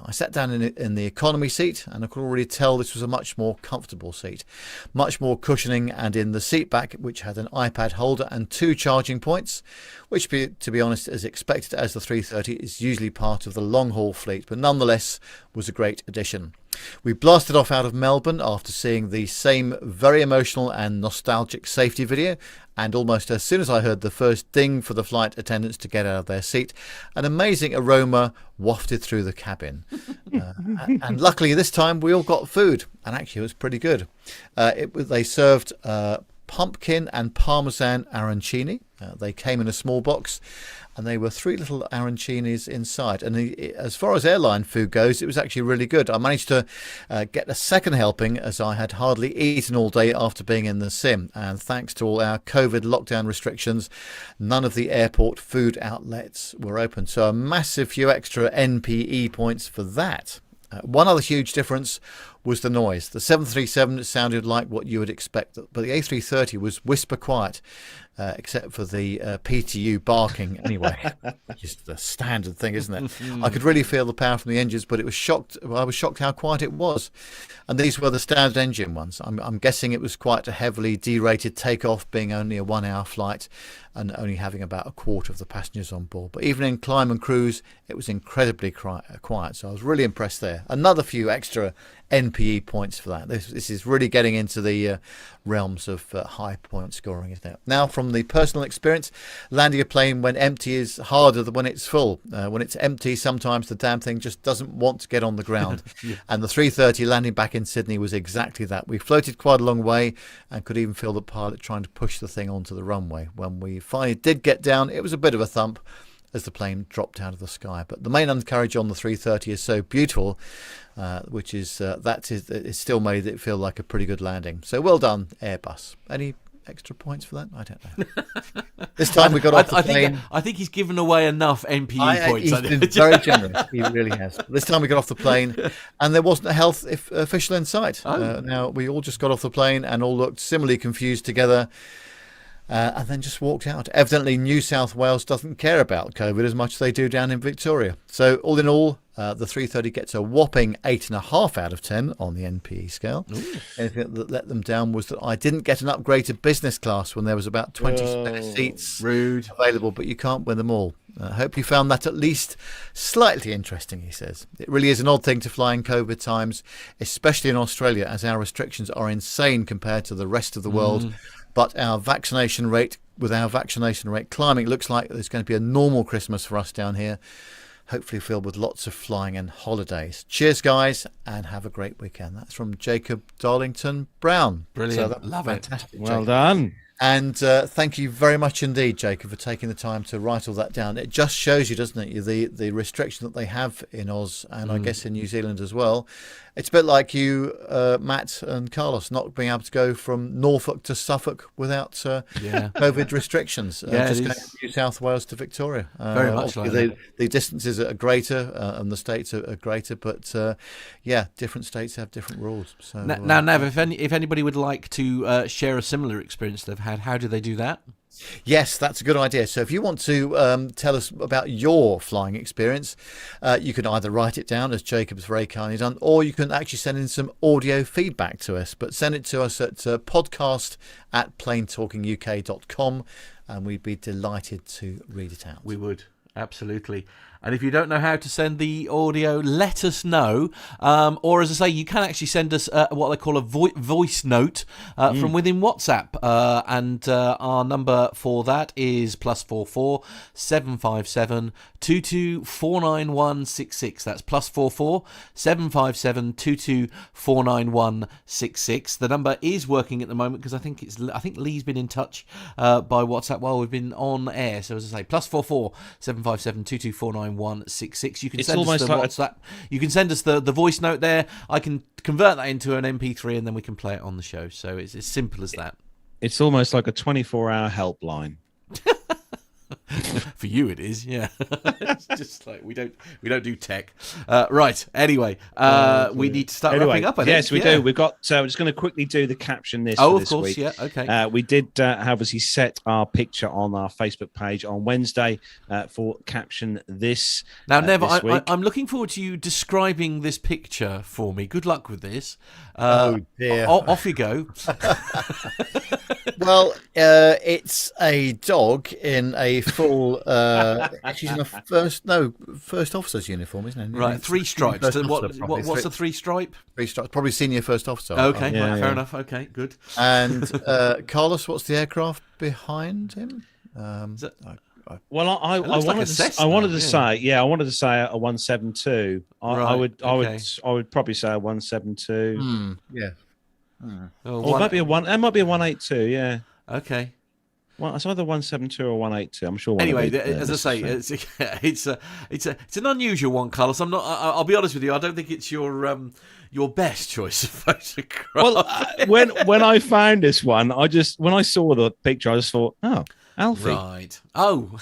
I sat down in the economy seat, and I could already tell this was a much more comfortable seat. Much more cushioning, and in the seat back, which had an iPad holder and 2 charging points, which, to be honest, as expected, as the 330 is usually part of the long-haul fleet, but nonetheless was a great addition. We blasted off out of Melbourne after seeing the same very emotional and nostalgic safety video, and almost as soon as I heard the first ding for the flight attendants to get out of their seat, an amazing aroma wafted through the cabin. And luckily this time we all got food, and actually it was pretty good. They served pumpkin and parmesan arancini. They came in a small box, and they were 3 little arancinis inside. And as far as airline food goes, it was actually really good. I managed to get a second helping, as I had hardly eaten all day after being in the sim. And thanks to all our COVID lockdown restrictions, none of the airport food outlets were open. So a massive few extra NPE points for that. One other huge difference was the noise. The 737 sounded like what you would expect, but the A330 was whisper quiet, except for the PTU barking anyway. Just the standard thing, isn't it? I could really feel the power from the engines, but I was shocked how quiet it was. And these were the standard engine ones. I'm guessing it was quite a heavily derated takeoff, being only a 1-hour flight and only having about a quarter of the passengers on board. But even in climb and cruise, it was incredibly quiet. So I was really impressed there. Another few extra NPE points for that. This is really getting into the realms of high point scoring, isn't it? Now, from the personal experience, landing a plane when empty is harder than when it's full. When it's empty, sometimes the damn thing just doesn't want to get on the ground. Yeah. And the 330 landing back in Sydney was exactly that. We floated quite a long way and could even feel the pilot trying to push the thing onto the runway. When we finally did get down, it was a bit of a thump as the plane dropped out of the sky. But the main undercarriage on the 330 is so beautiful, it still made it feel like a pretty good landing. So well done, Airbus. Any extra points for that? I don't know. This time we got off the plane. I think he's given away enough NPE points. He's been very generous. He really has. This time we got off the plane, and there wasn't a health official in sight. Now we all just got off the plane and all looked similarly confused together. And then just walked out. Evidently, New South Wales doesn't care about COVID as much as they do down in Victoria. So, all in all, the 330 gets a whopping 8.5 out of 10 on the NPE scale. Ooh. Anything that let them down was that I didn't get an upgrade to business class when there was about 20 spare seats available, but you can't win them all. I hope you found that at least slightly interesting, he says. It really is an odd thing to fly in COVID times, especially in Australia, as our restrictions are insane compared to the rest of the world. But our vaccination rate climbing, it looks like there's going to be a normal Christmas for us down here, hopefully filled with lots of flying and holidays. Cheers, guys, and have a great weekend. That's from Jacob Darlington Brown. Brilliant. So love it. Well done. And thank you very much indeed, Jacob, for taking the time to write all that down. It just shows you, doesn't it, the restriction that they have in Oz and I guess in New Zealand as well. It's a bit like you, Matt and Carlos, not being able to go from Norfolk to Suffolk without COVID restrictions. Just going from New South Wales to Victoria. Very much like that. The distances are greater and the states are greater, but different states have different rules. So now, Nav, if anybody would like to share a similar experience they've had, how do they do that? Yes, that's a good idea. So if you want to tell us about your flying experience, you can either write it down, as Jacob's very kindly done, or you can actually send in some audio feedback to us. But send it to us at podcast@planetalkinguk.com, and we'd be delighted to read it out. We would, absolutely. And if you don't know how to send the audio, let us know. Or as I say, you can actually send us what they call a voice note from within WhatsApp. And our number for that is +44 757 22 49166. That's +44 757 22 49166. The number is working at the moment because I think Lee's been in touch by WhatsApp while we've been on air. So as I say, +44 757 22 49166. You can send us the WhatsApp. You can send us the voice note there. I can convert that into an MP3 and then we can play it on the show. So it's as simple as that. It's almost like a 24-hour helpline. For you, it is, yeah. It's just like we don't do tech, right? Anyway, we need to start wrapping up. I think. Yes, we do. We've got. We're just going to quickly do the caption this. Oh, for of course, week. Yeah, okay. We did obviously set our picture on our Facebook page on Wednesday for caption this. Now, Nev, I'm looking forward to you describing this picture for me. Good luck with this. Oh dear! Off you go. Well, it's a dog in a full. She's in a first officer's uniform, isn't it? Right, 3 stripes. What's the 3 stripe? 3 stripes, probably senior first officer. Okay, fair enough. Okay, good. And Carlos, what's the aircraft behind him? Well, I wanted to say a 172. I would probably say a 172. Yeah. Or it might be a 182. Yeah. Okay. Well, it's either 172 or 182. I'm sure. Anyway, as I say, it's an unusual one, Carlos. I'll be honest with you. I don't think it's your best choice of photograph. Well, when I found this one, when I saw the picture, I just thought, oh, Alfie. Right. Oh,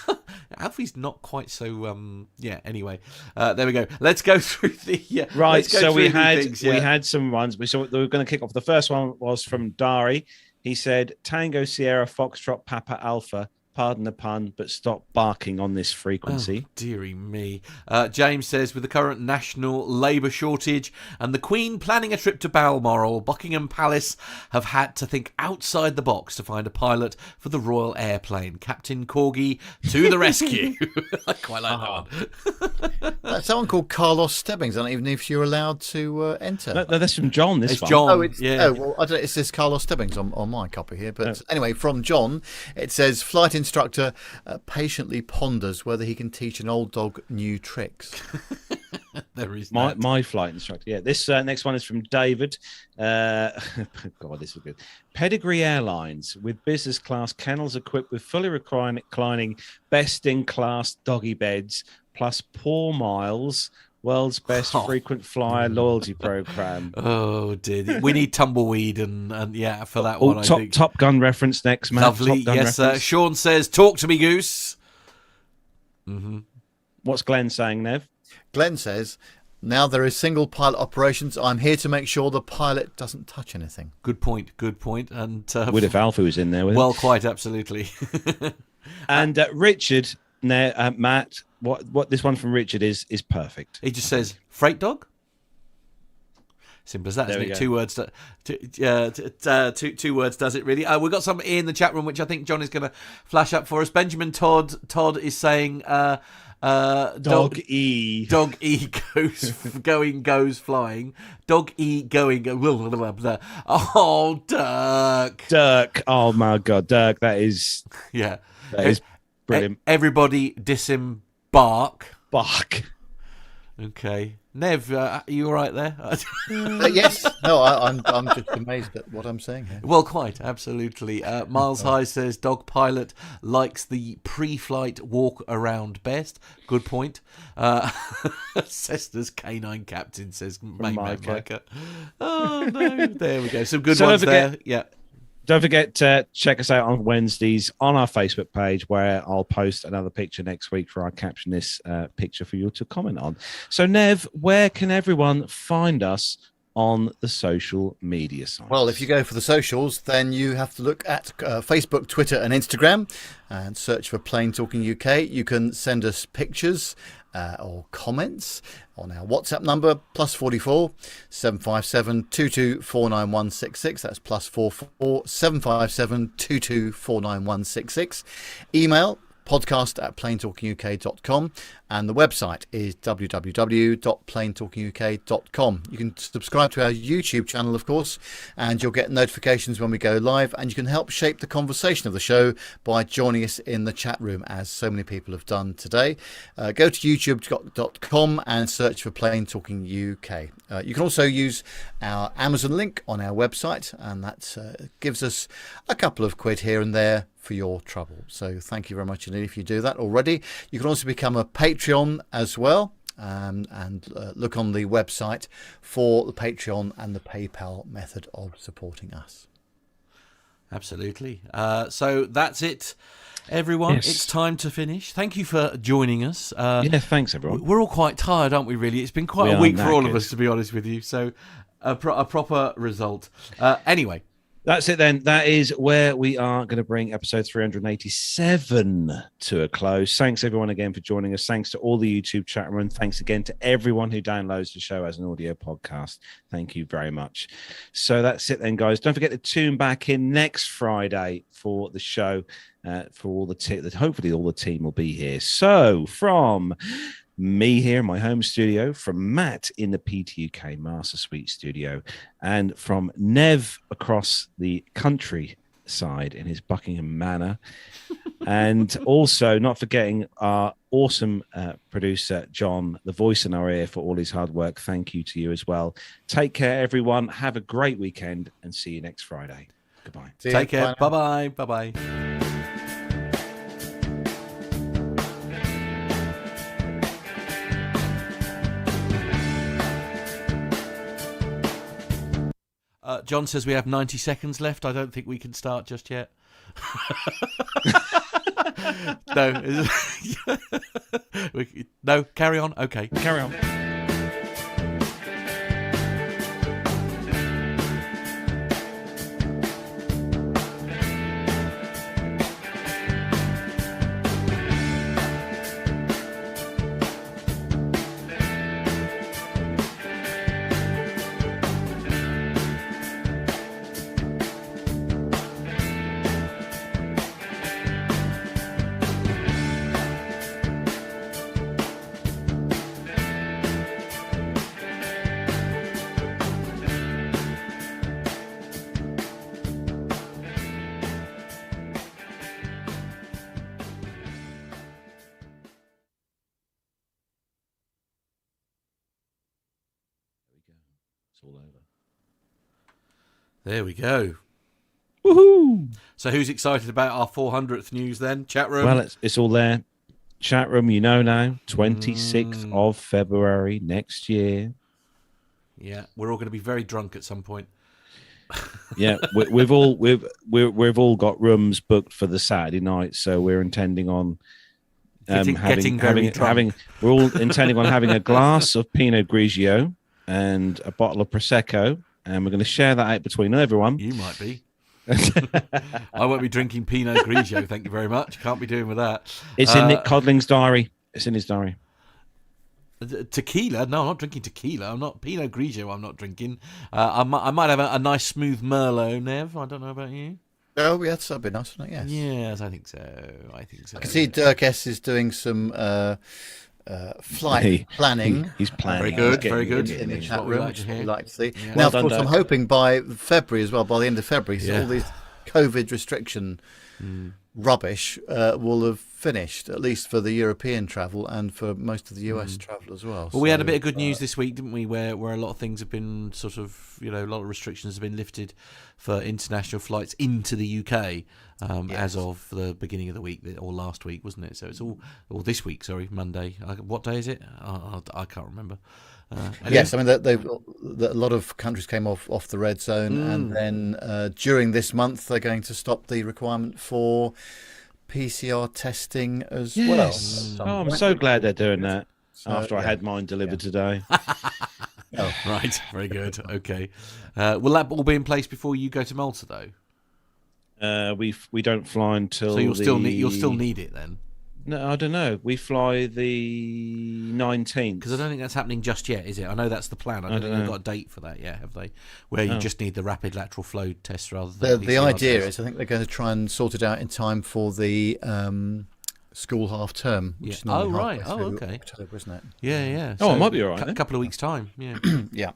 Alfie's not quite so. Yeah. Anyway, there we go. Let's go through the. Right. So we had some ones. We were going to kick off. The first one was from Dari. He said, Tango Sierra Foxtrot Papa Alpha. Pardon the pun, but stop barking on this frequency. Oh, dearie me. James says, with the current national labour shortage and the Queen planning a trip to Balmoral, Buckingham Palace have had to think outside the box to find a pilot for the Royal Airplane. Captain Corgi to the rescue. I quite like that one. Someone called Carlos Stebbings. I don't even know if you're allowed to enter. No, that's from John. It's John. Well, I don't know. It says Carlos Stebbings on my copy here. But anyway, from John, it says, flight instructor patiently ponders whether he can teach an old dog new tricks. There is my flight instructor. Yeah, this next one is from David. God, this is good. Pedigree Airlines with business class kennels equipped with fully reclining, best in class doggy beds, plus poor miles World's best frequent flyer loyalty program. Oh dear, we need tumbleweed and yeah for that Oh, one. I think Top Gun reference next, Matt. lovely. Top Gun Yes, reference. Sean says, "Talk to me, Goose." What's Glenn saying, Nev? Glenn says, now there is single pilot operations. I'm here to make sure the pilot doesn't touch anything. Good point. Good point. And Would if Alpha was in there with him. well, quite absolutely. And Richard, Matt, what this one from Richard is perfect. He just says, "Freight dog." Simple as that, There isn't we it? go. Two words does it really. We've got some in the chat room, which I think John is going to flash up for us. Benjamin Todd is saying, Dog E. Dog E goes flying. Dog E going. Oh, Dirk. Dirk. Oh my God, Dirk. That is Yeah. brilliant. Everybody disembark. Bark. Okay. Nev, are you all right there? Yes. No, I'm just amazed at what I'm saying here. Well, quite, absolutely. Miles High says dog pilot likes the pre-flight walk around best. Good point. Cessna's canine captain says Micah. Oh, no. There we go. Some good ones there. Yeah. Don't forget to check us out on Wednesdays on our Facebook page, where I'll post another picture next week for our Caption This picture for you to comment on. So, Nev, where can everyone find us on the social media sites? Well, if you go for the socials, then you have to look at Facebook, Twitter and Instagram and search for Plain Talking UK. You can send us pictures or comments on our WhatsApp number, +44 757 22 That's +44 757 22 Email podcast@plaintalkinguk.com, and the website is www.plaintalkinguk.com. You can subscribe to our YouTube channel, of course, and you'll get notifications when we go live, and you can help shape the conversation of the show by joining us in the chat room, as so many people have done today. Go to youtube.com and search for Plain Talking UK. You can also use our Amazon link on our website, and that gives us a couple of quid here and there for your trouble. So thank you very much indeed if you do that already. You can also become a Patreon as well, and look on the website for the Patreon and the PayPal method of supporting us. Absolutely. So that's it, everyone. Yes. It's time to finish. Thank you for joining us. Yeah, thanks, everyone. We're all quite tired, aren't we, really? It's been quite We a are week for all of knackered. us, to be honest with you. So a proper result. Anyway. That's it then. That is where we are going to bring episode 387 to a close. Thanks everyone again for joining us. Thanks to all the YouTube chat room. Thanks again to everyone who downloads the show as an audio podcast. Thank you very much. So that's it then, guys. Don't forget to tune back in next Friday for the show. For all the hopefully all the team will be here. So from me here in my home studio, from Matt in the PTUK Master Suite studio, and from Nev across the countryside in his Buckingham Manor, and also not forgetting our awesome producer, John, the voice in our ear for all his hard work. Thank you to you as well. Take care, everyone. Have a great weekend and see you next Friday. Goodbye. Take care. Bye-bye. Bye-bye. John says we have 90 seconds left. I don't think we can start just yet. No. No, carry on. Okay. Carry on. It's all over. There we go. Woohoo! So who's excited about our 400th news then? Chat room? Well, it's all there. Chat room, you know now, 26th of February next year. Yeah, we're all going to be very drunk at some point. Yeah, we've all got rooms booked for the Saturday night, so we're intending on Getting very drunk. we're all intending on having a glass of Pinot Grigio and a bottle of Prosecco, and we're going to share that out between everyone. You might be. I won't be drinking Pinot Grigio, thank you very much. Can't be doing with that. It's in Nick Codling's diary. It's in his diary. Tequila? No, I'm not drinking tequila. I'm not Pinot Grigio. I'm not drinking. I might have a nice smooth Merlot, Nev. I don't know about you. Oh, yes, that'd be nice, wouldn't it? Yes. Yes, I think so. I can see Dirk S is doing some flight planning. He's planning. Very good. In the chat What we room, like to which we hear. like to see. Yeah. Now, Well of done, course, I'm Dirk. hoping by February as well, by the end of February, so Yeah. all these COVID restriction rubbish will have finished, at least for the European travel and for most of the US travel as well. Well, we had a So, bit of good news this week, didn't we? Where a lot of things have been sort of, a lot of restrictions have been lifted for international flights into the UK as of the beginning of the week, or last week, wasn't it? So it's all, or this week, sorry, Monday. What day is it? I can't remember. Anyway. Yes, I mean a lot of countries came off the red zone, and then during this month they're going to stop the requirement for PCR testing as well. Yes. Oh, I'm so glad they're doing that. After I yeah. had mine delivered today. Oh. Right, very good. Okay, will that all be in place before you go to Malta, though? We don't fly until So you'll still need it then, No, I don't know. We fly the 19th. because I don't think that's happening just yet, is it? I know that's the plan. I don't think they've got a date for that yet, have they? Where you just need the rapid lateral flow test rather than The idea is, I think they're going to try and sort it out in time for the school half term, which is normally right. halfway through Okay. October, isn't it? Yeah. Oh, it might be all right A then. couple of weeks' time. Yeah. Yeah.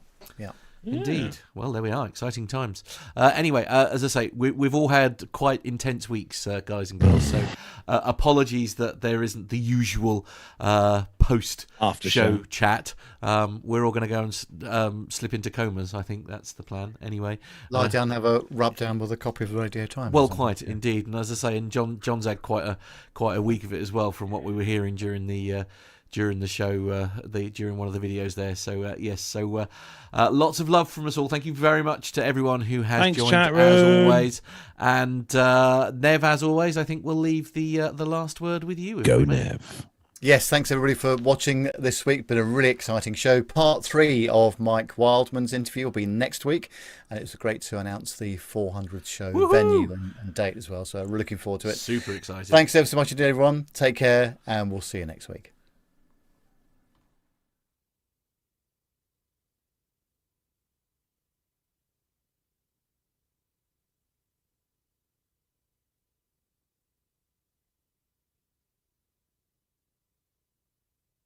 Indeed. Well, there we are. Exciting times. Anyway, as I say, we've all had quite intense weeks, guys and girls. So apologies that there isn't the usual post After show show. chat. We're all going to go and slip into comas. I think that's the plan. Anyway, Lie down, have a rub down with a copy of the Radio Times. well, or something. quite indeed. And as I say, and John's had quite a week of it as well, from what we were hearing during the show, during one of the videos there. So yes, so lots of love from us all. Thank you very much to everyone who has Thanks, joined chat as room. always. And Nev, as always, I think we'll leave the last word with you. if Go we may. Nev. Yes, thanks everybody for watching this week. Been a really exciting show. Part 3 of Mike Wildman's interview will be next week, and it was great to announce the 400th show venue and date as well. So we're looking forward to it. Super excited. Thanks ever so much indeed, everyone. Take care, and we'll see you next week.